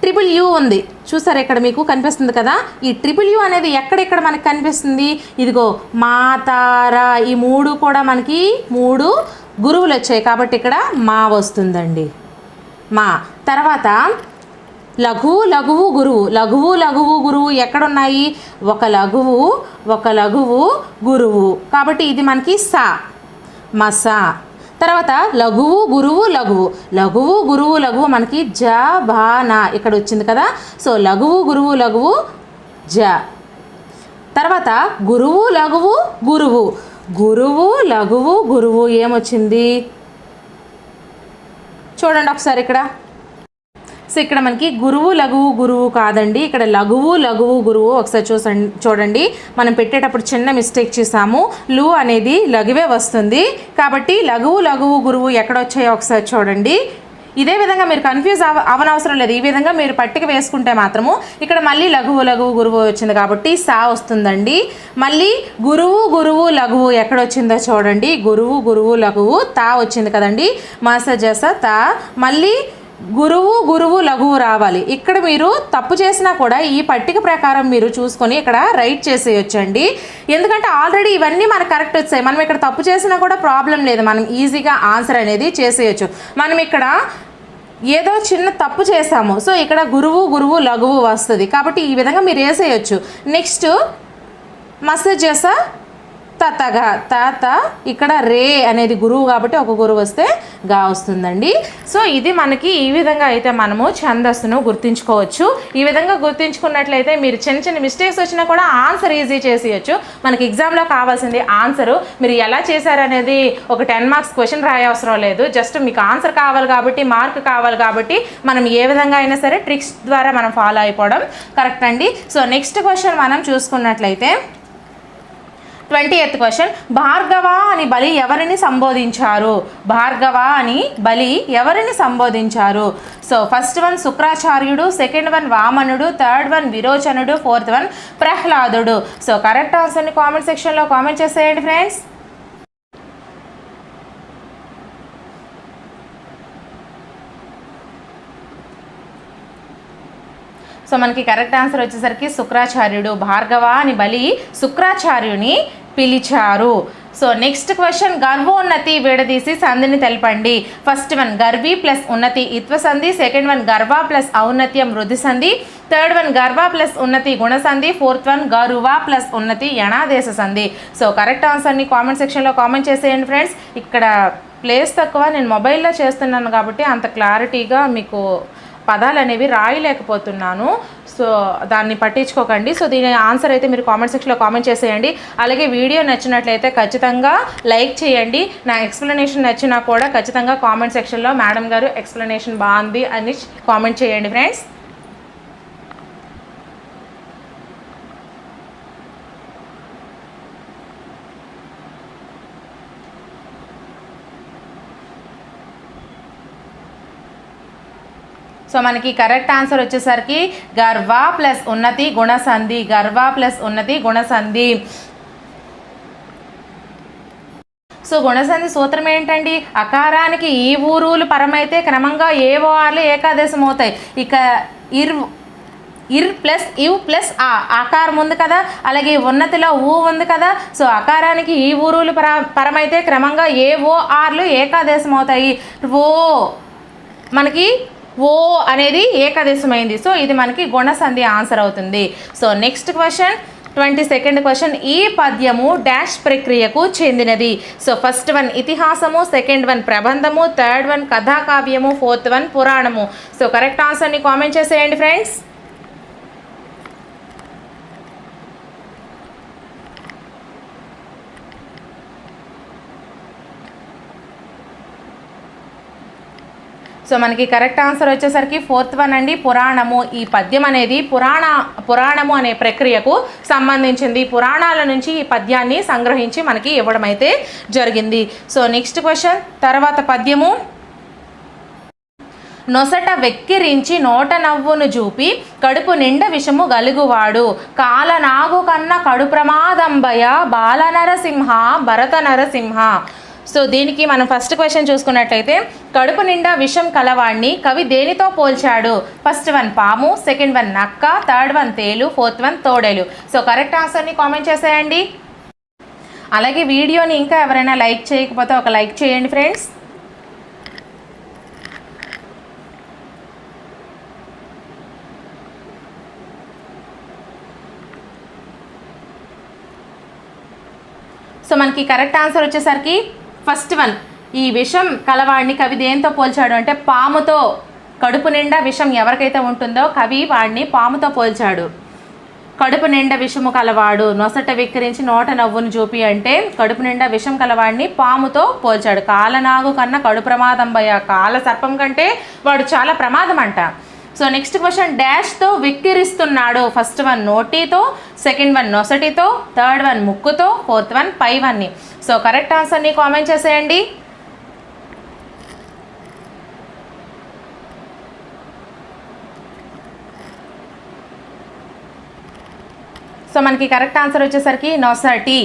ట్రిపుల్ యూ ఉంది, చూసారా ఇక్కడ మీకు కనిపిస్తుంది కదా. ఈ ట్రిపుల్ యూ అనేది ఎక్కడెక్కడ మనకి కనిపిస్తుంది, ఇదిగో మా, తారా, ఈ 3 కూడా మనకి 3 గురువులు వచ్చాయి కాబట్టి ఇక్కడ మా వస్తుందండి, మా. తర్వాత లఘువు లఘువు గురువు, లఘువు లఘువు గురువు ఎక్కడున్నాయి, ఒక లఘువు గురువు కాబట్టి ఇది మనకి సా, మసా. తర్వాత లఘువు గురువు లఘువు మనకి జ, భా, నా ఇక్కడ వచ్చింది కదా. సో లఘువు గురువు జ. తర్వాత గురువు లఘువు గురువు ఏమొచ్చింది చూడండి ఒకసారి ఇక్కడ సో ఇక్కడ మనకి గురువు లఘువు గురువు కాదండి, ఇక్కడ లఘువు లఘువు గురువు. ఒకసారి చూడండి, మనం పెట్టేటప్పుడు చిన్న మిస్టేక్ చేసాము. లు అనేది లఘువే వస్తుంది కాబట్టి లఘువు లఘువు గురువు ఎక్కడ వచ్చాయో ఒకసారి చూడండి. ఇదే విధంగా మీరు కన్ఫ్యూజ్ అవనవసరం లేదు. ఈ విధంగా మీరు పట్టిక వేసుకుంటే మాత్రము ఇక్కడ మళ్ళీ లఘువు లఘువు గురువు వచ్చింది కాబట్టి సా వస్తుందండి. మళ్ళీ గురువు గురువు లఘువు ఎక్కడ వచ్చిందో చూడండి. గురువు గురువు లఘువు తా వచ్చింది కదండి. మాస జస తా, మళ్ళీ గురువు గురువు లఘువు రావాలి. ఇక్కడ మీరు తప్పు చేసినా కూడా ఈ పట్టిక ప్రకారం మీరు చూసుకొని ఇక్కడ రైట్ చేసేయొచ్చండి. ఎందుకంటే ఆల్రెడీ ఇవన్నీ మనకు కరెక్ట్ వచ్చాయి. మనం ఇక్కడ తప్పు చేసినా కూడా ప్రాబ్లం లేదు, మనం ఈజీగా ఆన్సర్ అనేది చేసేయచ్చు. మనం ఇక్కడ ఏదో చిన్న తప్పు చేసాము, సో ఇక్కడ గురువు గురువు లఘువు వస్తుంది కాబట్టి ఈ విధంగా మీరు వేసేయచ్చు. నెక్స్ట్ మసజస తతగా తాత, ఇక్కడ రే అనేది గురువు కాబట్టి ఒక గురువు వస్తే గా వస్తుందండి. సో ఇది మనకి ఈ విధంగా అయితే మనము ఛందస్సును గుర్తించుకోవచ్చు. ఈ విధంగా గుర్తించుకున్నట్లయితే మీరు చిన్న చిన్న మిస్టేక్స్ వచ్చినా కూడా ఆన్సర్ ఈజీ చేసేయచ్చు. మనకి ఎగ్జామ్లో కావాల్సింది ఆన్సరు. మీరు ఎలా చేశారనేది ఒక 10 మార్క్స్ క్వశ్చన్ రాయ అవసరం లేదు. జస్ట్ మీకు ఆన్సర్ కావాలి కాబట్టి, మార్క్ కావాలి కాబట్టి మనం ఏ విధంగా అయినా సరే ట్రిక్స్ ద్వారా మనం ఫాలో అయిపోవడం కరెక్ట్ అండి. సో నెక్స్ట్ క్వశ్చన్ మనం చూసుకున్నట్లయితే 20th క్వశ్చన్, భార్గవ అని బలి ఎవరిని సంబోధించారు? భార్గవ అని బలి ఎవరిని సంబోధించారు? సో ఫస్ట్ వన్ శుక్రాచార్యుడు, సెకండ్ వన్ వామనుడు, థర్డ్ వన్ విరోచనుడు, ఫోర్త్ వన్ ప్రహ్లాదుడు. సో కరెక్ట్ ఆన్సర్ని కామెంట్ సెక్షన్లో కామెంట్ చేసేయండి ఫ్రెండ్స్. సో మనకి కరెక్ట్ ఆన్సర్ వచ్చేసరికి శుక్రాచార్యుడు. భార్గవ అని బలి శుక్రాచార్యుని పిలిచారు. సో నెక్స్ట్ క్వశ్చన్, గర్వోన్నతి విడదీసి సంధిని తెలపండి. ఫస్ట్ వన్ గర్వి ప్లస్ ఉన్నతి ఇత్వ సంధి, సెకండ్ వన్ గర్వ ప్లస్ ఔన్నత్యం వృద్ధి సంధి, థర్డ్ వన్ గర్వ ప్లస్ ఉన్నతి గుణ సంధి, ఫోర్త్ వన్ గరువ ప్లస్ ఉన్నతి యణాదేశ సంధి. సో కరెక్ట్ ఆన్సర్ని కామెంట్ సెక్షన్లో కామెంట్ చేసేయండి ఫ్రెండ్స్. ఇక్కడ ప్లేస్ తక్కువ, నేను మొబైల్లో చేస్తున్నాను కాబట్టి అంత క్లారిటీగా మీకు పదాలు అనేవి రాయలేకపోతున్నాను. సో దాన్ని పట్టించుకోకండి. సో దీని ఆన్సర్ అయితే మీరు కామెంట్ సెక్షన్లో కామెంట్ చేసేయండి. అలాగే వీడియో నచ్చినట్లయితే ఖచ్చితంగా లైక్ చేయండి. నా ఎక్స్ప్లెనేషన్ నచ్చినా కూడా ఖచ్చితంగా కామెంట్ సెక్షన్లో మేడం గారు ఎక్స్ప్లెనేషన్ బాగుంది అని కామెంట్ చేయండి ఫ్రెండ్స్. సో మనకి కరెక్ట్ ఆన్సర్ వచ్చేసరికి గర్వ ప్లస్ ఉన్నతి గుణ సంధి. గర్వ ప్లస్ ఉన్నతి గుణ సంధి. సో గుణసంధి సూత్రం ఏంటండి? అకారానికి ఈ ఊరులు పరమైతే క్రమంగా ఏవో ఆర్లు ఏకాదేశం అవుతాయి. ఇక ఇర్ ప్లస్ ఇవ్ ప్లస్ ఆకారం ఉంది కదా, అలాగే ఉన్నతిలో ఊ ఉంది కదా. సో అకారానికి ఈ ఊరులు పరమైతే క్రమంగా ఏవో ఆర్లు ఏకాదేశం అవుతాయి. ఓ మనకి ఓ అనేది ఏకాదేశమైంది. సో ఇది మనకి గుణసంధి ఆన్సర్ అవుతుంది. So next question 22nd question, ఈ పద్యము డాష్ ప్రక్రియకు చెందినది. సో ఫస్ట్ వన్ ఇతిహాసము, సెకండ్ వన్ ప్రబంధము, థర్డ్ వన్ కథాకావ్యము, ఫోర్త్ వన్ పురాణము. సో కరెక్ట్ ఆన్సర్ని కామెంట్ చేసేయండి ఫ్రెండ్స్. సో మనకి కరెక్ట్ ఆన్సర్ వచ్చేసరికి ఫోర్త్ వన్ అండి, పురాణము. ఈ పద్యం అనేది పురాణము అనే ప్రక్రియకు సంబంధించింది. పురాణాల నుంచి ఈ పద్యాన్ని సంగ్రహించి మనకి ఇవ్వడం అయితే జరిగింది. సో నెక్స్ట్ క్వశ్చన్, తర్వాత పద్యము, నొసట వెక్కిరించి నోట నవ్వును చూపి కడుపు నిండ విషము గలుగువాడు, కాలనాగు కన్న కడు ప్రమాదంబయ బాల నరసింహ భరత నరసింహ. సో దీనికి మనం ఫస్ట్ క్వశ్చన్ చూసుకున్నట్లయితే, కడుపు నిండా విషం కలవాడిని కవి దేనితో పోల్చాడు? ఫస్ట్ వన్ పాము, సెకండ్ వన్ నక్క, థర్డ్ వన్ తేలు, ఫోర్త్ వన్ తోడేలు. సో కరెక్ట్ ఆన్సర్ని కామెంట్ చేసేయండి. అలాగే వీడియోని ఇంకా ఎవరైనా లైక్ చేయకపోతే ఒక లైక్ చేయండి ఫ్రెండ్స్. సో మనకి కరెక్ట్ ఆన్సర్ వచ్చేసరికి ఫస్ట్ వన్, ఈ విషం కలవాడిని కవి దేంతో పోల్చాడు అంటే పాముతో. కడుపు నిండా విషం ఎవరికైతే ఉంటుందో కవి వాడిని పాముతో పోల్చాడు. కడుపు నిండా విషము కలవాడు, నొసట విక్రించి నోట నవ్వును చూపి అంటే కడుపు నిండా విషం కలవాడిని పాముతో పోల్చాడు. కాలనాగు కన్నా కడు ప్రమాదం భయ, కాల సర్పం కంటే వాడు చాలా ప్రమాదం అంట. సో నెక్స్ట్ క్వశ్చన్ డాష్తో విక్కిరిస్తున్నాడు. ఫస్ట్ వన్ నోటితో, సెకండ్ వన్ నొసటితో, థర్డ్ వన్ ముక్కుతో, ఫోర్త్ వన్ పైవన్ని. సో కరెక్ట్ ఆన్సర్ని కామెంట్ చేసేయండి. సో మనకి కరెక్ట్ ఆన్సర్ వచ్చేసరికి నొసటి.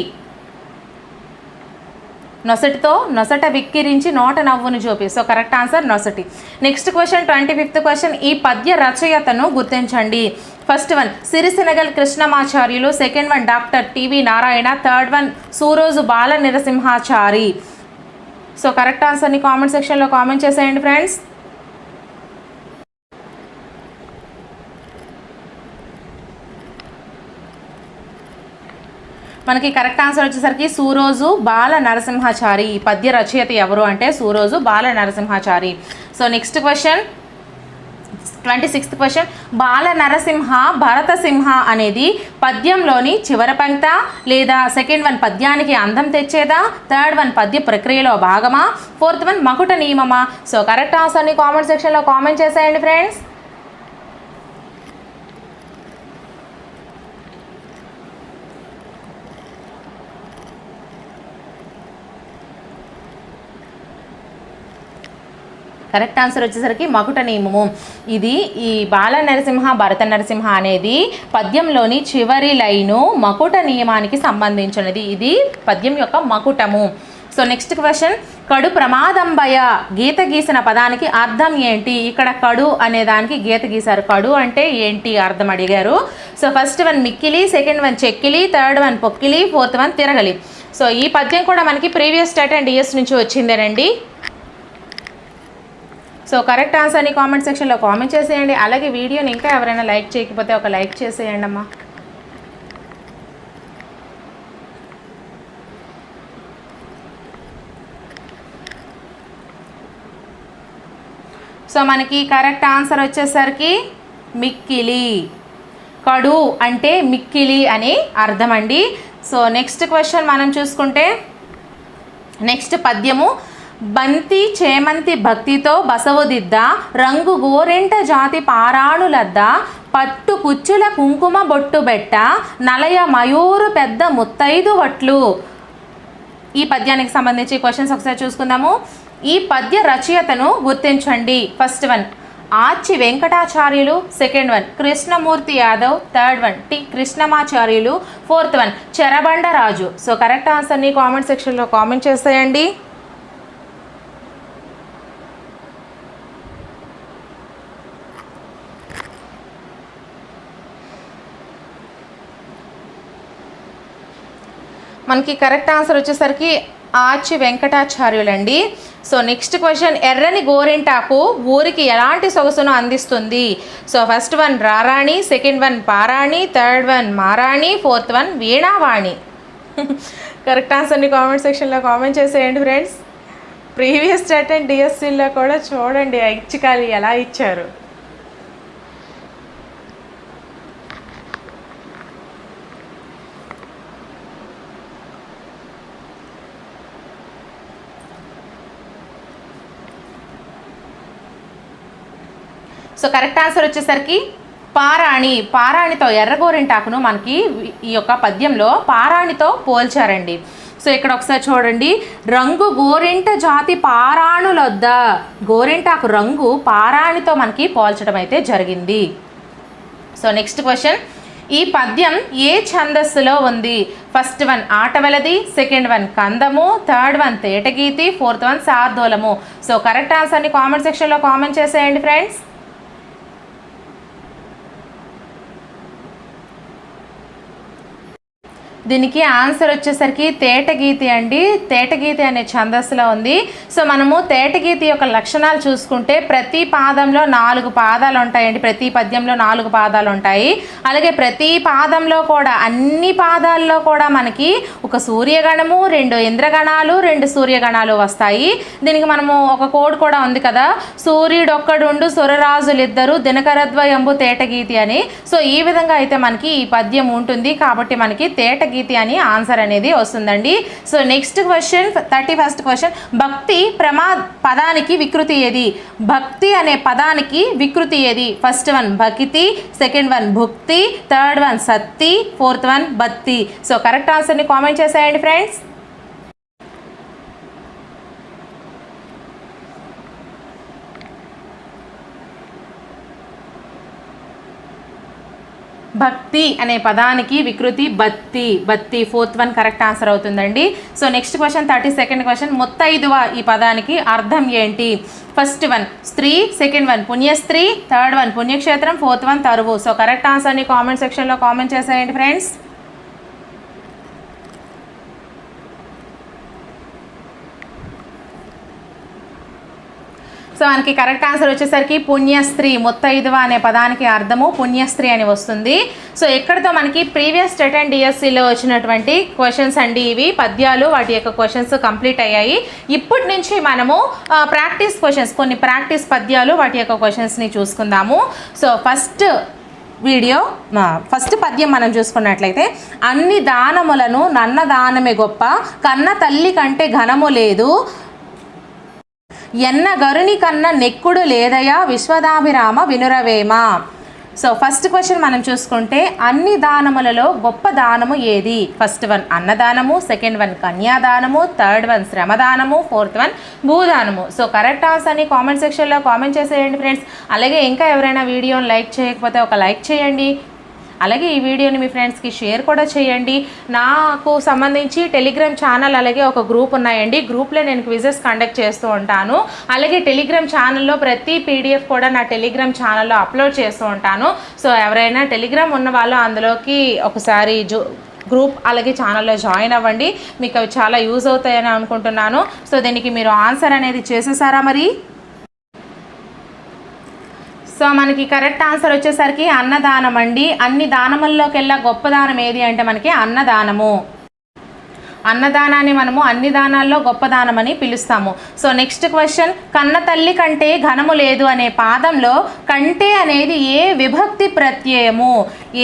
నొసటితో నొసట విక్కిరించి నోట నవ్వును చూపి. సో కరెక్ట్ ఆన్సర్ నొసటి. నెక్స్ట్ క్వశ్చన్ 25th క్వశ్చన్ ఈ పద్య రచయితను గుర్తించండి. First one Sirisinagal Krishnamacharyulu, second one doctor TV Narayana, third one Suroju Bala Narasimhachari. So correct ఆన్సర్ని కామెంట్ సెక్షన్లో కామెంట్ చేసేయండి ఫ్రెండ్స్. మనకి కరెక్ట్ ఆన్సర్ వచ్చేసరికి సూరోజు బాల నరసింహాచారి. ఈ పద్య రచయిత ఎవరు అంటే Suroju Bala Narasimhachari. So next question 26th question Bala Narasimha భరతసింహ అనేది పద్యంలోని చివరి పంక్త లేదా సెకండ్ వన్ పద్యానికి అందం తెచ్చేదా, థర్డ్ వన్ పద్య ప్రక్రియలో భాగమా, ఫోర్త్ వన్ మకుట నియమమా. సో కరెక్ట్ ఆన్సర్ని కామెంట్ సెక్షన్లో కామెంట్ చేసేయండి ఫ్రెండ్స్. కరెక్ట్ ఆన్సర్ వచ్చేసరికి మకుట నియమము. ఇది ఈ బాల నరసింహ భరత నరసింహ అనేది పద్యంలోని చివరి లైను మకుట నియమానికి సంబంధించినది. ఇది పద్యం యొక్క మకుటము. సో నెక్స్ట్ క్వశ్చన్ కడు ప్రమాదంబయ గీత గీసిన పదానికి అర్థం ఏంటి. ఇక్కడ కడు అనే దానికి గీత గీశారు. కడు అంటే ఏంటి అర్థం అడిగారు. సో ఫస్ట్ వన్ మిక్కిలి, సెకండ్ వన్ చెక్కిలి, థర్డ్ వన్ పొక్కిలి, ఫోర్త్ వన్ తిరగలి. సో ఈ పద్యం కూడా మనకి ప్రీవియస్ స్టేట్ అండ్ డిఎస్ నుంచి వచ్చిందేనండి. సో కరెక్ట్ ఆన్సర్ని కామెంట్ సెక్షన్లో కామెంట్ చేసేయండి. అలాగే వీడియోని ఇంకా ఎవరైనా లైక్ చేయకపోతే ఒక లైక్ చేసేయండి అమ్మా. సో మనకి కరెక్ట్ ఆన్సర్ వచ్చేసరికి మిక్కిలి. కడు అంటే మిక్కిలి అని అర్థం అండి. సో నెక్స్ట్ క్వశ్చన్ మనం చూసుకుంటే నెక్స్ట్ పద్యము బంతి చేమంతి భక్తితో బసవుదిద్ద రంగు గోరెంట జాతి పారాణులద్ద పట్టు కుచ్చుల కుంకుమ బొట్టు బెట్ట నలయ మయూరు పెద్ద ముత్తైదు వట్లు. ఈ పద్యానికి సంబంధించి క్వశ్చన్స్ ఒకసారి చూసుకుందాము. ఈ పద్య రచయితను గుర్తించండి. ఫస్ట్ వన్ ఆచి Venkatacharyulu, second one Krishnamurthy Yadav, third one T Krishnamacharyulu, fourth one Cherabandaraju. So correct ఆన్సర్ని కామెంట్ సెక్షన్లో కామెంట్ చేసేయండి. మనకి కరెక్ట్ ఆన్సర్ వచ్చేసరికి ఆచి వెంకటాచార్యులండి. సో నెక్స్ట్ క్వశ్చన్ ఎర్రని గోరింటాకు ఊరికి ఎలాంటి సొగసును అందిస్తుంది. సో ఫస్ట్ వన్ రారాణి, సెకండ్ వన్ పారాణి, థర్డ్ వన్ మారాణి, ఫోర్త్ వన్ వీణావాణి. కరెక్ట్ ఆన్సర్ని కామెంట్ సెక్షన్లో కామెంట్ చేసేయండి ఫ్రెండ్స్. ప్రీవియస్ స్టేట్ అండ్ డిఎస్సీలో కూడా చూడండి ఐచ్ఛికాలు ఎలా ఇచ్చారు. సో కరెక్ట్ ఆన్సర్ వచ్చేసరికి పారాణి. పారాణితో ఎర్రగోరింటాకును మనకి ఈ యొక్క పద్యంలో పారాణితో పోల్చారండి. సో ఇక్కడ ఒకసారి చూడండి రంగు గోరింట జాతి పారాణులొద్ద గోరింటాకు రంగు పారాణితో మనకి పోల్చడం అయితే జరిగింది. సో నెక్స్ట్ క్వశ్చన్ ఈ పద్యం ఏ ఛందస్సులో ఉంది. ఫస్ట్ వన్ ఆటవలది, సెకండ్ వన్ కందము, థర్డ్ వన్ తేటగీతి, ఫోర్త్ వన్ శార్దూలము. సో కరెక్ట్ ఆన్సర్ని కామెంట్ సెక్షన్లో కామెంట్ చేసేయండి ఫ్రెండ్స్. దీనికి ఆన్సర్ వచ్చేసరికి తేటగీతి అండి. తేటగీతి అనే ఛందస్సులో ఉంది. సో మనము తేటగీతి యొక్క లక్షణాలు చూసుకుంటే ప్రతి పాదంలో 4 పాదాలు ఉంటాయండి. ప్రతి పద్యంలో 4 పాదాలు ఉంటాయి. అలాగే ప్రతి పాదంలో కూడా అన్ని పాదాల్లో కూడా మనకి ఒక సూర్యగణము, 2 ఇంద్రగణాలు, 2 సూర్యగణాలు వస్తాయి. దీనికి మనము ఒక కోడ్ కూడా ఉంది కదా, సూర్యుడొక్కడుండు సురరాజులిద్దరు దినకరద్వయంబు తేటగీతి అని. సో ఈ విధంగా అయితే మనకి ఈ పద్యం ఉంటుంది. కాబట్టి మనకి తేటగీతి తేటగీతి అని ఆన్సర్ అనేది వస్తుందండి. So next question 31st question, భక్తి పదానికి వికృతి ఏది? భక్తి అనే పదానికి వికృతి ఏది? ఫస్ట్ వన్ భక్తి, సెకండ్ వన్ భుక్తి, థర్డ్ వన్ సత్తి, ఫోర్త్ వన్ బత్తి. సో కరెక్ట్ ఆన్సర్ని కామెంట్ చేసేయండి ఫ్రెండ్స్. భక్తి అనే పదానికి వికృతి బత్తి. బత్తి ఫోర్త్ వన్ కరెక్ట్ ఆన్సర్ అవుతుందండి. So next question 32nd question, ముత్తైదువ ఈ పదానికి అర్థం ఏంటి? ఫస్ట్ వన్ స్త్రీ, సెకండ్ వన్ పుణ్యస్త్రీ, థర్డ్ వన్ పుణ్యక్షేత్రం, ఫోర్త్ వన్ తరువు. సో కరెక్ట్ ఆన్సర్ని కామెంట్ సెక్షన్లో కామెంట్ చేసేయండి ఫ్రెండ్స్. సో మనకి కరెక్ట్ ఆన్సర్ వచ్చేసరికి పుణ్యస్త్రీ. ముత్తైదువ అనే పదానికి అర్థము పుణ్యస్త్రీ అని వస్తుంది. సో ఎక్కడితో మనకి ప్రీవియస్ టెట్ అండ్ డిఎస్సిలో వచ్చినటువంటి క్వశ్చన్స్ అండి ఇవి, పద్యాలు, వాటి యొక్క క్వశ్చన్స్ కంప్లీట్ అయ్యాయి. ఇప్పటి నుంచి మనము ప్రాక్టీస్ క్వశ్చన్స్, కొన్ని ప్రాక్టీస్ పద్యాలు, వాటి యొక్క క్వశ్చన్స్ని చూసుకుందాము. సో ఫస్ట్ పద్యం మనం చూసుకున్నట్లయితే, అన్ని దానములను నన్న దానమే గొప్ప, కన్న తల్లి కంటే ఘనము లేదు, ఎన్న గరుని కన్న నెక్కుడు లేదయా, విశ్వదాభిరామ వినురవేమ. సో ఫస్ట్ క్వశ్చన్ మనం చూసుకుంటే, అన్ని దానములలో గొప్ప దానము ఏది? ఫస్ట్ వన్ అన్నదానము, సెకండ్ వన్ కన్యాదానము, థర్డ్ వన్ శ్రమదానము, ఫోర్త్ వన్ భూదానము. సో కరెక్ట్ ఆన్సర్ని కామెంట్ సెక్షన్లో కామెంట్ చేసేయండి ఫ్రెండ్స్. అలాగే ఇంకా ఎవరైనా వీడియోని లైక్ చేయకపోతే ఒక లైక్ చేయండి. అలాగే ఈ వీడియోని మీ ఫ్రెండ్స్కి షేర్ కూడా చేయండి. నాకు సంబంధించి టెలిగ్రామ్ ఛానల్ అలాగే ఒక గ్రూప్ ఉన్నాయండి. గ్రూప్లో నేను క్విజెస్ కండక్ట్ చేస్తూ ఉంటాను. అలాగే టెలిగ్రామ్ ఛానల్లో ప్రతి పీడిఎఫ్ కూడా నా టెలిగ్రామ్ ఛానల్లో అప్లోడ్ చేస్తూ ఉంటాను. సో ఎవరైనా టెలిగ్రామ్ ఉన్న వాళ్ళు అందులోకి ఒకసారి గ్రూప్ అలాగే ఛానల్లో జాయిన్ అవ్వండి. మీకు అవి చాలా యూజ్ అవుతాయని అనుకుంటున్నాను. సో దీనికి మీరు ఆన్సర్ అనేది చేసేసారా మరి? సో మనకి కరెక్ట్ ఆన్సర్ వచ్చేసరికి అన్నదానం అండి. అన్ని దానముల్లోకెల్లా గొప్ప దానం ఏది అంటే మనకి అన్నదానము. అన్నదానాన్ని మనము అన్ని దానాల్లో గొప్ప దానం అని పిలుస్తాము. సో నెక్స్ట్ క్వశ్చన్, కన్న తల్లి కంటే ఘనము లేదు అనే పాదంలో కంటే అనేది ఏ విభక్తి ప్రత్యయము?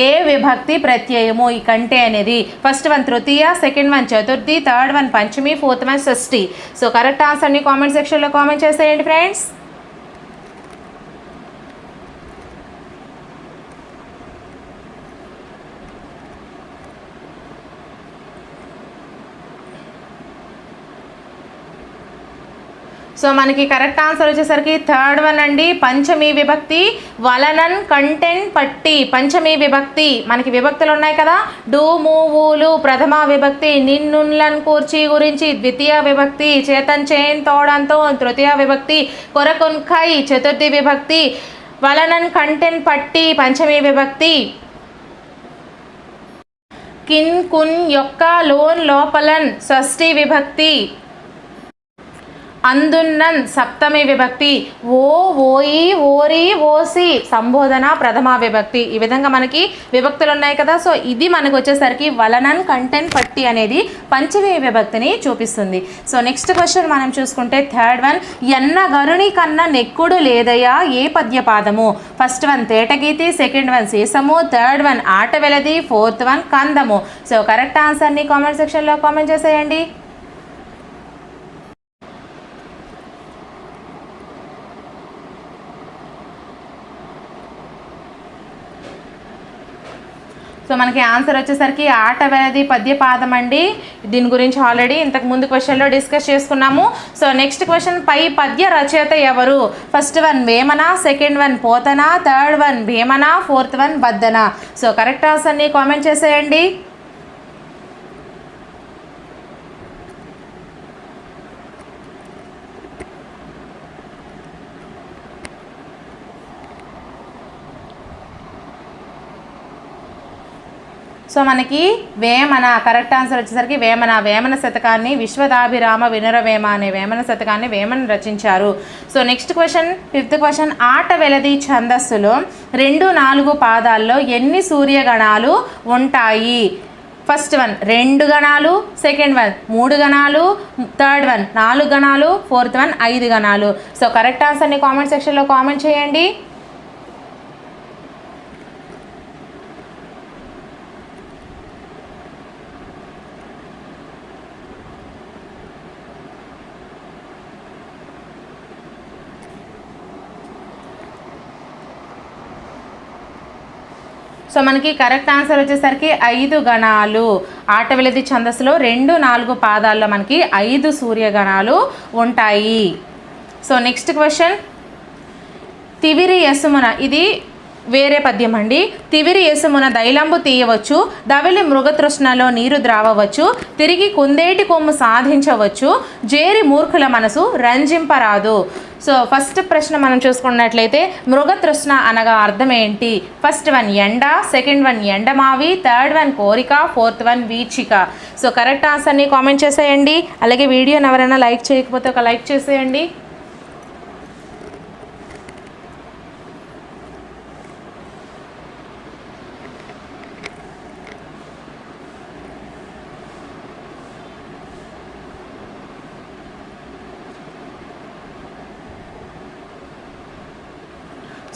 ఏ విభక్తి ప్రత్యయము ఈ కంటే అనేది? ఫస్ట్ వన్ తృతీయ, సెకండ్ వన్ చతుర్థి, థర్డ్ వన్ పంచమి, ఫోర్త్ వన్ షష్ఠి. సో కరెక్ట్ ఆన్సర్ని కామెంట్ సెక్షన్లో కామెంట్ చేసేయండి ఫ్రెండ్స్. సో మనకి కరెక్ట్ ఆన్సర్ వచ్చేసరికి థర్డ్ వన్ అండి, పంచమీ విభక్తి. వలనన్ కంటెన్ పట్టి పంచమీ విభక్తి. మనకి విభక్తులు ఉన్నాయి కదా, డు మూవులు ప్రథమ విభక్తి, నిన్నున్లన్ కూర్చి గురించి ద్వితీయ విభక్తి, చేతన్ చేన్ తోడంతో తృతీయ విభక్తి, కొరకొన్ఖై చతుర్థి విభక్తి, వలనన్ కంటెన్ పట్టి పంచమీ విభక్తి, కిన్ కున్ యొక్క లోన్ లోపలన్ షష్ఠి విభక్తి, అందున్నన్ సప్తమి విభక్తి, ఓ ఓయి ఓరి ఓసి సంబోధన ప్రథమ విభక్తి. ఈ విధంగా మనకి విభక్తులు ఉన్నాయి కదా. సో ఇది మనకు వచ్చేసరికి వలనన్ కంటెన్ పట్టి అనేది పంచమి విభక్తిని చూపిస్తుంది. సో నెక్స్ట్ క్వశ్చన్ మనం చూసుకుంటే థర్డ్ వన్, ఎన్న గరుని కన్న నెక్కుడు లేదయా ఏ పద్యపాదము? ఫస్ట్ వన్ తేటగీతి, సెకండ్ వన్ సీసము, థర్డ్ వన్ ఆట వెలది, ఫోర్త్ వన్ కందము. సో కరెక్ట్ ఆన్సర్ని కామెంట్ సెక్షన్లో కామెంట్ చేసేయండి. సో మనకి ఆన్సర్ వచ్చేసరికి ఆట వెలది పద్యపాదం అండి. దీని గురించి ఆల్రెడీ ఇంతకు ముందు క్వశ్చన్లో డిస్కస్ చేసుకున్నాము. సో నెక్స్ట్ క్వశ్చన్, పై పద్య రచయిత ఎవరు? First one Vemana, second one Potana, third one Bhimana, fourth one Baddana. So correct ఆన్సర్ని కామెంట్ చేసేయండి. సో మనకి వేమన కరెక్ట్ ఆన్సర్ వచ్చేసరికి వేమన. వేమన శతకాన్ని విశ్వదాభిరామ వినురవేమ అనే వేమన శతకాన్ని వేమన రచించారు. So next question, fifth question, ఆట వెలది ఛందస్సులో 2-4 పాదాల్లో ఎన్ని సూర్యగణాలు ఉంటాయి? ఫస్ట్ వన్ 2 గణాలు, సెకండ్ వన్ 3 గణాలు, థర్డ్ వన్ 4 గణాలు, ఫోర్త్ వన్ 5 గణాలు. సో కరెక్ట్ ఆన్సర్ని కామెంట్ సెక్షన్లో కామెంట్ చేయండి. సో మనకి కరెక్ట్ ఆన్సర్ వచ్చేసరికి 5 గణాలు. ఆటవిలది ఛందస్సులో 2, 4 పాదాల్లో మనకి 5 సూర్యగణాలు ఉంటాయి. సో నెక్స్ట్ క్వశ్చన్, తివిరి యసుమున, ఇది వేరే పద్యం అండి. తివిరి యసుమున దైలంబు తీయవచ్చు, దవిలి మృగతృష్ణలో నీరు ద్రావవచ్చు, తిరిగి కుందేటి కొమ్ము సాధించవచ్చు, జేరి మూర్ఖుల మనసు రంజింపరాదు. సో ఫస్ట్ ప్రశ్న మనం చూసుకున్నట్లయితే మృగతృష్ణ అనగా అర్థం ఏంటి? ఫస్ట్ వన్ ఎండ, సెకండ్ వన్ ఎండమావి, థర్డ్ వన్ కోరిక, ఫోర్త్ వన్ వీచిక. సో కరెక్ట్ ఆన్సర్ని కామెంట్ చేసేయండి. అలాగే వీడియోని ఎవరైనా లైక్ చేయకపోతే ఒక లైక్ చేసేయండి.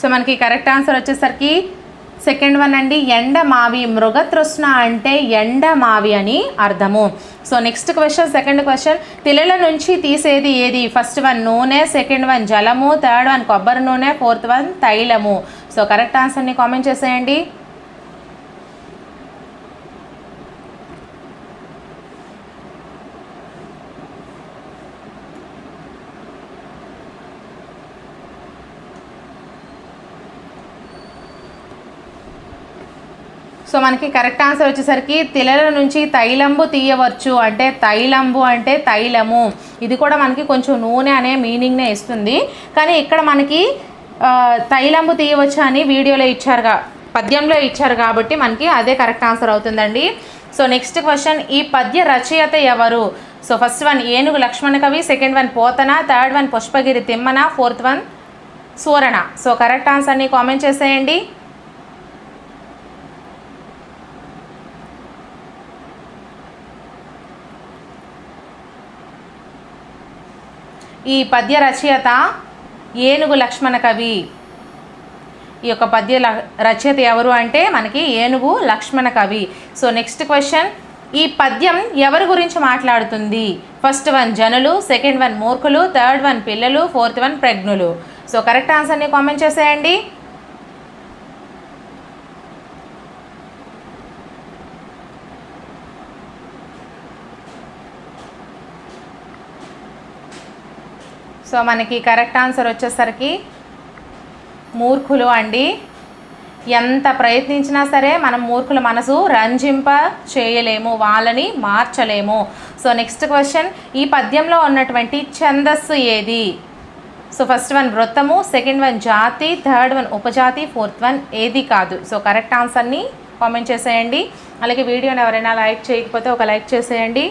సో మనకి కరెక్ట్ ఆన్సర్ వచ్చేసరికి సెకండ్ వన్ అండి, ఎండమావి. మృగతృష్ణ అంటే ఎండమావి అని అర్థము. So next question, second question, తిలల నుంచి తీసేది ఏది? ఫస్ట్ వన్ నూనె, సెకండ్ వన్ జలము, థర్డ్ వన్ కొబ్బరి నూనె, ఫోర్త్ వన్ తైలము. సో కరెక్ట్ ఆన్సర్ని కామెంట్ చేసేయండి. సో మనకి కరెక్ట్ ఆన్సర్ వచ్చేసరికి తిలల నుంచి తైలంబు తీయవచ్చు అంటే తైలంబు అంటే తైలము. ఇది కూడా మనకి కొంచెం నూనె అనే మీనింగ్నే ఇస్తుంది, కానీ ఇక్కడ మనకి తైలంబు తీయవచ్చు అని వీడియోలో ఇచ్చారుగా, పద్యంలో ఇచ్చారు కాబట్టి మనకి అదే కరెక్ట్ ఆన్సర్ అవుతుందండి. సో నెక్స్ట్ క్వశ్చన్, ఈ పద్య రచయిత ఎవరు? So first one Enugu Lakshmana Kavi, second one Potana, third one Pushpagiri Timmana, fourth one Surana. So correct ఆన్సర్ని కామెంట్ చేసేయండి. ఈ పద్య రచయిత ఏనుగు లక్ష్మణ కవి. ఈ యొక్క పద్య రచయిత ఎవరు అంటే మనకి ఏనుగు లక్ష్మణ కవి. సో నెక్స్ట్ క్వశ్చన్, ఈ పద్యం ఎవరి గురించి మాట్లాడుతుంది? ఫస్ట్ వన్ జనులు, సెకండ్ వన్ మూర్ఖులు, థర్డ్ వన్ పిల్లలు, ఫోర్త్ వన్ ప్రజ్ఞులు. సో కరెక్ట్ ఆన్సర్ని కామెంట్ చేసేయండి. సో మనకి కరెక్ట్ ఆన్సర్ వచ్చేసరికి మూర్ఖులు అండి. ఎంత ప్రయత్నించినా సరే మనం మూర్ఖుల మనసు రంజింప చేయలేము, వాళ్ళని మార్చలేము. సో నెక్స్ట్ క్వశ్చన్, ఈ పద్యంలో ఉన్నటువంటి ఛందస్సు ఏది? సో ఫస్ట్ వన్ వృత్తము, సెకండ్ వన్ జాతి, థర్డ్ వన్ ఉపజాతి, ఫోర్త్ వన్ ఏది కాదు. సో కరెక్ట్ ఆన్సర్ని కామెంట్ చేసేయండి. అలాగే వీడియోని ఎవరైనా లైక్ చేయకపోతే ఒక లైక్ చేసేయండి.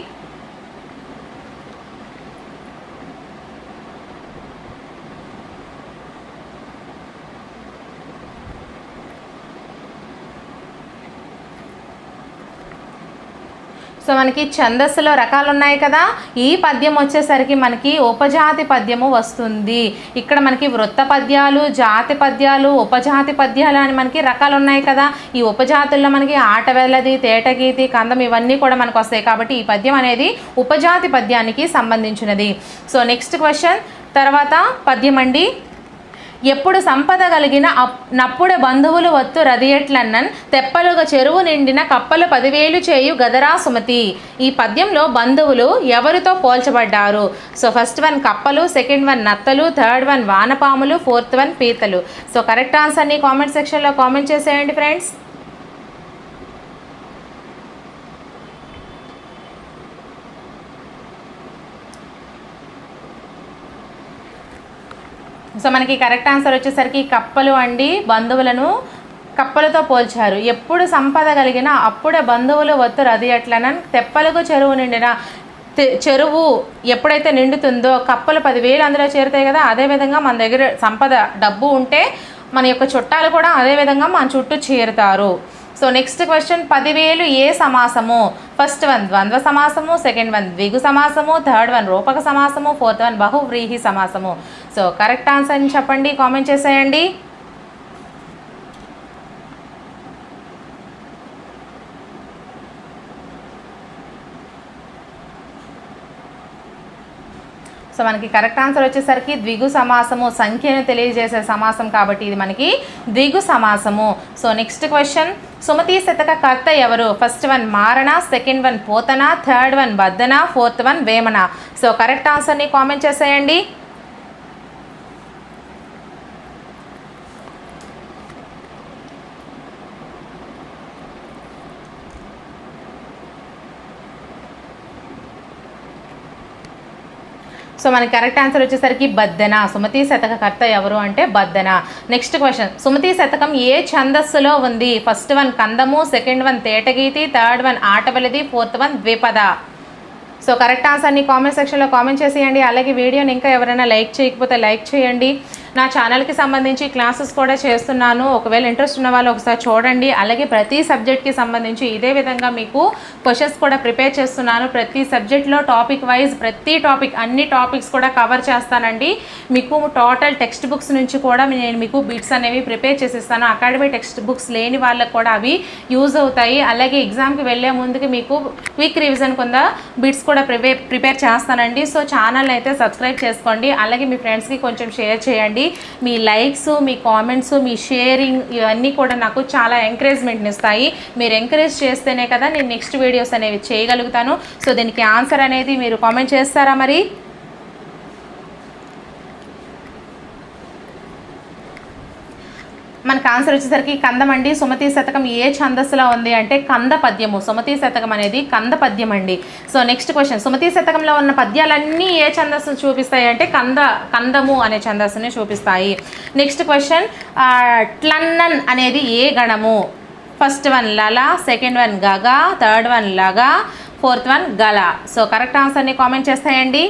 సో మనకి ఛందస్సులో రకాలు ఉన్నాయి కదా, ఈ పద్యం వచ్చేసరికి మనకి ఉపజాతి పద్యము వస్తుంది. ఇక్కడ మనకి వృత్త పద్యాలు, జాతి పద్యాలు, ఉపజాతి పద్యాలు అని మనకి రకాలు ఉన్నాయి కదా. ఈ ఉపజాతుల్లో మనకి ఆటవెల్లది, తేటగీతి, కందం ఇవన్నీ కూడా మనకు వస్తాయి. కాబట్టి ఈ పద్యం అనేది ఉపజాతి పద్యానికి సంబంధించినది. సో నెక్స్ట్ క్వశ్చన్ తర్వాత పద్యం అండి, ఎప్పుడు సంపద కలిగిన నప్పుడ బంధువులు వత్తు రదియట్లన్నన్ తెప్పలుగా చెరువు నిండిన కప్పలు 10,000 చేయు గదరా సుమతి. ఈ పద్యంలో బంధువులు ఎవరితో పోల్చబడ్డారు? సో ఫస్ట్ వన్ కప్పలు, సెకండ్ వన్ నత్తలు, థర్డ్ వన్ వానపాములు, ఫోర్త్ వన్ పీతలు. సో కరెక్ట్ ఆన్సర్ని కామెంట్ సెక్షన్లో కామెంట్ చేసేయండి ఫ్రెండ్స్. సో మనకి కరెక్ట్ ఆన్సర్ వచ్చేసరికి కప్పలు అండి. బంధువులను కప్పలతో పోల్చారు. ఎప్పుడు సంపద కలిగిన అప్పుడే బంధువులు వత్తు రది అట్లనని తెప్పలకు చెరువు నిండిన, చెరువు ఎప్పుడైతే నిండుతుందో కప్పలు 10,000 అందులో చేరుతాయి కదా. అదేవిధంగా మన దగ్గర సంపద డబ్బు ఉంటే మన యొక్క చుట్టాలు కూడా అదేవిధంగా మన చుట్టూ చేరుతారు. సో నెక్స్ట్ క్వశ్చన్, 10,000 ఏ సమాసము? ఫస్ట్ వన్ ద్వంద్వ సమాసము, సెకండ్ వన్ ద్విగు సమాసము, థర్డ్ వన్ రూపక సమాసము, ఫోర్త్ వన్ బహువ్రీహి సమాసము. సో కరెక్ట్ ఆన్సర్ని చెప్పండి, కామెంట్ చేసేయండి. సో మనకి కరెక్ట్ ఆన్సర్ వచ్చేసరికి ద్విగు సమాసము, సంఖ్యను తెలియజేసే సమాసం కాబట్టి ఇది మనకి ద్విగు సమాసము. సో నెక్స్ట్ క్వశ్చన్, సుమతి శతక కర్త ఎవరు? First one Marana, second one Potana, third one Baddana, fourth one Vemana. So correct ఆన్సర్ని కామెంట్ చేసేయండి. సో మనకి కరెక్ట్ ఆన్సర్ వచ్చేసరికి బద్దెన. సుమతి శతక కర్త ఎవరు అంటే బద్దెన. నెక్స్ట్ క్వశ్చన్, సుమతి శతకం ఏ ఛందస్సులో ఉంది? ఫస్ట్ వన్ కందము, సెకండ్ వన్ తేటగీతి, థర్డ్ వన్ ఆటవలిది, ఫోర్త్ వన్ ద్విపద. సో కరెక్ట్ ఆన్సర్ని కామెంట్ సెక్షన్లో కామెంట్ చేసేయండి. అలాగే వీడియోని ఇంకా ఎవరైనా లైక్ చేయకపోతే లైక్ చేయండి. నా ఛానల్కి సంబంధించి క్లాసెస్ కూడా చేస్తున్నాను, ఒకవేళ ఇంట్రెస్ట్ ఉన్న వాళ్ళు ఒకసారి చూడండి. అలాగే ప్రతి సబ్జెక్ట్కి సంబంధించి ఇదే విధంగా మీకు క్వశ్చన్స్ కూడా ప్రిపేర్ చేస్తున్నాను. ప్రతి సబ్జెక్ట్లో టాపిక్ వైజ్ ప్రతి టాపిక్ అన్ని టాపిక్స్ కూడా కవర్ చేస్తానండి. మీకు టోటల్ టెక్స్ట్ బుక్స్ నుంచి కూడా నేను మీకు బిట్స్ అనేవి ప్రిపేర్ చేసిస్తాను. అకాడమీ టెక్స్ట్ బుక్స్ లేని వాళ్ళకి కూడా అవి యూజ్ అవుతాయి. అలాగే ఎగ్జామ్కి వెళ్ళే ముందుకి మీకు క్విక్ రివిజన్ కింద బిట్స్ కూడా ప్రిపేర్ చేస్తానండి. సో ఛానల్ అయితే సబ్స్క్రైబ్ చేసుకోండి. అలాగే మీ ఫ్రెండ్స్కి కొంచెం షేర్ చేయండి. మీ లైక్స్, మీ కామెంట్స్, మీ షేరింగ్ ఇవన్నీ కూడా నాకు చాలా ఎంకరేజ్మెంట్ని ఇస్తాయి. మీరు ఎంకరేజ్ చేస్తేనే కదా నేను నెక్స్ట్ వీడియోస్ అనేవి చేయగలుగుతాను. సో దీనికి ఆన్సర్ అనేది మీరు కామెంట్ చేస్తారా? మరి మనకు ఆన్సర్ వచ్చేసరికి కందం అండి. సుమతి శతకం ఏ ఛందస్సులో ఉంది అంటే కంద పద్యము. సుమతి శతకం అనేది కంద పద్యం అండి. సో నెక్స్ట్ క్వశ్చన్, సుమతి శతకంలో ఉన్న పద్యాలన్నీ ఏ ఛందస్సును చూపిస్తాయి అంటే కందము అనే ఛందస్సుని చూపిస్తాయి. నెక్స్ట్ క్వశ్చన్, ట్లన్నన్ అనేది ఏ గణము? ఫస్ట్ వన్ లల, సెకండ్ వన్ గగ, థర్డ్ వన్ లగ, ఫోర్త్ వన్ గల. సో కరెక్ట్ ఆన్సర్ని కామెంట్ చేస్తాయండి.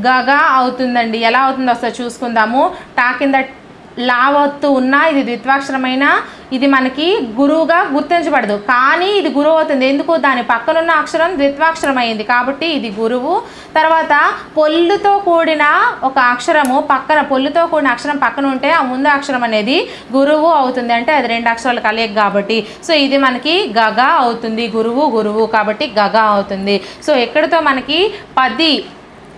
గగా అవుతుందండి. ఎలా అవుతుందో ఒకసారి చూసుకుందాము. టా కింద లావత్తు ఉన్నా ఇది ద్విత్వాక్షరమైన ఇది మనకి గురువుగా గుర్తించబడదు, కానీ ఇది గురువు అవుతుంది. ఎందుకు? దాని పక్కనున్న అక్షరం ద్విత్వాక్షరం అయింది కాబట్టి ఇది గురువు. తర్వాత పొల్లుతో కూడిన ఒక అక్షరము పక్కన, పొల్లుతో కూడిన అక్షరం పక్కన ఉంటే ఆ ముందు అక్షరం అనేది గురువు అవుతుంది. అంటే అది రెండు అక్షరాలు కలయిక కాబట్టి. సో ఇది మనకి గగా అవుతుంది. గురువు గురువు కాబట్టి గగా అవుతుంది. సో ఎక్కడితో మనకి 10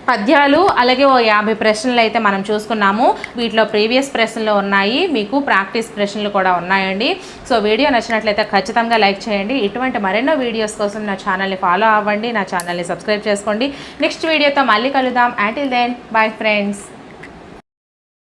పద్యాలు అలాగే ఓ 50 ప్రశ్నలు అయితే మనం చూసుకున్నాము. వీటిలో ప్రీవియస్ ప్రశ్నలు ఉన్నాయి, మీకు ప్రాక్టీస్ ప్రశ్నలు కూడా ఉన్నాయండి. సో వీడియో నచ్చినట్లయితే ఖచ్చితంగా లైక్ చేయండి. ఇటువంటి మరెన్నో వీడియోస్ కోసం నా ఛానల్ని ఫాలో అవ్వండి, నా ఛానల్ని సబ్స్క్రైబ్ చేసుకోండి. నెక్స్ట్ వీడియోతో మళ్ళీ కలుద్దాం. Until then bye friends.